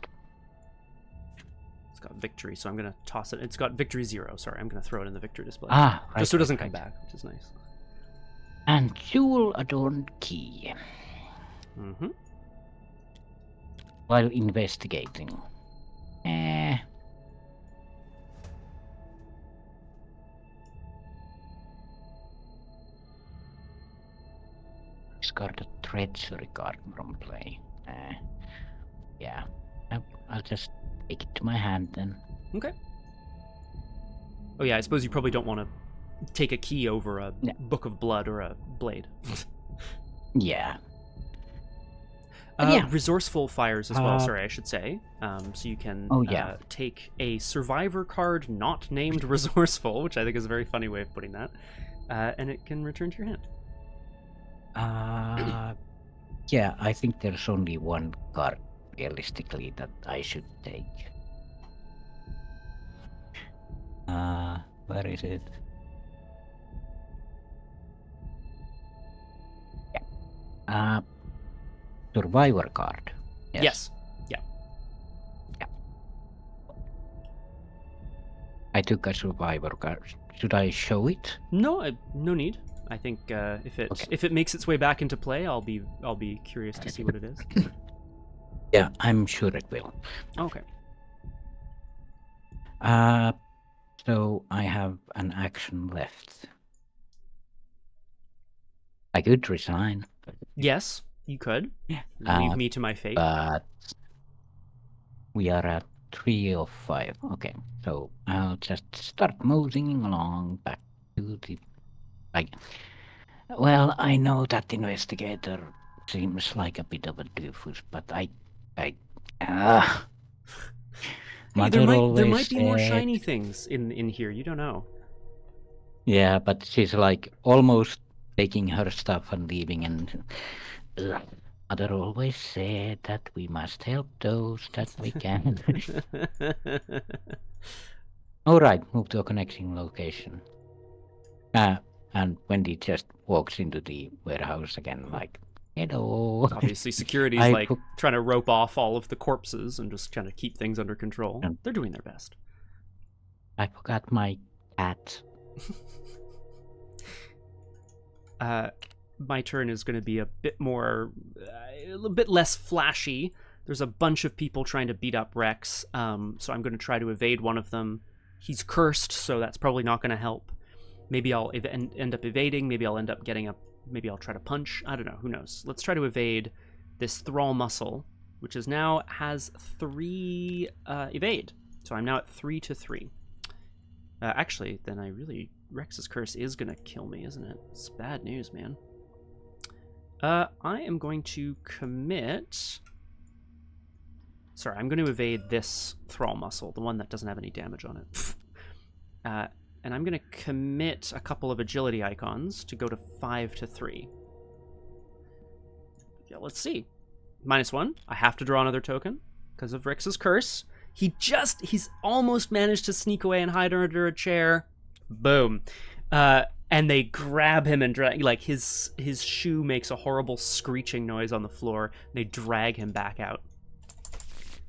It's got victory, so I'm going to toss it. It's got victory 0. Sorry, I'm going to throw it in the victory display. Right. Just so it doesn't come right. back, which is nice. And jewel adorned key. Mm-hmm. While investigating. Discard a treachery card from play. Yeah. I'll just take it to my hand then. Okay. Oh yeah, I suppose you probably don't want to take a key over a Yeah. book of blood or a blade. Yeah. Yeah. Resourceful fires as well, sorry, I should say. So you can take a survivor card not named resourceful, which I think is a very funny way of putting that, and it can return to your hand. Yeah, I think there's only one card realistically that I should take. Where is it? Yeah. Survivor card. Yes. I took a survivor card. Should I show it? No, no need. I think if it makes its way back into play, I'll be curious to see what it is. Yeah, I'm sure it will. Okay. So I have an action left. I could resign. Yes, you could. Yeah. Leave me to my fate. But we are at 3 of 5. Okay, so I'll just start moving along back to the. Well, I know that investigator seems like a bit of a doofus, but Hey, there might be more shiny things in here. You don't know. Yeah, but she's like almost taking her stuff and leaving, and Mother always said that we must help those that we can. All right, move to a connecting location. And Wendy just walks into the warehouse again, like, hello. Obviously, security's like trying to rope off all of the corpses and just trying to keep things under control. They're doing their best. I forgot my cat. My turn is going to be a bit more, a bit less flashy. There's a bunch of people trying to beat up Rex, so I'm going to try to evade one of them. He's cursed, so that's probably not going to help. Maybe I'll end up evading. Maybe I'll end up getting maybe I'll try to punch. I don't know. Who knows? Let's try to evade this Thrall Muscle, which is now has 3 evade. So I'm now at 3-3. Actually, then Rex's curse is going to kill me, isn't it? It's bad news, man. I am going to commit... Sorry, I'm going to evade this Thrall Muscle, the one that doesn't have any damage on it. And I'm going to commit a couple of agility icons to go to 5-3. Yeah, let's see. -1, I have to draw another token. because of Rex's curse. He's almost managed to sneak away and hide under a chair. Boom. And they grab him and drag, like his shoe makes a horrible screeching noise on the floor. They drag him back out.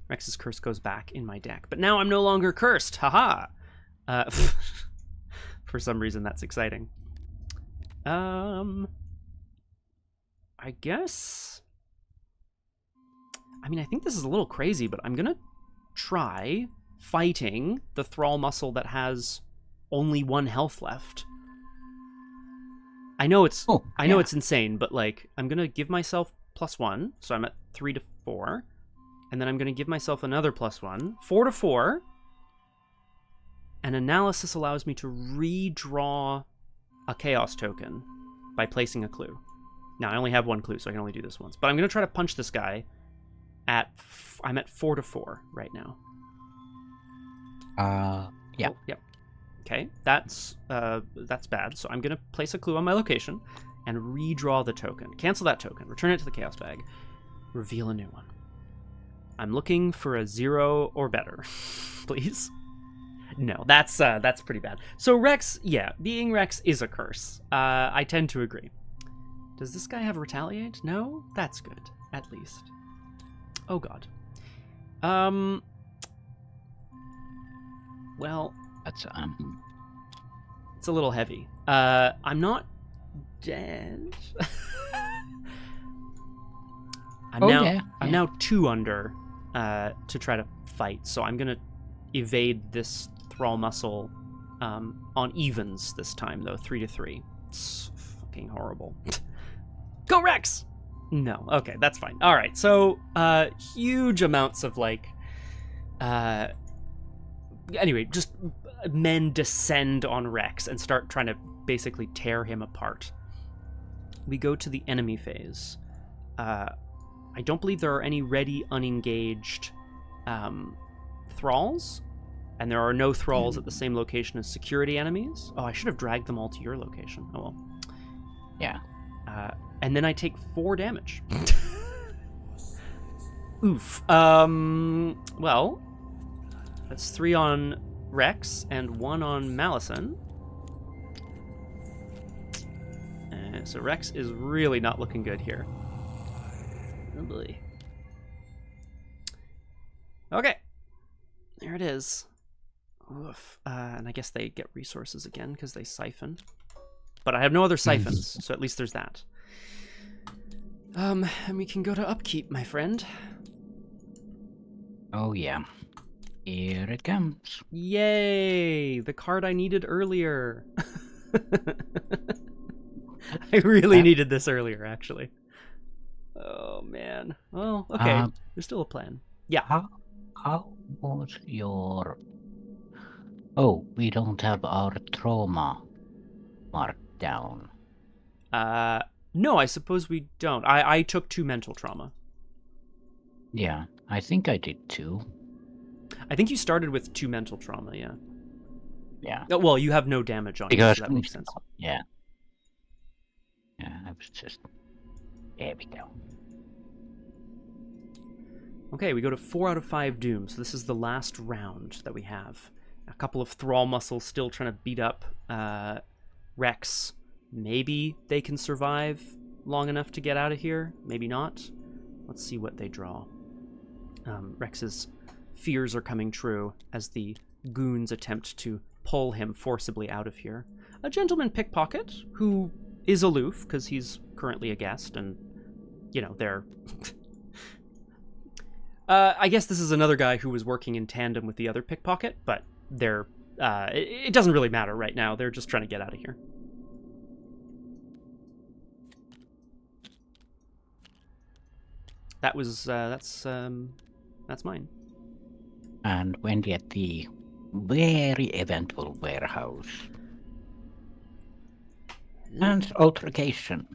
Rex's curse goes back in my deck. But now I'm no longer cursed. Haha. For some reason that's exciting. I guess... I mean, I think this is a little crazy, but I'm gonna try fighting the thrall muscle that has only 1 health left. I know it's it's insane, but like I'm gonna give myself +1, so I'm at 3 to 4, and then I'm gonna give myself another +1, 4 to 4. And analysis allows me to redraw a chaos token by placing a clue. Now I only have 1 clue, so I can only do this once. But I'm gonna try to punch this guy. I'm at 4 to 4 right now. Yeah. Oh, yep. Okay, that's bad. So I'm gonna place a clue on my location and redraw the token. Cancel that token. Return it to the chaos bag. Reveal a new one. I'm looking for a 0 or better, please. No, that's pretty bad. So Rex, yeah, being Rex is a curse. I tend to agree. Does this guy have retaliate? No, that's good, at least. Oh god. Well, That's it's a little heavy. I'm not dead. I'm now 2 under to try to fight, so I'm gonna evade this thrall muscle on evens this time though. 3 to 3. It's fucking horrible. Go Rex! No, okay, that's fine. All right, so huge amounts of like anyway, just men descend on Rex and start trying to basically tear him apart. We go to the enemy phase. I don't believe there are any ready unengaged thralls, and there are no thralls at the same location as security enemies. Oh, I should have dragged them all to your location. Oh well. Yeah. And then I take 4 damage. Oof. Well, that's 3 on Rex and 1 on Malison. So Rex is really not looking good here. Oh boy. Okay. There it is. Oof. And I guess they get resources again because they siphon. But I have no other siphons, so at least there's that. And we can go to upkeep, my friend. Oh yeah. Here it comes. Yay! The card I needed earlier. I really needed this earlier, actually. Oh man. Well, okay. There's still a plan. Yeah. How was your... Oh, we don't have our trauma marked down. No, I suppose we don't. I took 2 mental trauma. Yeah, I think I did too. I think you started with 2 mental trauma, yeah. Yeah. Oh, well, you have no damage on you, so that makes sense. Yeah. Yeah, I was just... There we go. Okay, we go to 4 out of 5 doom, so this is the last round that we have. A couple of thrall muscles still trying to beat up Rex. Maybe they can survive long enough to get out of here. Maybe not. Let's see what they draw. Rex's fears are coming true as the goons attempt to pull him forcibly out of here. A gentleman pickpocket who is aloof because he's currently a guest and, you know, they're... I guess this is another guy who was working in tandem with the other pickpocket, but they're... it doesn't really matter right now. They're just trying to get out of here. That was, that's mine. And Wendy at the very eventful warehouse. And altercation.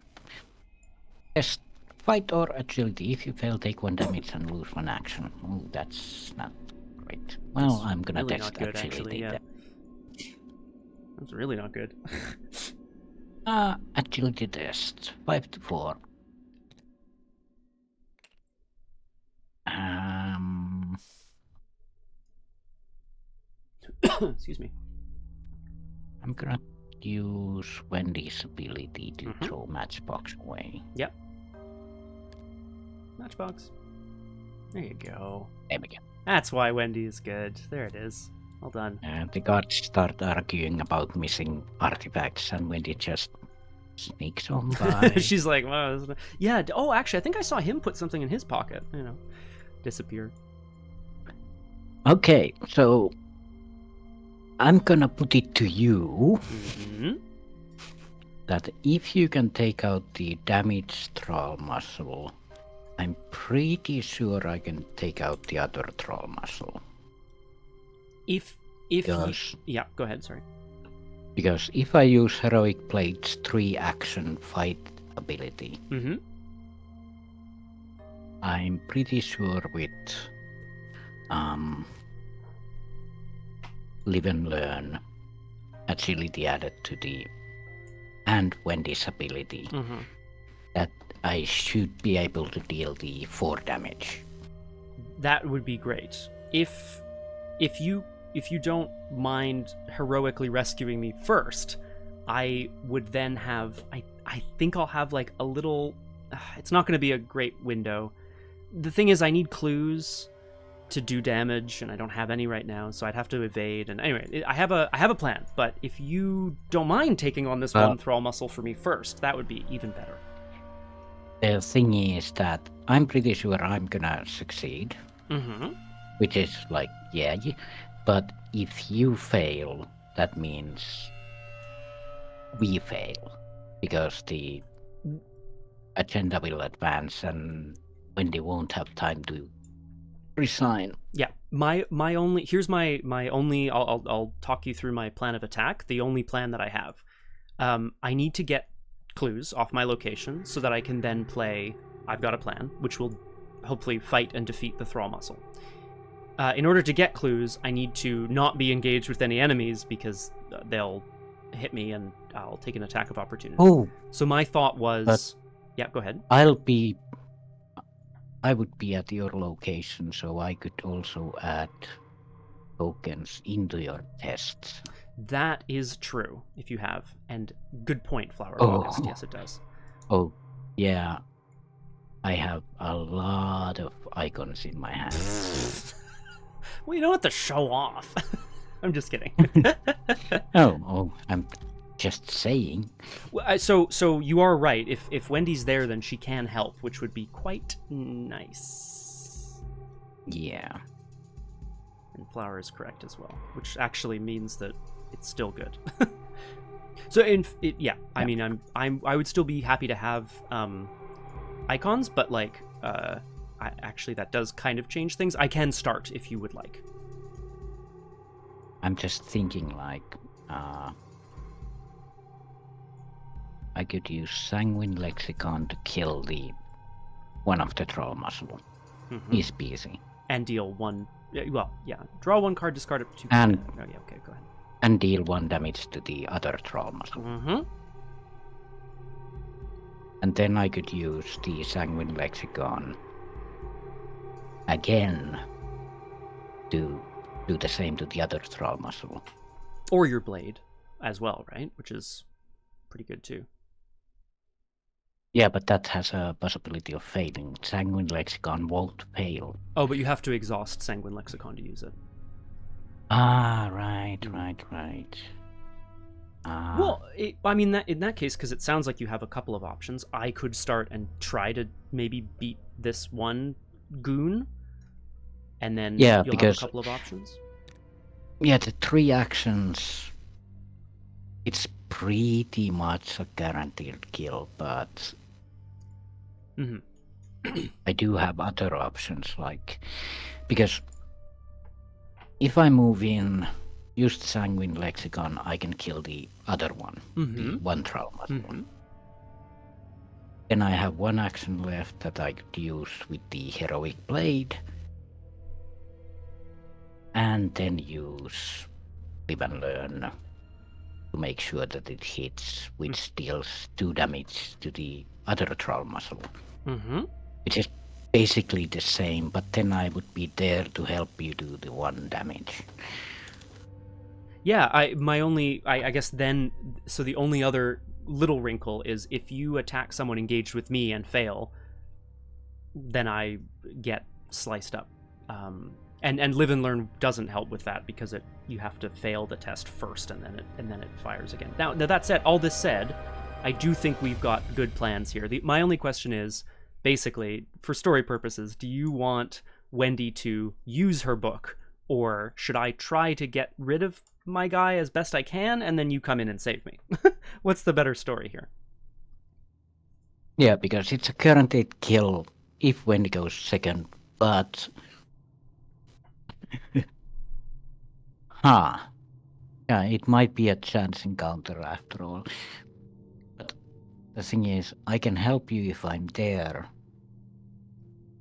Yes, fight or agility. If you fail, take 1 damage and lose 1 action. Oh, that's not great. Well, I'm gonna really test not good, agility. actually, yeah. That's really not good. Agility test. 5 to 4. Excuse me. I'm gonna use Wendy's ability to Mhm. throw Matchbox away. Yep. Matchbox. There you go. There we go. That's why Wendy is good. There it is. Well done. And the gods start arguing about missing artifacts, and Wendy just sneaks on by. She's like, wow. Yeah. Oh, actually, I think I saw him put something in his pocket. Disappear. Okay, so I'm gonna put it to you Mm-hmm. that if you can take out the damaged troll muscle, I'm pretty sure I can take out the other troll muscle. If Because- yeah, go ahead. Sorry. Because if I use Heroic Blade's 3-action fight ability, Mm-hmm. I'm pretty sure with Live and Learn agility added to the and Wendy's ability Mm-hmm. that I should be able to deal the 4 damage. That would be great. If you don't mind heroically rescuing me first, I would then have I think I'll have like a little it's not going to be a great window. The thing is I need clues to do damage and I don't have any right now, so I'd have to evade, and anyway, I have a plan, but if you don't mind taking on this one thrall muscle for me first, that would be even better. The thing is that I'm pretty sure I'm gonna succeed, Mm-hmm. which is like, yeah, but if you fail, that means we fail, because the agenda will advance and Wendy won't have time to resign. Yeah, my only here's my only I'll talk you through my plan of attack. The only plan that I have, I need to get clues off my location so that I can then play I've got a plan, which will hopefully fight and defeat the thrall muscle. In order to get clues, I need to not be engaged with any enemies because they'll hit me and I'll take an attack of opportunity. Oh, So my thought was, yeah, go ahead. I would be at your location, so I could also add tokens into your tests. That is true if you have, and good point, Flower Oh. August. Yes, it does. Oh, yeah. I have a lot of icons in my hand. Well, you don't have to show off. I'm just kidding. Oh, I'm just saying. Well, so you are right. If Wendy's there, then she can help, which would be quite nice. Yeah. And Flower is correct as well, which actually means that it's still good. So I mean, I would still be happy to have icons, but like actually that does kind of change things. I can start if you would like. I'm just thinking like I could use Sanguine Lexicon to kill the one of the troll muscle. Mhm. He's busy. And deal one. Well, yeah. Draw one card, discard up to 2. And- oh yeah, okay, go ahead. And deal 1 damage to the other troll muscle. Mm-hmm. And then I could use the Sanguine Lexicon again to do the same to the other troll muscle. Or your blade as well, right? Which is pretty good too. Yeah, but that has a possibility of failing. Sanguine Lexicon won't fail. Oh, but you have to exhaust Sanguine Lexicon to use it. Ah, right. Well, I mean, in that case, because it sounds like you have a couple of options, I could start and try to maybe beat this one goon, and then Yeah, you'll because- have a couple of options. Yeah, the 3 actions, it's pretty much a guaranteed kill, but Mhm. I do have other options, like, because if I move in, use the Sanguine Lexicon, I can kill the other one, the Mhm. one troll muscle. Mhm. Then I have 1 action left that I could use with the Heroic Blade, and then use Live and Learn to make sure that it hits, which deals 2 damage to the other troll muscle, Mhm. which is basically the same, but then I would be there to help you do the 1 damage. Yeah, I guess then, so the only other little wrinkle is if you attack someone engaged with me and fail, then I get sliced up. And live and learn doesn't help with that because you have to fail the test first and then it fires again. Now that said, all this said, I do think we've got good plans here. My only question is, basically, for story purposes, do you want Wendy to use her book, or should I try to get rid of my guy as best I can and then you come in and save me? What's the better story here? Yeah, because it's a guaranteed kill if Wendy goes second, but yeah, it might be a chance encounter after all. But the thing is, I can help you if I'm there,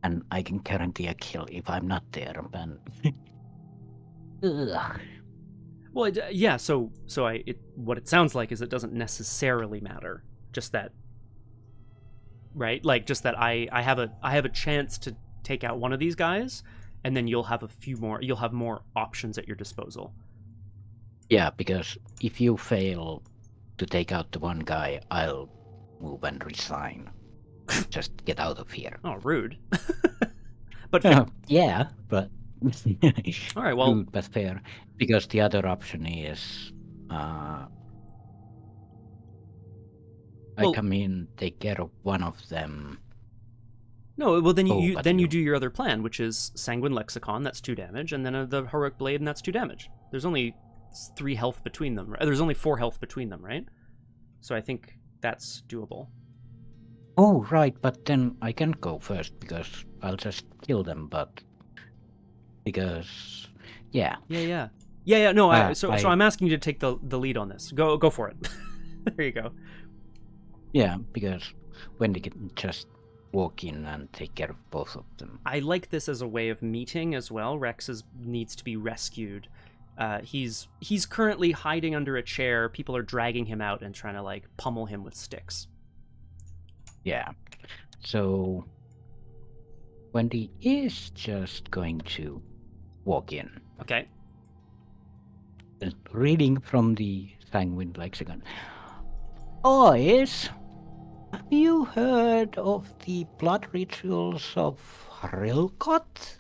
and I can guarantee a kill if I'm not there. And well, yeah. So what it sounds like is it doesn't necessarily matter. Just that, right? Like just that I have a chance to take out one of these guys, and then you'll have you'll have more options at your disposal. Yeah, because if you fail to take out the one guy, I'll move and resign. Just get out of here. Oh, rude. But yeah, but all right, well, rude but fair. Because the other option is I come in, take care of one of them. No, well then you do your other plan, which is Sanguine Lexicon, that's 2 damage, and then the Heroic Blade, and that's 2 damage. There's only 3 health between them. There's only 4 health between them, right? So I think that's doable. Oh, right, but then I can go first because I'll just kill them, but because yeah. No, so I'm asking you to take the lead on this. Go for it. There you go. Yeah, because Wendy can just walk in and take care of both of them. I like this as a way of meeting as well. Rex needs to be rescued. He's currently hiding under a chair. People are dragging him out and trying to like pummel him with sticks. Yeah. So Wendy is just going to walk in. Okay. Reading from the Sanguine Lexicon. Boys, have you heard of the blood rituals of Rilcott?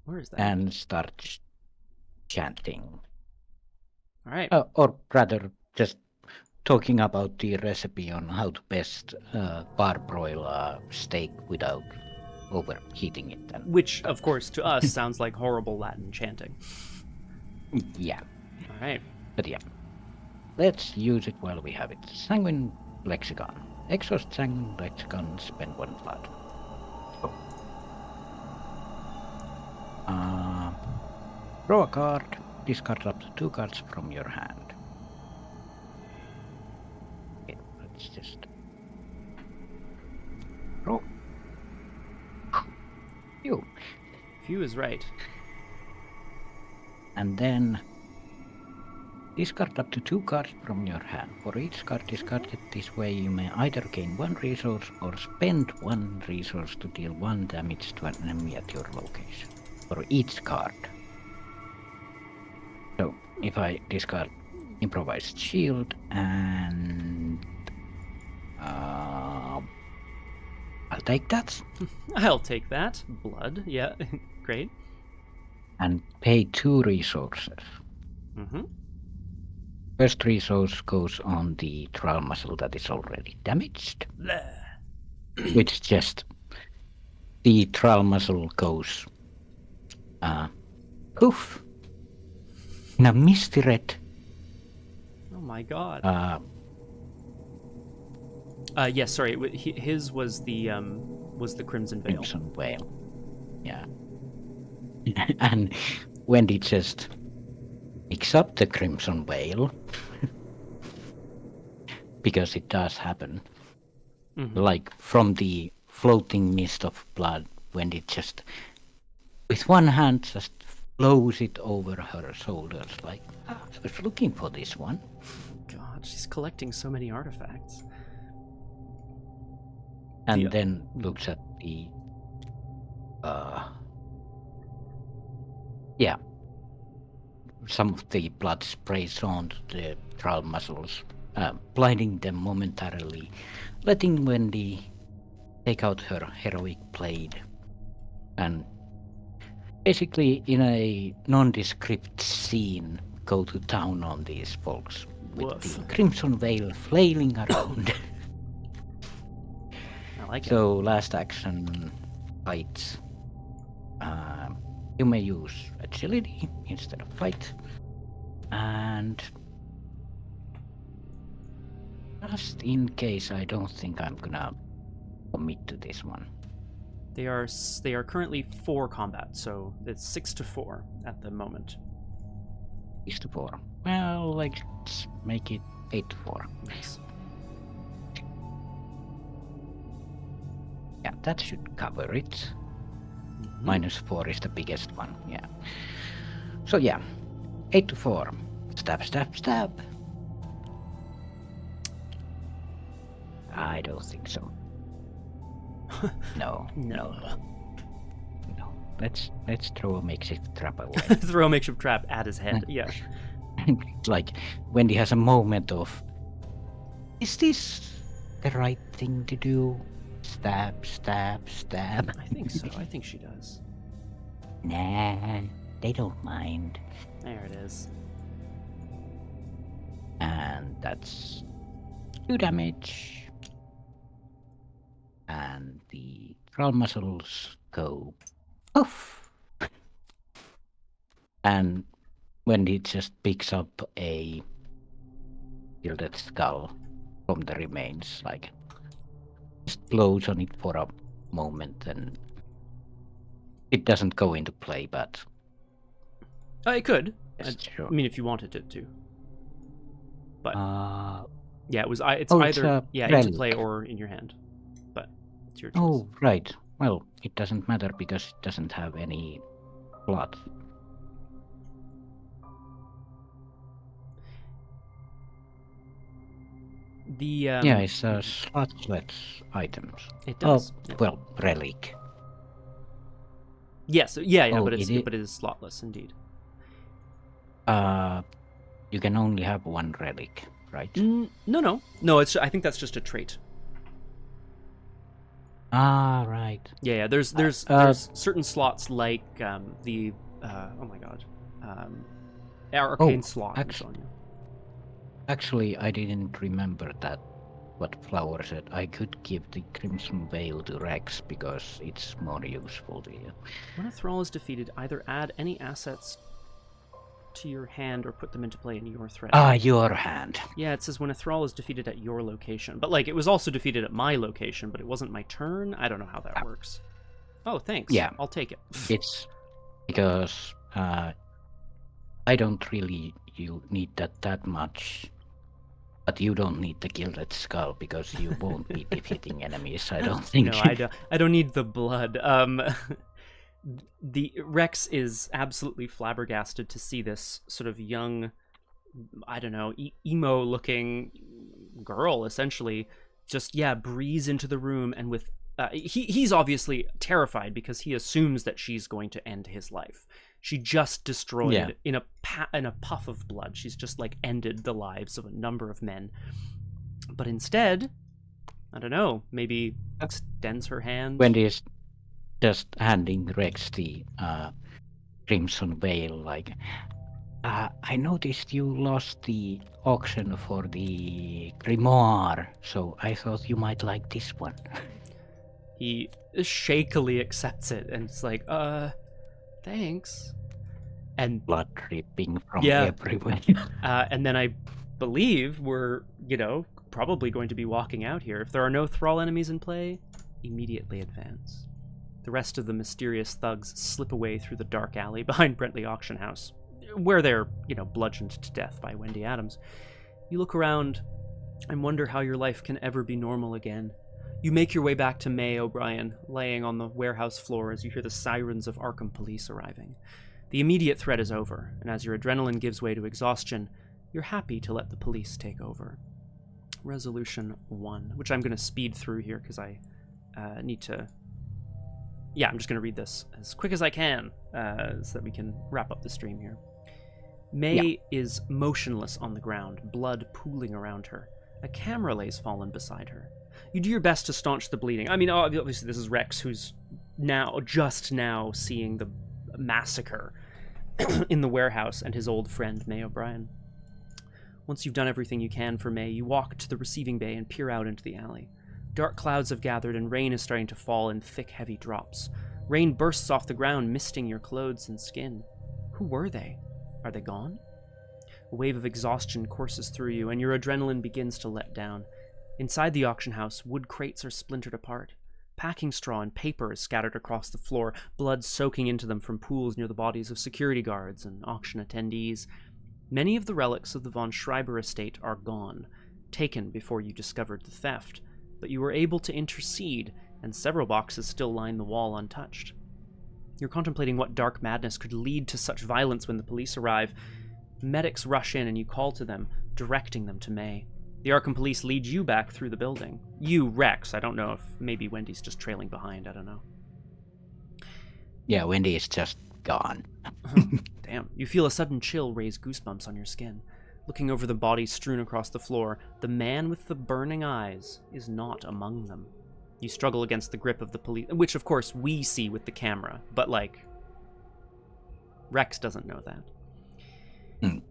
Where is that? And start chanting. All right. Or rather, just talking about the recipe on how to best barbroil a steak without overheating it. Which, of course, to us sounds like horrible Latin chanting. Yeah. All right. But yeah, let's use it while we have it. Sanguine Lexicon. Exhaust Sanguine Lexicon, spend 1 blood. Draw a card, discard up to 2 cards from your hand. Okay, let's just draw. Phew. Few is right. And then discard up to 2 cards from your hand. For each card discarded this way, you may either gain 1 resource or spend 1 resource to deal 1 damage to an enemy at your location. For each card. So, if I discard Improvised Shield and I'll take that. I'll take that. Blood, yeah, great. And pay 2 resources. Mm-hmm. First resource goes on the trial muscle that is already damaged. Which just the trial muscle goes poof in a misty red. Oh my god. Yes, sorry. His was the Crimson Veil. Crimson Veil. Yeah. And Wendy just picks up the Crimson Veil because it does happen. Mm-hmm. Like from the floating mist of blood, Wendy just with one hand just flows it over her shoulders like, I was looking for this one. God, she's collecting so many artifacts. And then looks at the some of the blood sprays onto the thrall muscles, blinding them momentarily, letting Wendy take out her heroic blade and basically, in a nondescript scene, go to town on these folks with Woof. the crimson veil flailing around. I like it. So, last action, fight. You may use agility instead of fight. And just in case, I don't think I'm gonna commit to this one. They are currently 4 combat, so it's 6 to 4 at the moment. 6 to 4. Well, let's make it 8 to 4. Nice. Yeah, that should cover it. Mhm. -4 is the biggest one, yeah. So yeah, 8 to 4. Stab, stab, stab. I don't think so. No. No. Let's throw a makeshift trap away. Throw a makeshift trap at his head. Yeah. Like, Wendy has a moment of, is this the right thing to do? Stab, stab, stab. I think so. I think she does. Nah, they don't mind. There it is. And that's 2 damage. And the thrall muscles go poof. And Wendy just picks up a gilded skull from the remains, like just blows on it for a moment, and it doesn't go into play, but It could. sure. I mean, if you wanted it to. But yeah, it's it's either a into relic. play or in your hand. But it's your choice. Oh, right. Well, it doesn't matter because it doesn't have any blood. The Yeah, it's a slotless items. it does. Yeah. Well, relic. Yes, yeah, Oh, but it is- it is slotless indeed. You can only have one relic, right? No. It's I think that's just a trait. Ah, right. Yeah. There's certain slots like the oh my god, arcane slot and so on. Yeah. Actually, I didn't remember that. What Flower said. I could give the Crimson Veil to Rex because it's more useful to you. When a thrall is defeated, either add any assets to your hand or put them into play in your threat. Your hand. Yeah, it says when a thrall is defeated at your location. But like it was also defeated at my location, but it wasn't my turn. I don't know how that works. Oh, thanks. Yeah. I'll take it. It's because I don't really need that much. But you don't need the Gilded Skull because you won't be defeating enemies, I don't think. No, I don't need the blood. The Rex is absolutely flabbergasted to see this sort of young, I don't know, emo-looking girl, essentially, just breeze into the room, and with he's obviously terrified because he assumes that she's going to end his life. She just destroyed in a puff of blood. She's just like ended the lives of a number of men. But instead, I don't know, maybe extends her hand. Wendy is just handing Rex the Crimson Veil, like, I noticed you lost the auction for the grimoire, so I thought you might like this one. He shakily accepts it, and it's like, thanks. And blood dripping from everywhere. And then I believe we're, probably going to be walking out here. If there are no thrall enemies in play, immediately advance. The rest of the mysterious thugs slip away through the dark alley behind Brentley Auction House, where they're, bludgeoned to death by Wendy Adams. You look around and wonder how your life can ever be normal again. You make your way back to May O'Brien, laying on the warehouse floor as you hear the sirens of Arkham police arriving. The immediate threat is over, and as your adrenaline gives way to exhaustion, you're happy to let the police take over. Resolution 1, which I'm going to speed through here because I need to... Yeah, I'm just going to read this as quick as I can so that we can wrap up the stream here. May is motionless on the ground, blood pooling around her. A camera lays fallen beside her. You do your best to staunch the bleeding. I mean, obviously this is Rex, who's just now seeing the massacre in the warehouse, and his old friend, May O'Brien. Once you've done everything you can for May, you walk to the receiving bay and peer out into the alley. Dark clouds have gathered and rain is starting to fall in thick, heavy drops. Rain bursts off the ground, misting your clothes and skin. Who were they? Are they gone? A wave of exhaustion courses through you, and your adrenaline begins to let down. Inside the auction house, wood crates are splintered apart. Packing straw and paper is scattered across the floor, blood soaking into them from pools near the bodies of security guards and auction attendees. Many of the relics of the von Schreiber estate are gone, taken before you discovered the theft, but you were able to intercede, and several boxes still line the wall untouched. You're contemplating what dark madness could lead to such violence when the police arrive. Medics rush in and you call to them, directing them to May. The Arkham police lead you back through the building. You, Rex. I don't know if maybe Wendy's just trailing behind. I don't know. Yeah, Wendy is just gone. Damn. You feel a sudden chill raise goosebumps on your skin. Looking over the bodies strewn across the floor, the man with the burning eyes is not among them. You struggle against the grip of the police, which of course we see with the camera, but Rex doesn't know that.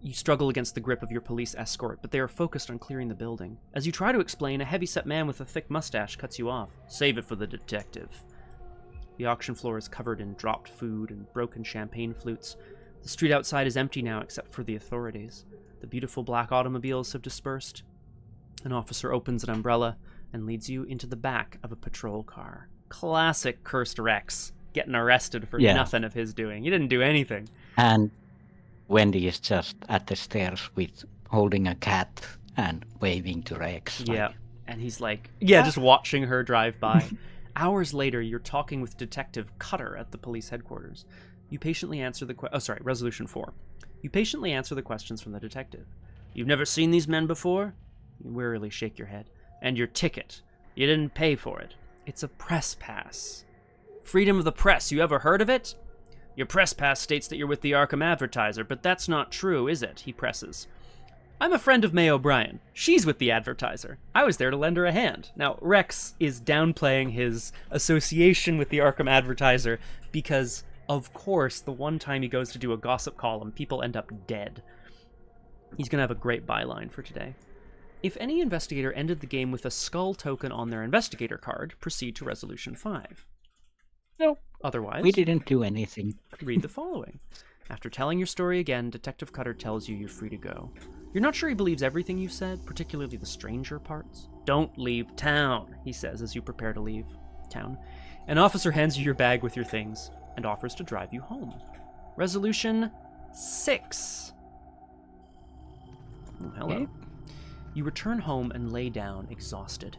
You struggle against the grip of your police escort, but they are focused on clearing the building. As you try to explain, a heavy-set man with a thick mustache cuts you off. Save it for the detective. The auction floor is covered in dropped food and broken champagne flutes. The street outside is empty now except for the authorities. The beautiful black automobiles have dispersed. An officer opens an umbrella and leads you into the back of a patrol car. Classic cursed Rex, getting arrested for nothing of his doing. He didn't do anything. And Wendy is just at the stairs with holding a cat and waving to Rex. Yeah, and he's just watching her drive by. Hours later, you're talking with Detective Cutter at the police headquarters. You patiently answer Resolution 4. You patiently answer the questions from the detective. You've never seen these men before? You wearily shake your head. And your ticket. You didn't pay for it. It's a press pass. Freedom of the press, you ever heard of it? Your press pass states that you're with the Arkham Advertiser, but that's not true, is it? He presses. I'm a friend of May O'Brien. She's with the Advertiser. I was there to lend her a hand. Now, Rex is downplaying his association with the Arkham Advertiser because, of course, the one time he goes to do a gossip column, people end up dead. He's going to have a great byline for today. If any investigator ended the game with a skull token on their investigator card, proceed to Resolution 5. No. Otherwise, we didn't do anything. Read the following. After telling your story again, Detective Cutter tells you you're free to go. You're not sure he believes everything you said, particularly the stranger parts. Don't leave town, he says as you prepare to leave town. An officer hands you your bag with your things and offers to drive you home. Resolution 6. Oh, hello. Okay. You return home and lay down, exhausted.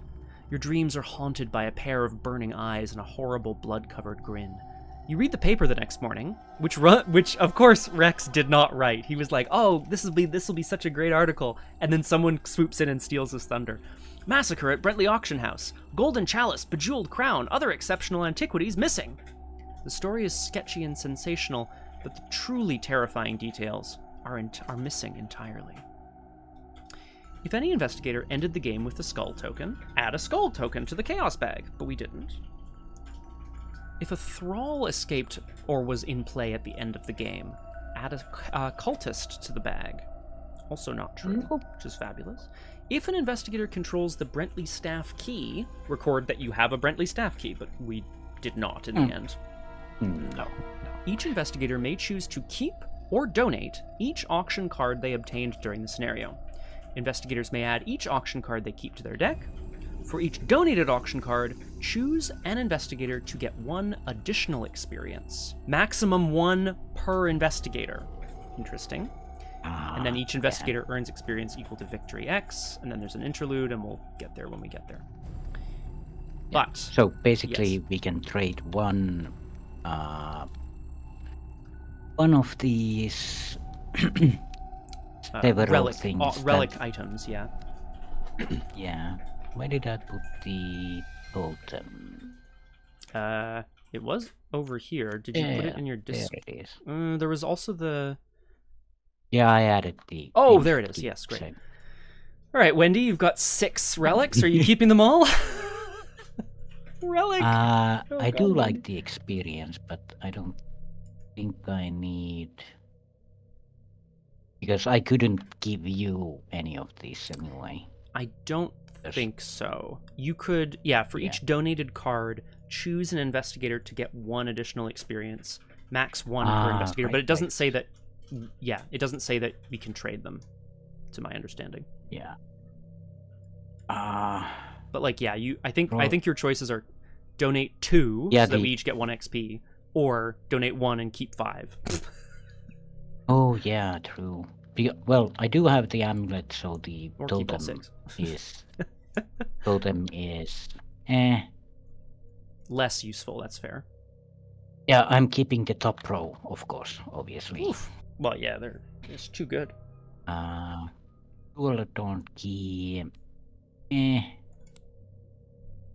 Your dreams are haunted by a pair of burning eyes and a horrible blood-covered grin. You read the paper the next morning, which of course Rex did not write. He was like, "Oh, this will be such a great article," and then someone swoops in and steals his thunder. Massacre at Brentley Auction House. Golden chalice, bejeweled crown, other exceptional antiquities missing. The story is sketchy and sensational, but the truly terrifying details are missing entirely. If any investigator ended the game with a skull token, add a skull token to the chaos bag, but we didn't. If a thrall escaped or was in play at the end of the game, add a cultist to the bag. Also not true, which is fabulous. If an investigator controls the Brentley staff key, record that you have a Brentley staff key, but we did not in the end. No. Each investigator may choose to keep or donate each auction card they obtained during the scenario. Investigators may add each auction card they keep to their deck. For each donated auction card, choose an investigator to get 1 additional experience. Maximum 1 per investigator. Interesting. And then each investigator earns experience equal to victory X, and then there's an interlude, and we'll get there when we get there. Yeah. But so basically, we can trade one of these several things. Relic items, yeah. Yeah. Where did I put the totem? It was over here. Did you put it in your disc? There it is. There was also the Yeah, I added the... Oh, there it is. Yes, great. Same. All right, Wendy, you've got 6 relics. Are you keeping them all? Relic. I God, do Wendy. like the experience, but I don't think I need... Because I couldn't give you any of these anyway. I don't Yes. think so. You could, for each donated card, choose an investigator to get 1 additional experience, max 1 per investigator. But it doesn't say that. Yeah, it doesn't say that we can trade them, to my understanding. Yeah. But like, yeah, I think your choices are donate 2 so that we each get 1 XP, or donate 1 and keep 5. Oh yeah, true. Well, I do have the amulet, so the Or keep all totem 6. is totem is Less useful. That's fair. Yeah, I'm keeping the top row, of course, obviously. Oof. Well, yeah, it's too good. Jewel adorned key.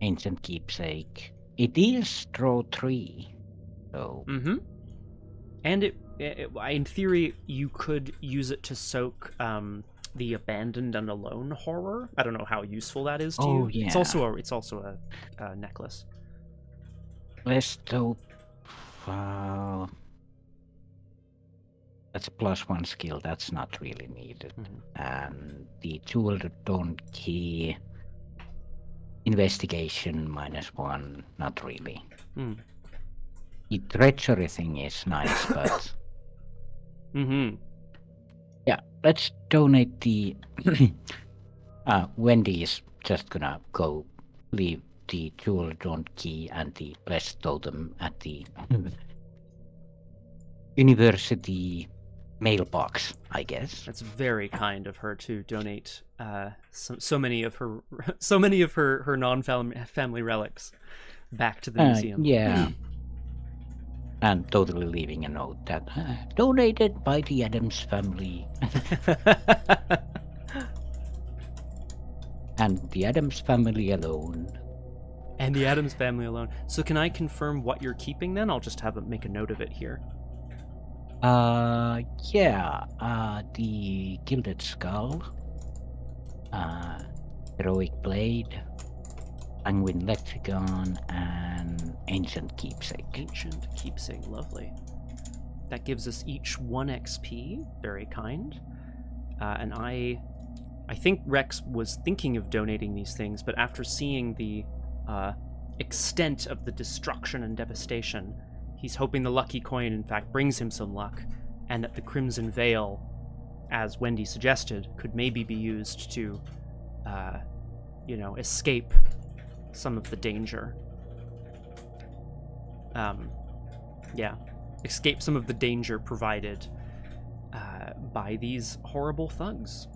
Ancient keepsake. It is draw 3, so. Mm-hmm. And it in theory, you could use it to soak the abandoned and alone horror. I don't know how useful that is to you. Yeah. It's also a necklace. Let's do. That's a +1 skill. That's not really needed. Mm-hmm. And the jewel adorned key. Investigation -1. Not really. Mm. The treachery thing is nice, but. Mm-hmm. Yeah, let's donate the. Wendy is just gonna go leave the jewel adorned key and the blessed totem at the university mailbox, I guess. That's very kind of her to donate so many of her non-family relics back to the museum. Yeah. And totally leaving a note that donated by the Adams family. And the Adams family alone. And the Adams family alone. So can I confirm what you're keeping then? I'll just make a note of it here. The Gilded Skull, Heroic Blade, Penguin Lexicon, and Ancient Keepsake. Ancient Keepsake, lovely. That gives us each 1 XP, very kind. And I think Rex was thinking of donating these things, but after seeing the extent of the destruction and devastation, he's hoping the lucky coin, in fact, brings him some luck, and that the Crimson Veil, as Wendy suggested, could maybe be used to, escape some of the danger. Escape some of the danger provided by these horrible thugs.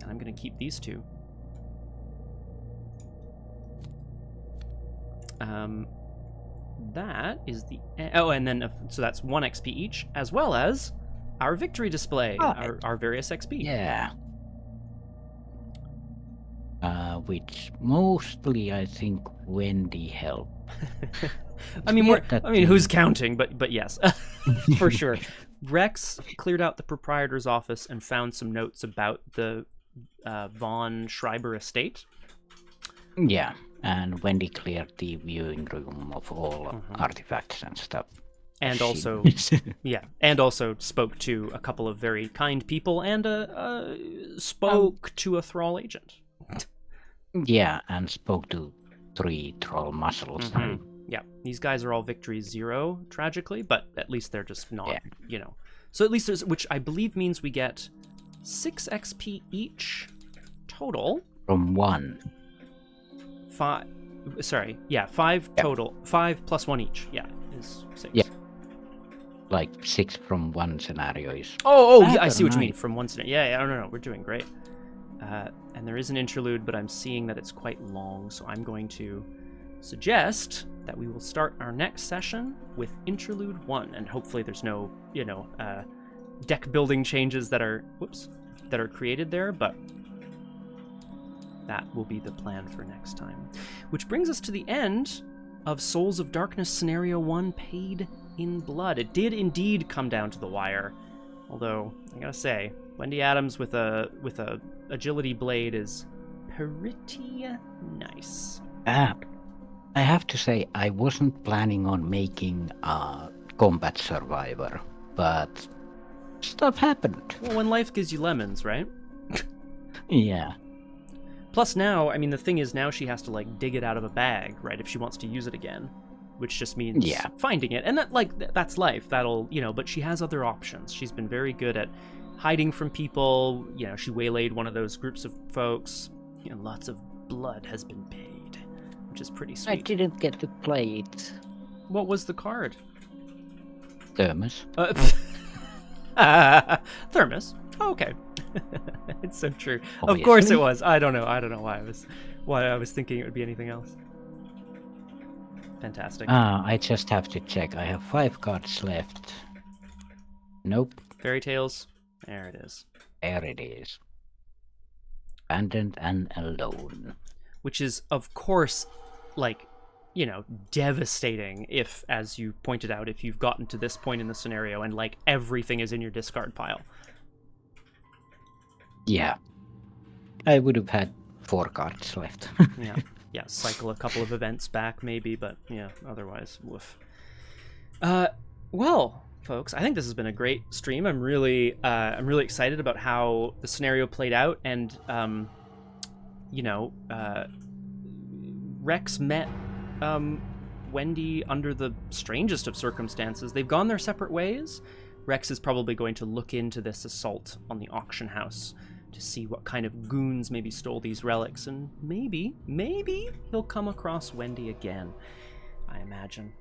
And I'm going to keep these 2. That is the... and then... So that's 1 XP each, as well as our victory display, our various XP. Yeah. Which mostly, I think, Wendy helped. Who's counting? But yes, for sure. Rex cleared out the proprietor's office and found some notes about the Von Schreiber estate. Yeah, and Wendy cleared the viewing room of all artifacts and stuff. And also, spoke to a couple of very kind people and spoke to a thrall agent. Yeah, and spoke to 3 troll muscles. Mm-hmm. Yeah, these guys are all victory 0, tragically, but at least they're just not, So at least there's, which I believe means we get 6 XP each total. From 1. 5 total. 5 plus 1 each. Yeah, is 6. Yeah. Like 6 from 1 scenario is... I see what you mean, from 1 scenario. Yeah, no, we're doing great. And there is an interlude, but I'm seeing that it's quite long, so I'm going to suggest that we will start our next session with Interlude 1, and hopefully there's no, deck building changes that are created there, but that will be the plan for next time. Which brings us to the end of Souls of Darkness Scenario 1, Paid in Blood. It did indeed come down to the wire. Although I gotta say, Wendy Adams with a agility blade is pretty nice. I have to say, I wasn't planning on making a combat survivor, but stuff happened. Well, when life gives you lemons, right? Yeah. Plus now, I mean, the thing is now she has to like dig it out of a bag, right? If she wants to use it again, which just means finding it, and that's life. That'll, but she has other options. She's been very good at hiding from people. She waylaid one of those groups of folks. Lots of blood has been paid, which is pretty sweet. I didn't get to play it. What was the card? Thermos. Thermos. Oh, okay. It's so true. Obviously. Of course it was. I don't know why I was thinking it would be anything else. Fantastic. I just have to check. I have 5 cards left. Nope. Fairy tales. There it is. There it is. Abandoned and alone. Which is, of course, devastating if, as you pointed out, if you've gotten to this point in the scenario and everything is in your discard pile. Yeah. I would have had 4 cards left. Yeah, cycle a couple of events back maybe, but yeah, otherwise, woof. Well, folks, I think this has been a great stream. I'm really excited about how the scenario played out, and Rex met Wendy under the strangest of circumstances. They've gone their separate ways. Rex is probably going to look into this assault on the auction house to see what kind of goons maybe stole these relics, and maybe he'll come across Wendy again. I imagine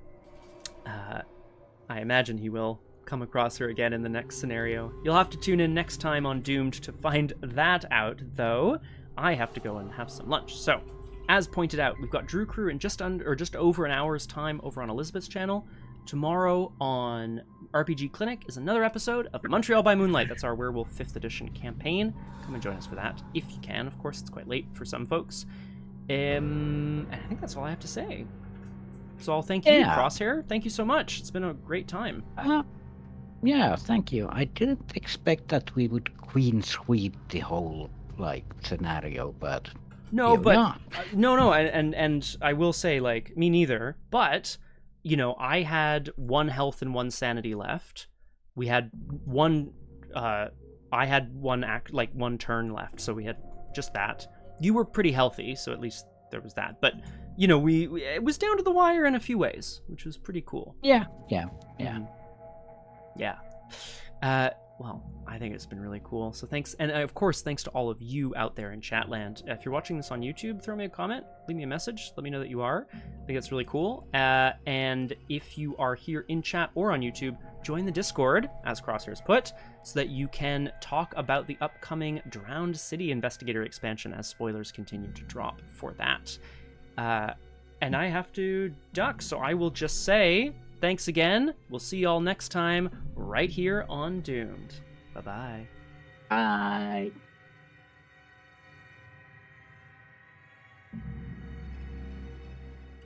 he will come across her again in the next scenario. You'll have to tune in next time on Doomed to find that out, though. I have to go and have some lunch. So, as pointed out, we've got Drew Crew in just over an hour's time over on Elizabeth's channel. Tomorrow on RPG Clinic is another episode of Montreal by Moonlight. That's our Werewolf 5th edition campaign. Come and join us for that, if you can. Of course, it's quite late for some folks. And I think that's all I have to say. So I'll thank you, Crosshair. Thank you so much. It's been a great time. Yeah, thank you. I didn't expect that we would queen sweep the whole scenario, but no, and I will say, me neither. But I had 1 health and 1 sanity left. We had one. I had 1 turn left, so we had just that. You were pretty healthy, so at least there was that. But it was down to the wire in a few ways, which was pretty cool. Yeah. Well, I think it's been really cool. So thanks, and of course, thanks to all of you out there in Chatland. If you're watching this on YouTube, throw me a comment, leave me a message, let me know that you are. I think it's really cool. And if you are here in chat or on YouTube, join the Discord, as Crosshair's put, so that you can talk about the upcoming Drowned City Investigator expansion as spoilers continue to drop for that. And I have to duck, so I will just say thanks again. We'll see y'all next time right here on Doomed. Bye-bye. Bye.